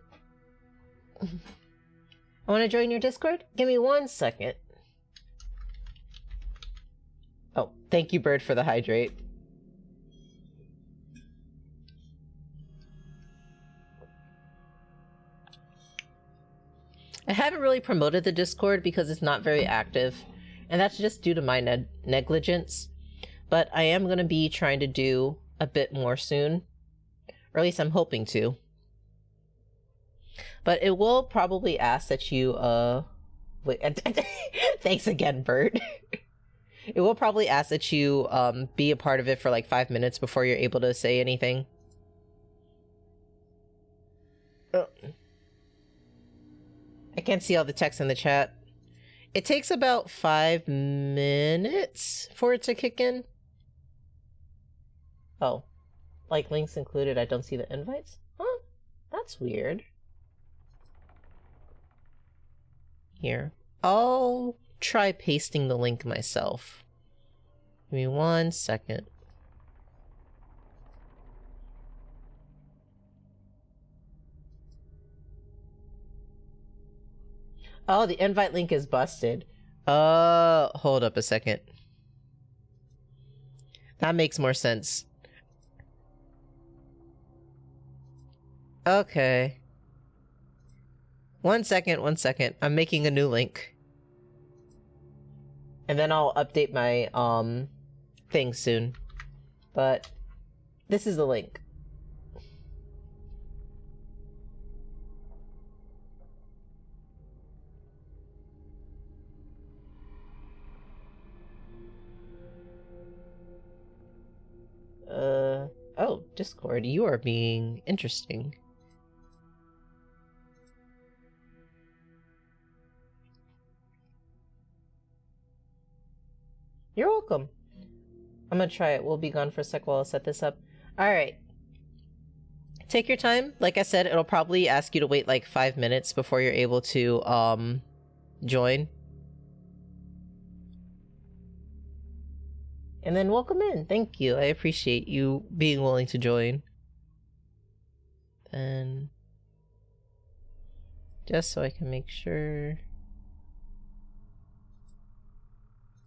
I want to join your Discord? Give me 1 second. Oh, thank you, Bird, for the hydrate. I haven't really promoted the Discord because it's not very active, and that's just due to my negligence. But I am going to be trying to do a bit more soon, or at least I'm hoping to. But it will probably ask that you, wait, thanks again, Bert. It will probably ask that you, be a part of it for like 5 minutes before you're able to say anything. Oh. I can't see all the text in the chat. It takes about 5 minutes for it to kick in. Oh. Like links included, I don't see the invites? Huh? That's weird. Here. I'll try pasting the link myself. Give me 1 second. Oh, the invite link is busted. Hold up a second. That makes more sense. Okay. 1 second, 1 second. I'm making a new link. And then I'll update my, thing soon. But this is the link. Oh, Discord, you are being interesting. You're welcome. I'm gonna try it. We'll be gone for a sec while I set this up. Alright. Take your time. Like I said, it'll probably ask you to wait like 5 minutes before you're able to, join. And then welcome in. Thank you. I appreciate you being willing to join. And just so I can make sure.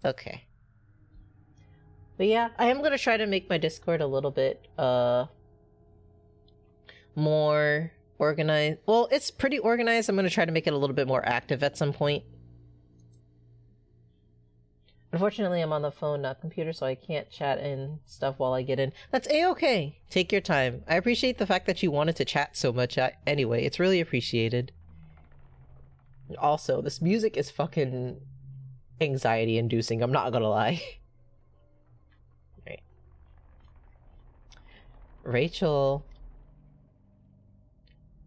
Okay. But yeah, I am gonna try to make my Discord a little bit more organized. Well, it's pretty organized. I'm gonna try to make it a little bit more active at some point. Unfortunately, I'm on the phone, not computer, so I can't chat and stuff while I get in. That's a-okay. Take your time. I appreciate the fact that you wanted to chat so much anyway. It's really appreciated. Also, this music is fucking anxiety-inducing. I'm not gonna lie. Right. Rachel.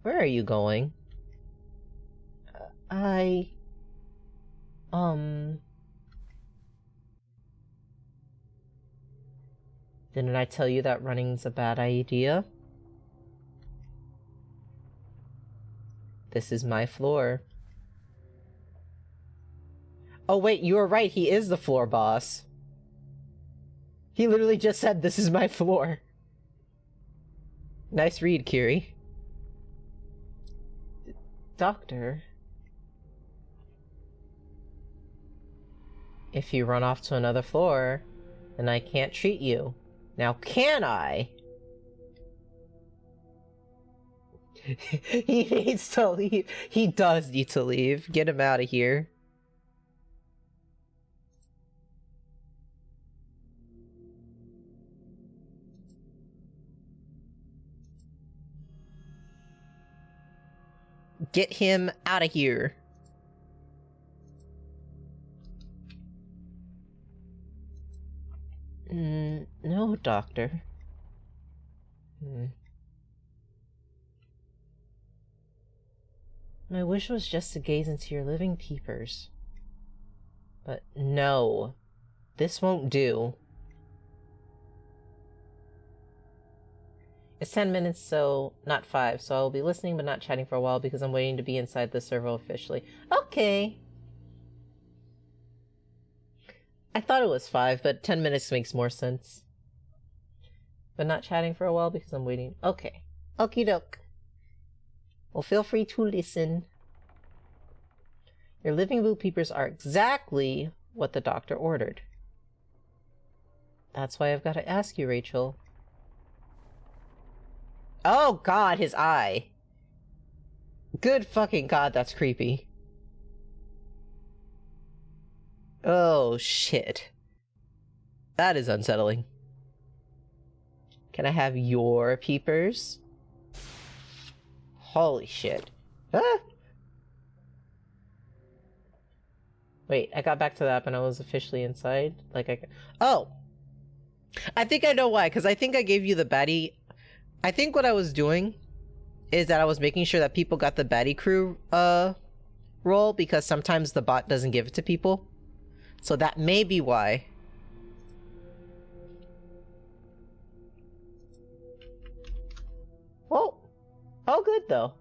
Where are you going? Didn't I tell you that running's a bad idea? This is my floor. Oh wait, you were right, he is the floor boss. He literally just said, this is my floor. Nice read, Kiri. Doctor? If you run off to another floor, then I can't treat you. Now, can I? He needs to leave. He does need to leave. Get him out of here. Get him out of here. No, Doctor. My wish was just to gaze into your living peepers. But no. This won't do. It's 10 minutes, so not 5, so I'll be listening but not chatting for a while because I'm waiting to be inside the servo officially. Okay! I thought it was 5, but 10 minutes makes more sense. But not chatting for a while because I'm waiting. Okay. Okie doke. Well, feel free to listen. Your living boo peepers are exactly what the doctor ordered. That's why I've got to ask you, Rachel. Oh god, his eye. Good fucking god, that's creepy. Oh shit. That is unsettling. Can I have your peepers? Holy shit. Ah! Wait, I got back to that when I was officially inside? Oh! I think I know why, because I think I gave you the baddie... I think what I was doing is that I was making sure that people got the baddie crew, role, because sometimes the bot doesn't give it to people. So that may be why. Well, all good though.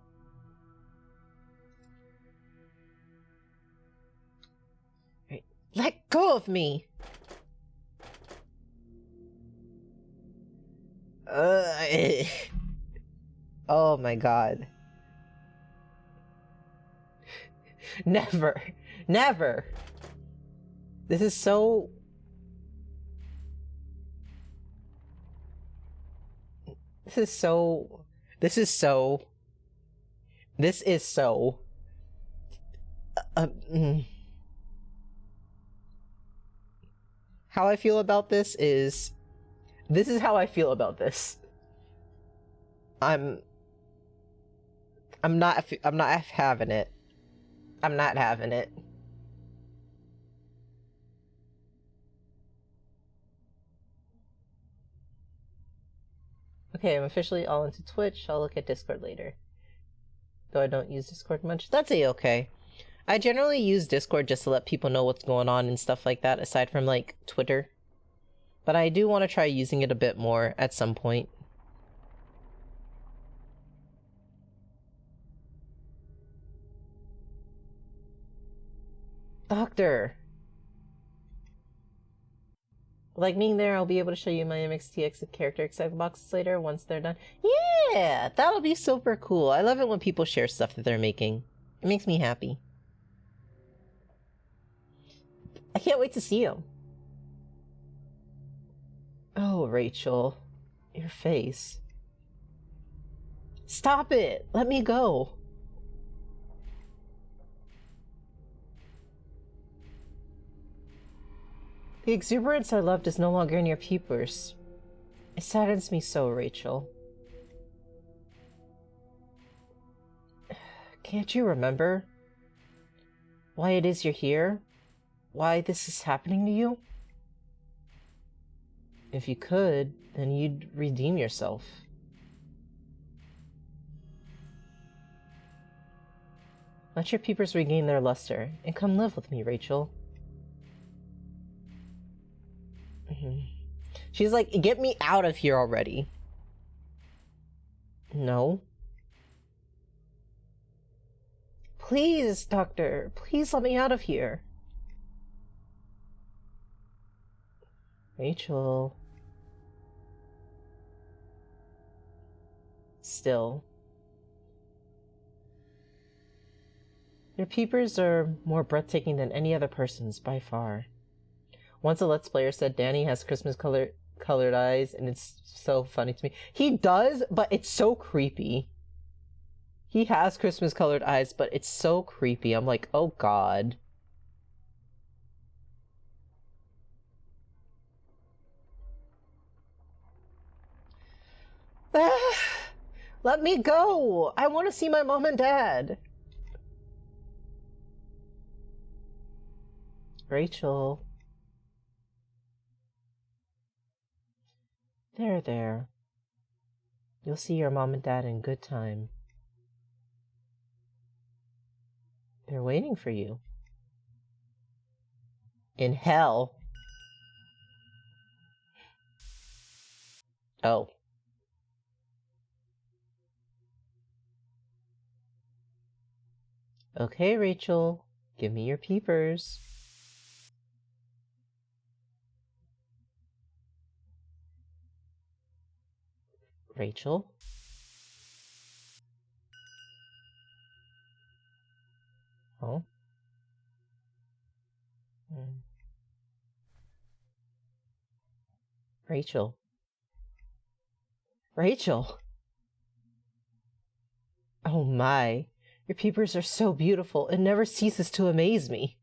Right. Let go of me! Oh my god. Never. Never. This is so... This is so... This is so... This is so... How I feel about this is... This is how I feel about this. I'm not having it. I'm not having it. Okay, I'm officially all into Twitch. I'll look at Discord later. Though I don't use Discord much. That's a-okay. I generally use Discord just to let people know what's going on and stuff like that, aside from, like, Twitter. But I do want to try using it a bit more at some point. Doctor! Like being there, I'll be able to show you my MXTX character excited boxes later once they're done. Yeah! That'll be super cool. I love it when people share stuff that they're making. It makes me happy. I can't wait to see them. Oh, Rachel. Your face. Stop it! Let me go! The exuberance I loved is no longer in your peepers. It saddens me so, Rachel. Can't you remember why it is you're here? Why this is happening to you? If you could, then you'd redeem yourself. Let your peepers regain their luster, and come live with me, Rachel. She's like, get me out of here already. No. Please, Doctor, please let me out of here. Rachel. Still. Your peepers are more breathtaking than any other person's, by far. Once a Let's Player said Danny has Christmas colored eyes, and it's so funny to me. He does, but it's so creepy. He has Christmas colored eyes, but it's so creepy. I'm like, oh god. Let me go! I want to see my mom and dad! Rachel. There. You'll see your mom and dad in good time. They're waiting for you. In hell. Oh. Okay, Rachel. Give me your peepers. Rachel? Oh? Rachel? Rachel! Oh my. Your peepers are so beautiful. It never ceases to amaze me.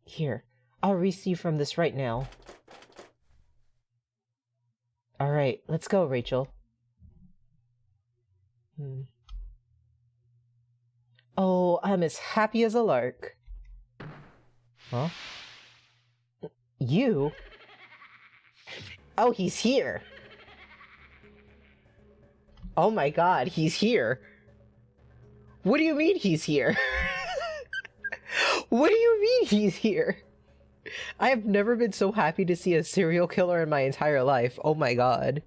Here, I'll release you from this right now. Alright, let's go, Rachel. Oh, I'm as happy as a lark. Huh? You? Oh, he's here. Oh my god, he's here. What do you mean he's here? What do you mean he's here? I have never been so happy to see a serial killer in my entire life. Oh my god.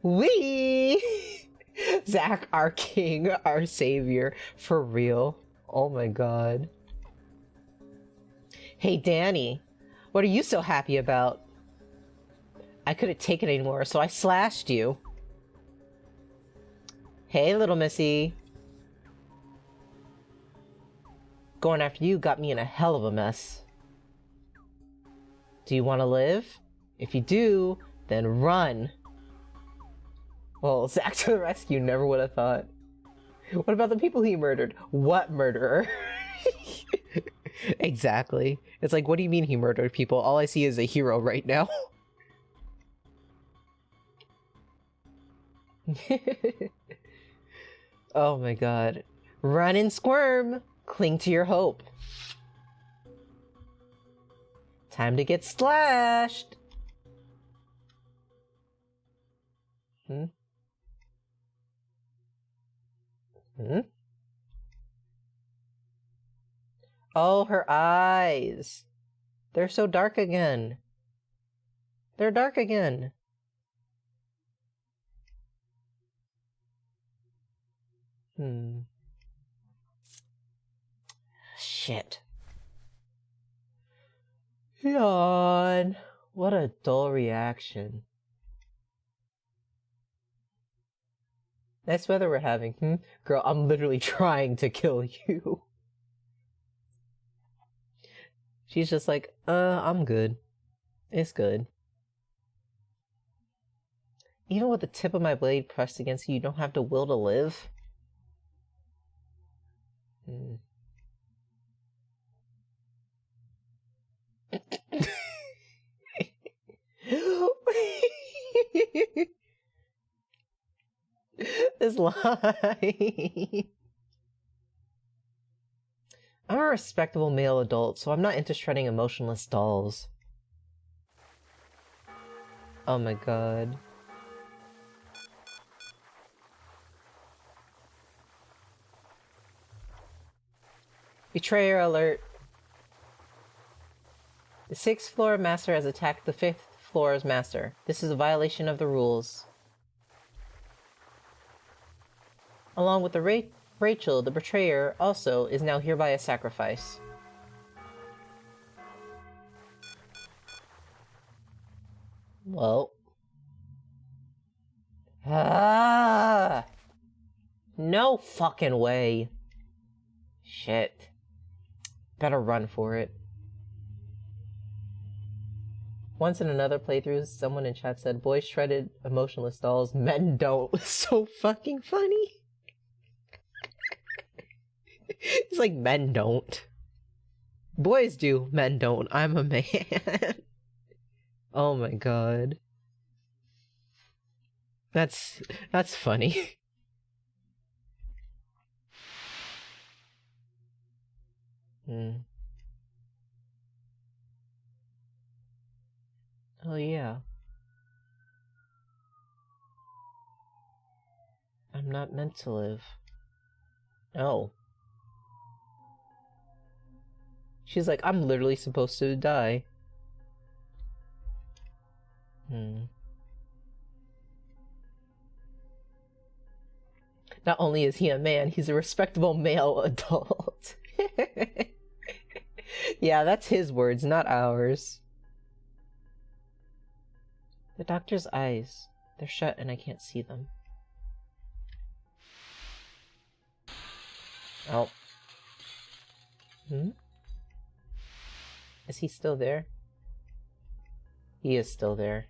Wee! Zach, our king, our savior. For real. Oh my god. Hey, Danny. What are you so happy about? I couldn't take it anymore, so I slashed you. Hey, little missy. Going after you got me in a hell of a mess. Do you want to live? If you do, then run. Well, Zack to the rescue, never would have thought. What about the people he murdered? What murderer? Exactly. It's like, what do you mean he murdered people? All I see is a hero right now. Oh my god. Run and squirm! Cling to your hope. Time to get slashed! Hmm? Hmm? Oh, her eyes! They're so dark again. They're dark again. Shit. Yawn. What a dull reaction. Nice weather we're having, Girl, I'm literally trying to kill you. She's just like, I'm good. It's good. Even with the tip of my blade pressed against you, you don't have the will to live? This line. I'm a respectable male adult, so I'm not into shredding emotionless dolls. Oh my god. Betrayer alert. The 6th floor master has attacked the 5th floor's master. This is a violation of the rules. Along with the Rachel, the betrayer, also is now hereby a sacrifice. Well. Ah! No fucking way. Shit. Better run for it. Once in another playthrough, someone in chat said, boys shredded emotionless dolls, men don't. So fucking funny. It's like, men don't. Boys do, men don't. I'm a man. Oh my god. That's funny. Oh yeah. I'm not meant to live. Oh. She's like, I'm literally supposed to die. Not only is he a man, he's a respectable male adult. Yeah, that's his words, not ours. The doctor's eyes. They're shut and I can't see them. Oh. Is he still there? He is still there.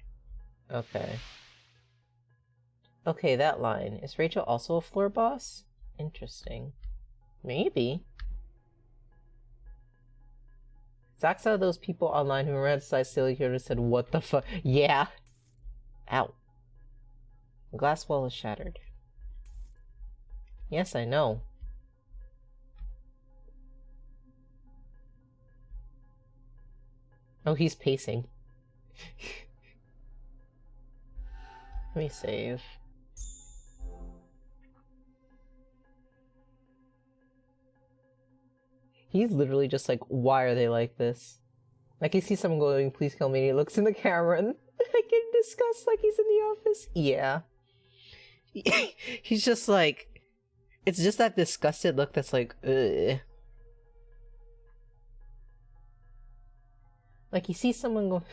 Okay. Okay, that line. Is Rachel also a floor boss? Interesting. Maybe. Zack saw those people online who romanticized silly characters said, what the fuck? Yeah. Ow. The glass wall is shattered. Yes, I know. Oh, he's pacing. Let me save. He's literally just like, why are they like this? Like, I see someone going, please kill me, and he looks in the camera and I get disgust like he's in the office. Yeah. He's just like, it's just that disgusted look that's like, ugh. Like, he sees someone go,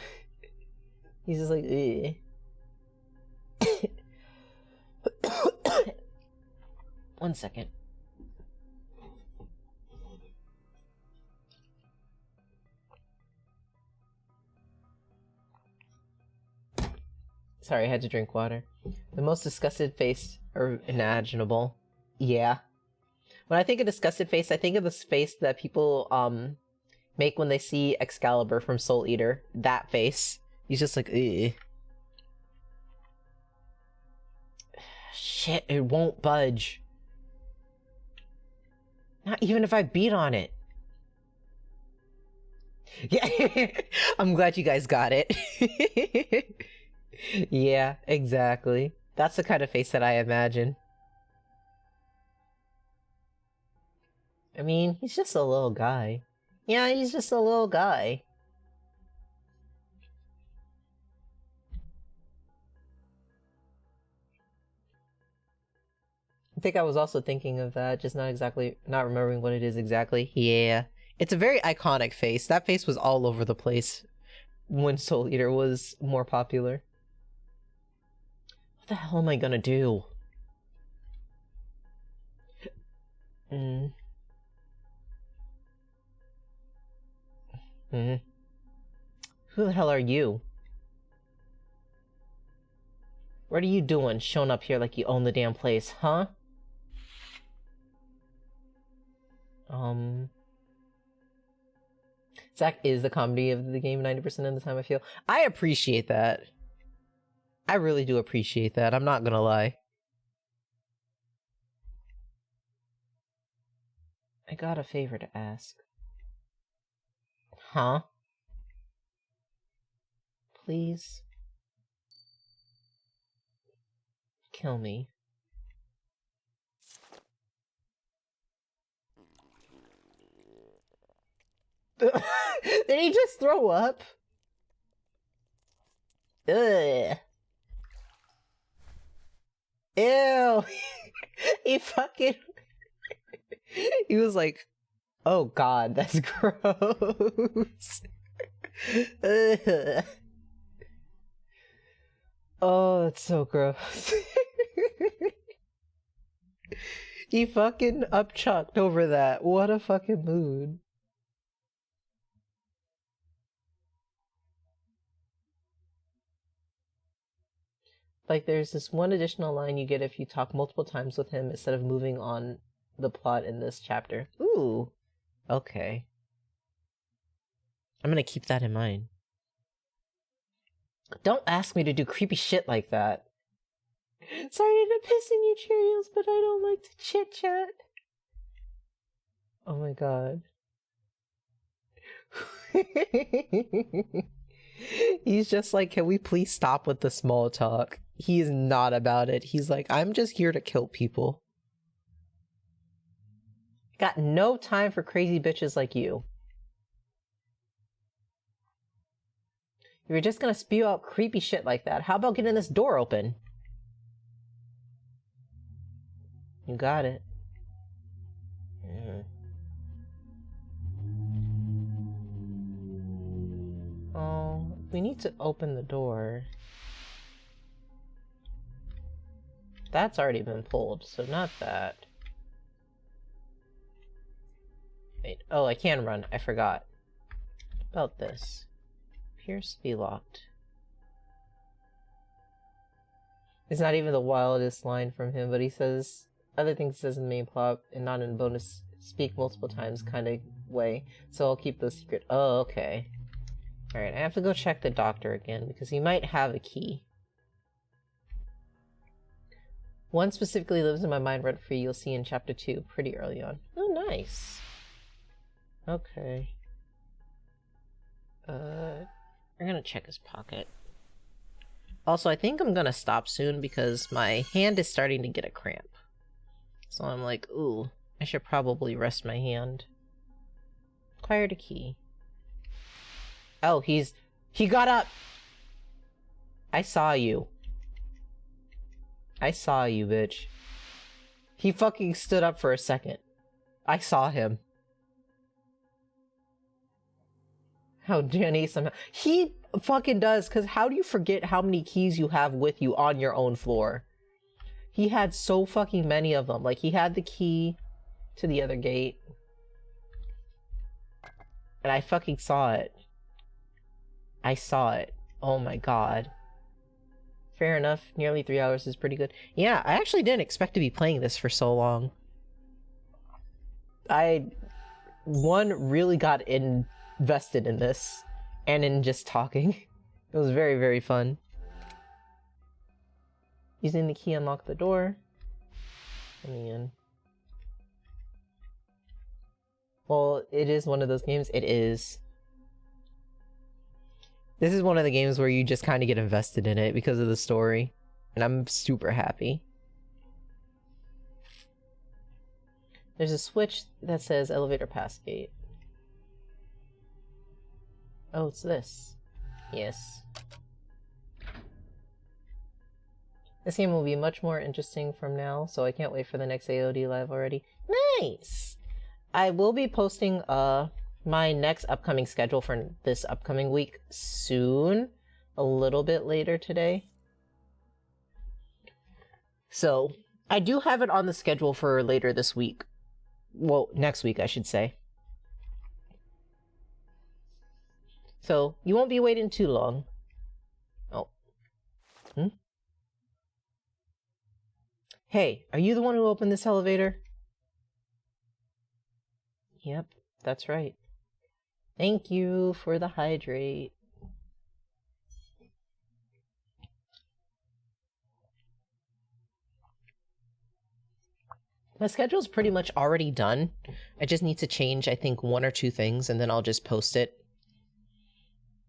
he's just like, ugh. One second. Sorry, I had to drink water. The most disgusted face imaginable. Yeah. When I think of disgusted face, I think of this face that people make when they see Excalibur from Soul Eater. That face. He's just like, ugh. Shit, it won't budge. Not even if I beat on it. Yeah, I'm glad you guys got it. Yeah, exactly. That's the kind of face that I imagine. I mean, he's just a little guy. Yeah, he's just a little guy. I think I was also thinking of that, just not remembering what it is exactly. Yeah. It's a very iconic face. That face was all over the place when Soul Eater was more popular. What the hell am I gonna do? Who the hell are you? What are you doing showing up here like you own the damn place, huh? Zack is the comedy of the game 90% of the time, I feel. I appreciate that. I really do appreciate that, I'm not gonna lie. I got a favor to ask. Huh? Please? Kill me. Did he just throw up? Ugh. Ew. He fucking... He was like, oh god, that's gross. Ugh. Oh, that's so gross. He fucking upchucked over that. What a fucking mood. Like, there's this one additional line you get if you talk multiple times with him instead of moving on the plot in this chapter. Ooh. Okay. I'm gonna keep that in mind. Don't ask me to do creepy shit like that. Sorry to piss in your Cheerios, but I don't like to chit-chat. Oh my god. He's just like, can we please stop with the small talk? He's not about it. He's like, I'm just here to kill people. Got no time for crazy bitches like you. If you're just gonna spew out creepy shit like that, how about getting this door open? You got it. Oh, we need to open the door. That's already been pulled, so not that. Wait, oh, I can run. I forgot. About this. Appears to be locked. It's not even the wildest line from him, but he says other things he says in the main plot and not in bonus speak multiple times kind of way, so I'll keep those secret. Oh, okay. Alright, I have to go check the doctor again, because he might have a key. One specifically lives in my mind rent-free, you'll see in chapter 2, pretty early on. Oh, nice. Okay. I'm gonna check his pocket. Also, I think I'm gonna stop soon, because my hand is starting to get a cramp. So I'm like, ooh, I should probably rest my hand. Acquired a key. Oh, he got up! I saw you. I saw you, bitch. He fucking stood up for a second. I saw him. How Jenny somehow... He fucking does, because how do you forget how many keys you have with you on your own floor? He had so fucking many of them. Like, he had the key to the other gate. And I fucking saw it. I saw it. Oh my god. Fair enough. Nearly 3 hours is pretty good. Yeah, I actually didn't expect to be playing this for so long. Really got invested in this. And in just talking. It was very, very fun. Using the key unlock the door. Let me in. Well, it is one of those games. It is. This is one of the games where you just kind of get invested in it because of the story. And I'm super happy. There's a switch that says elevator pass gate. Oh, it's this. Yes. This game will be much more interesting from now, so I can't wait for the next AOD live already. Nice! I will be posting my next upcoming schedule for this upcoming week soon. A little bit later today. So, I do have it on the schedule for later this week. Well, next week, I should say. So, you won't be waiting too long. Oh. Hey, are you the one who opened this elevator? Yep, that's right. Thank you for the hydrate. My schedule's pretty much already done. I just need to change, I think, 1 or 2 things, and then I'll just post it.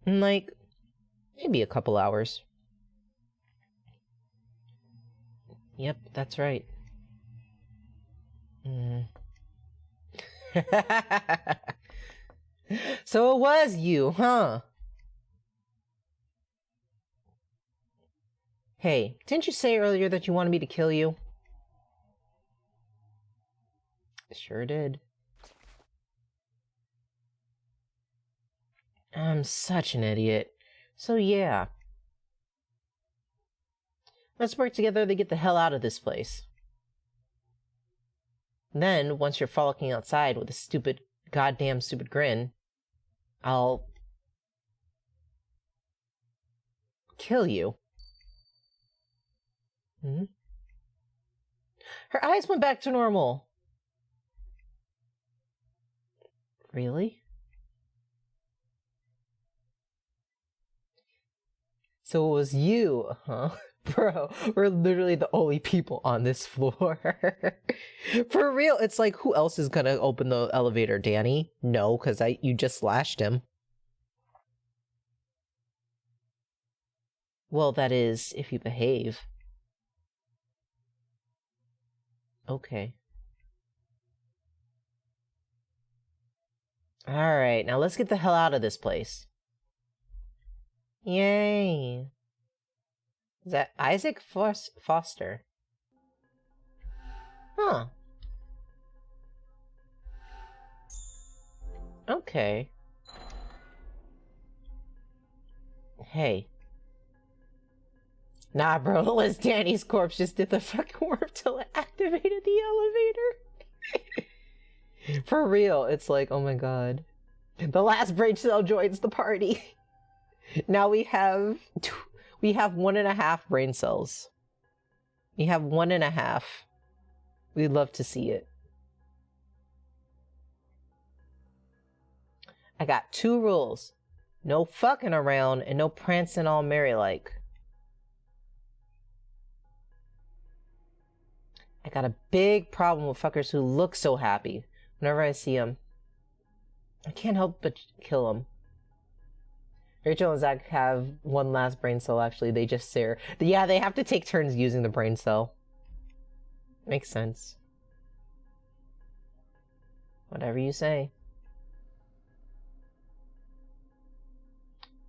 In, like, maybe a couple hours. Yep, that's right. So it was you, huh? Hey, didn't you say earlier that you wanted me to kill you? Sure did. I'm such an idiot. So yeah. Let's work together to get the hell out of this place. Then, once you're frolicking outside with a goddamn stupid grin, I'll kill you. Her eyes went back to normal. Really? So it was you, huh? Bro, we're literally the only people on this floor. For real, it's like, who else is gonna open the elevator? Danny? No, because you just slashed him. Well, that is, if you behave. Okay. Alright, now let's get the hell out of this place. Yay! Is that Isaac Foster? Huh. Okay. Hey. Nah, bro, it was Danny's corpse just did the fucking warp till it activated the elevator. For real, it's like, oh my god. The last brain cell joins the party. Now we have 1.5 brain cells. We have 1.5. We'd love to see it. I got 2 rules. No fucking around and no prancing all merry-like. I got a big problem with fuckers who look so happy whenever I see them. I can't help but kill them. Rachel and Zach have 1 last brain cell, actually. They just stare. Yeah, they have to take turns using the brain cell. Makes sense. Whatever you say.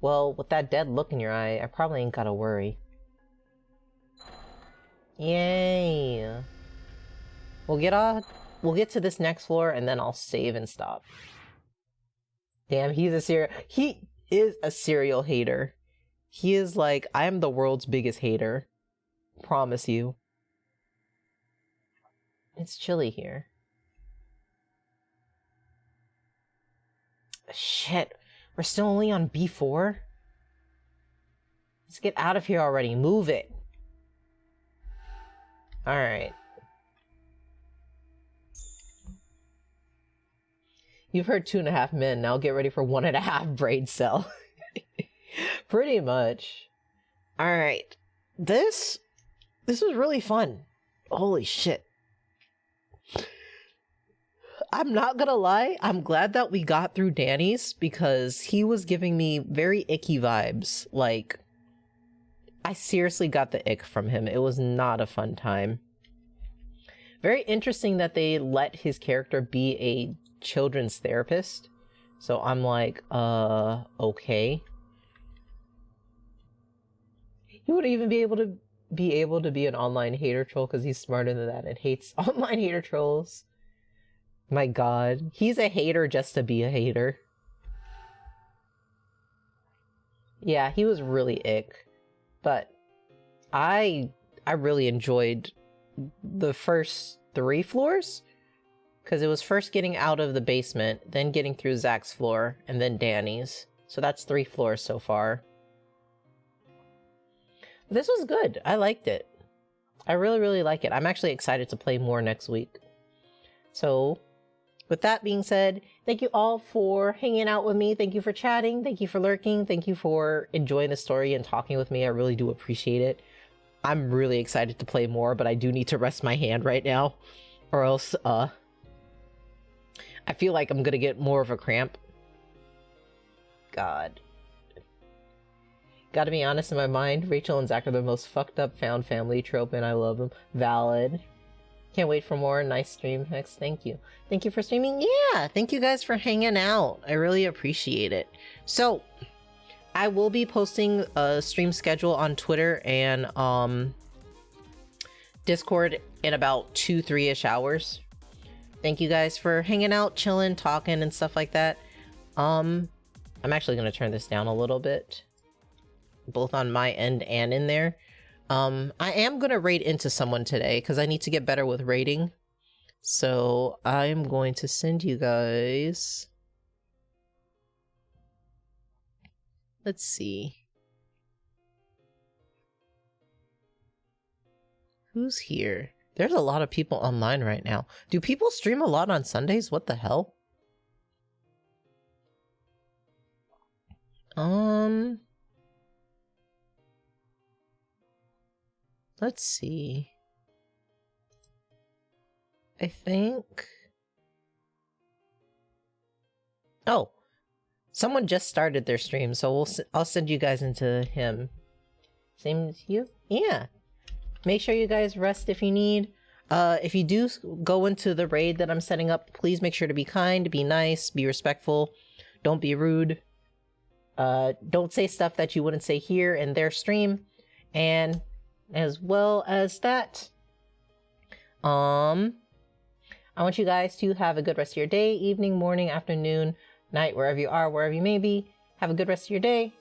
Well, with that dead look in your eye, I probably ain't gotta worry. Yay! We'll get to this next floor, and then I'll save and stop. Damn, he is a serial hater. He is like, I am the world's biggest hater. Promise you. It's chilly here. Shit, we're still only on B4? Let's get out of here already. Move it. Alright. You've heard 2.5 men. Now get ready for 1.5 braid cell. Pretty much. Alright. This was really fun. Holy shit. I'm not gonna lie, I'm glad that we got through Danny's because he was giving me very icky vibes. Like, I seriously got the ick from him. It was not a fun time. Very interesting that they let his character be a children's therapist. So I'm like, okay. He would even be able to be an online hater troll because he's smarter than that and hates online hater trolls. My god. He's a hater just to be a hater. Yeah, he was really ick. But I really enjoyed the first 3 floors. Because it was first getting out of the basement, then getting through Zach's floor, and then Danny's. So that's 3 floors so far. This was good. I liked it. I really, really like it. I'm actually excited to play more next week. So, with that being said, thank you all for hanging out with me. Thank you for chatting. Thank you for lurking. Thank you for enjoying the story and talking with me. I really do appreciate it. I'm really excited to play more, but I do need to rest my hand right now. Or else, I feel like I'm gonna get more of a cramp. God. Gotta be honest, in my mind, Rachel and Zach are the most fucked up found family trope, and I love them. Valid. Can't wait for more. Nice stream, Hex. Thank you. Thank you for streaming. Yeah, thank you guys for hanging out. I really appreciate it. So, I will be posting a stream schedule on Twitter and Discord in about 2-3-ish hours. Thank you guys for hanging out, chilling, talking, and stuff like that. I'm actually going to turn this down a little bit, both on my end and in there. I am going to raid into someone today because I need to get better with raiding. So I'm going to send you guys... Let's see. Who's here? There's a lot of people online right now. Do people stream a lot on Sundays? What the hell? Let's see. I think... Oh! Someone just started their stream, so I'll send you guys into him. Same as you? Yeah. Make sure you guys rest if you need. If you do go into the raid that I'm setting up, please make sure to be kind, be nice, be respectful. Don't be rude. Don't say stuff that you wouldn't say here in their stream. And as well as that, I want you guys to have a good rest of your day, evening, morning, afternoon, night, wherever you are, wherever you may be. Have a good rest of your day.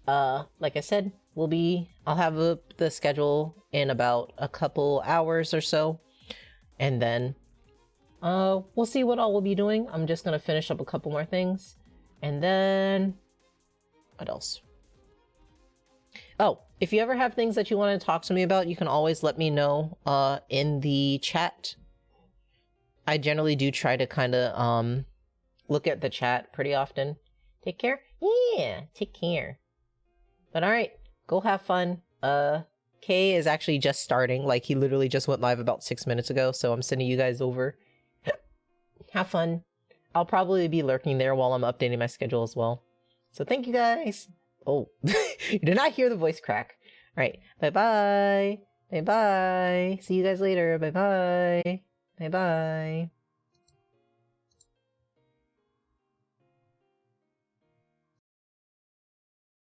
Like I said, I'll have the schedule in about a couple hours or so. And then, we'll see what all we'll be doing. I'm just gonna finish up a couple more things. And then, what else? Oh, if you ever have things that you want to talk to me about, you can always let me know, in the chat. I generally do try to kind of, look at the chat pretty often. Take care? Yeah, take care. But alright, go have fun. Kay is actually just starting. Like, he literally just went live about 6 minutes ago, so I'm sending you guys over. Have fun. I'll probably be lurking there while I'm updating my schedule as well. So thank you guys. Oh, you did not hear the voice crack. Alright, bye-bye. Bye-bye. See you guys later. Bye-bye. Bye-bye.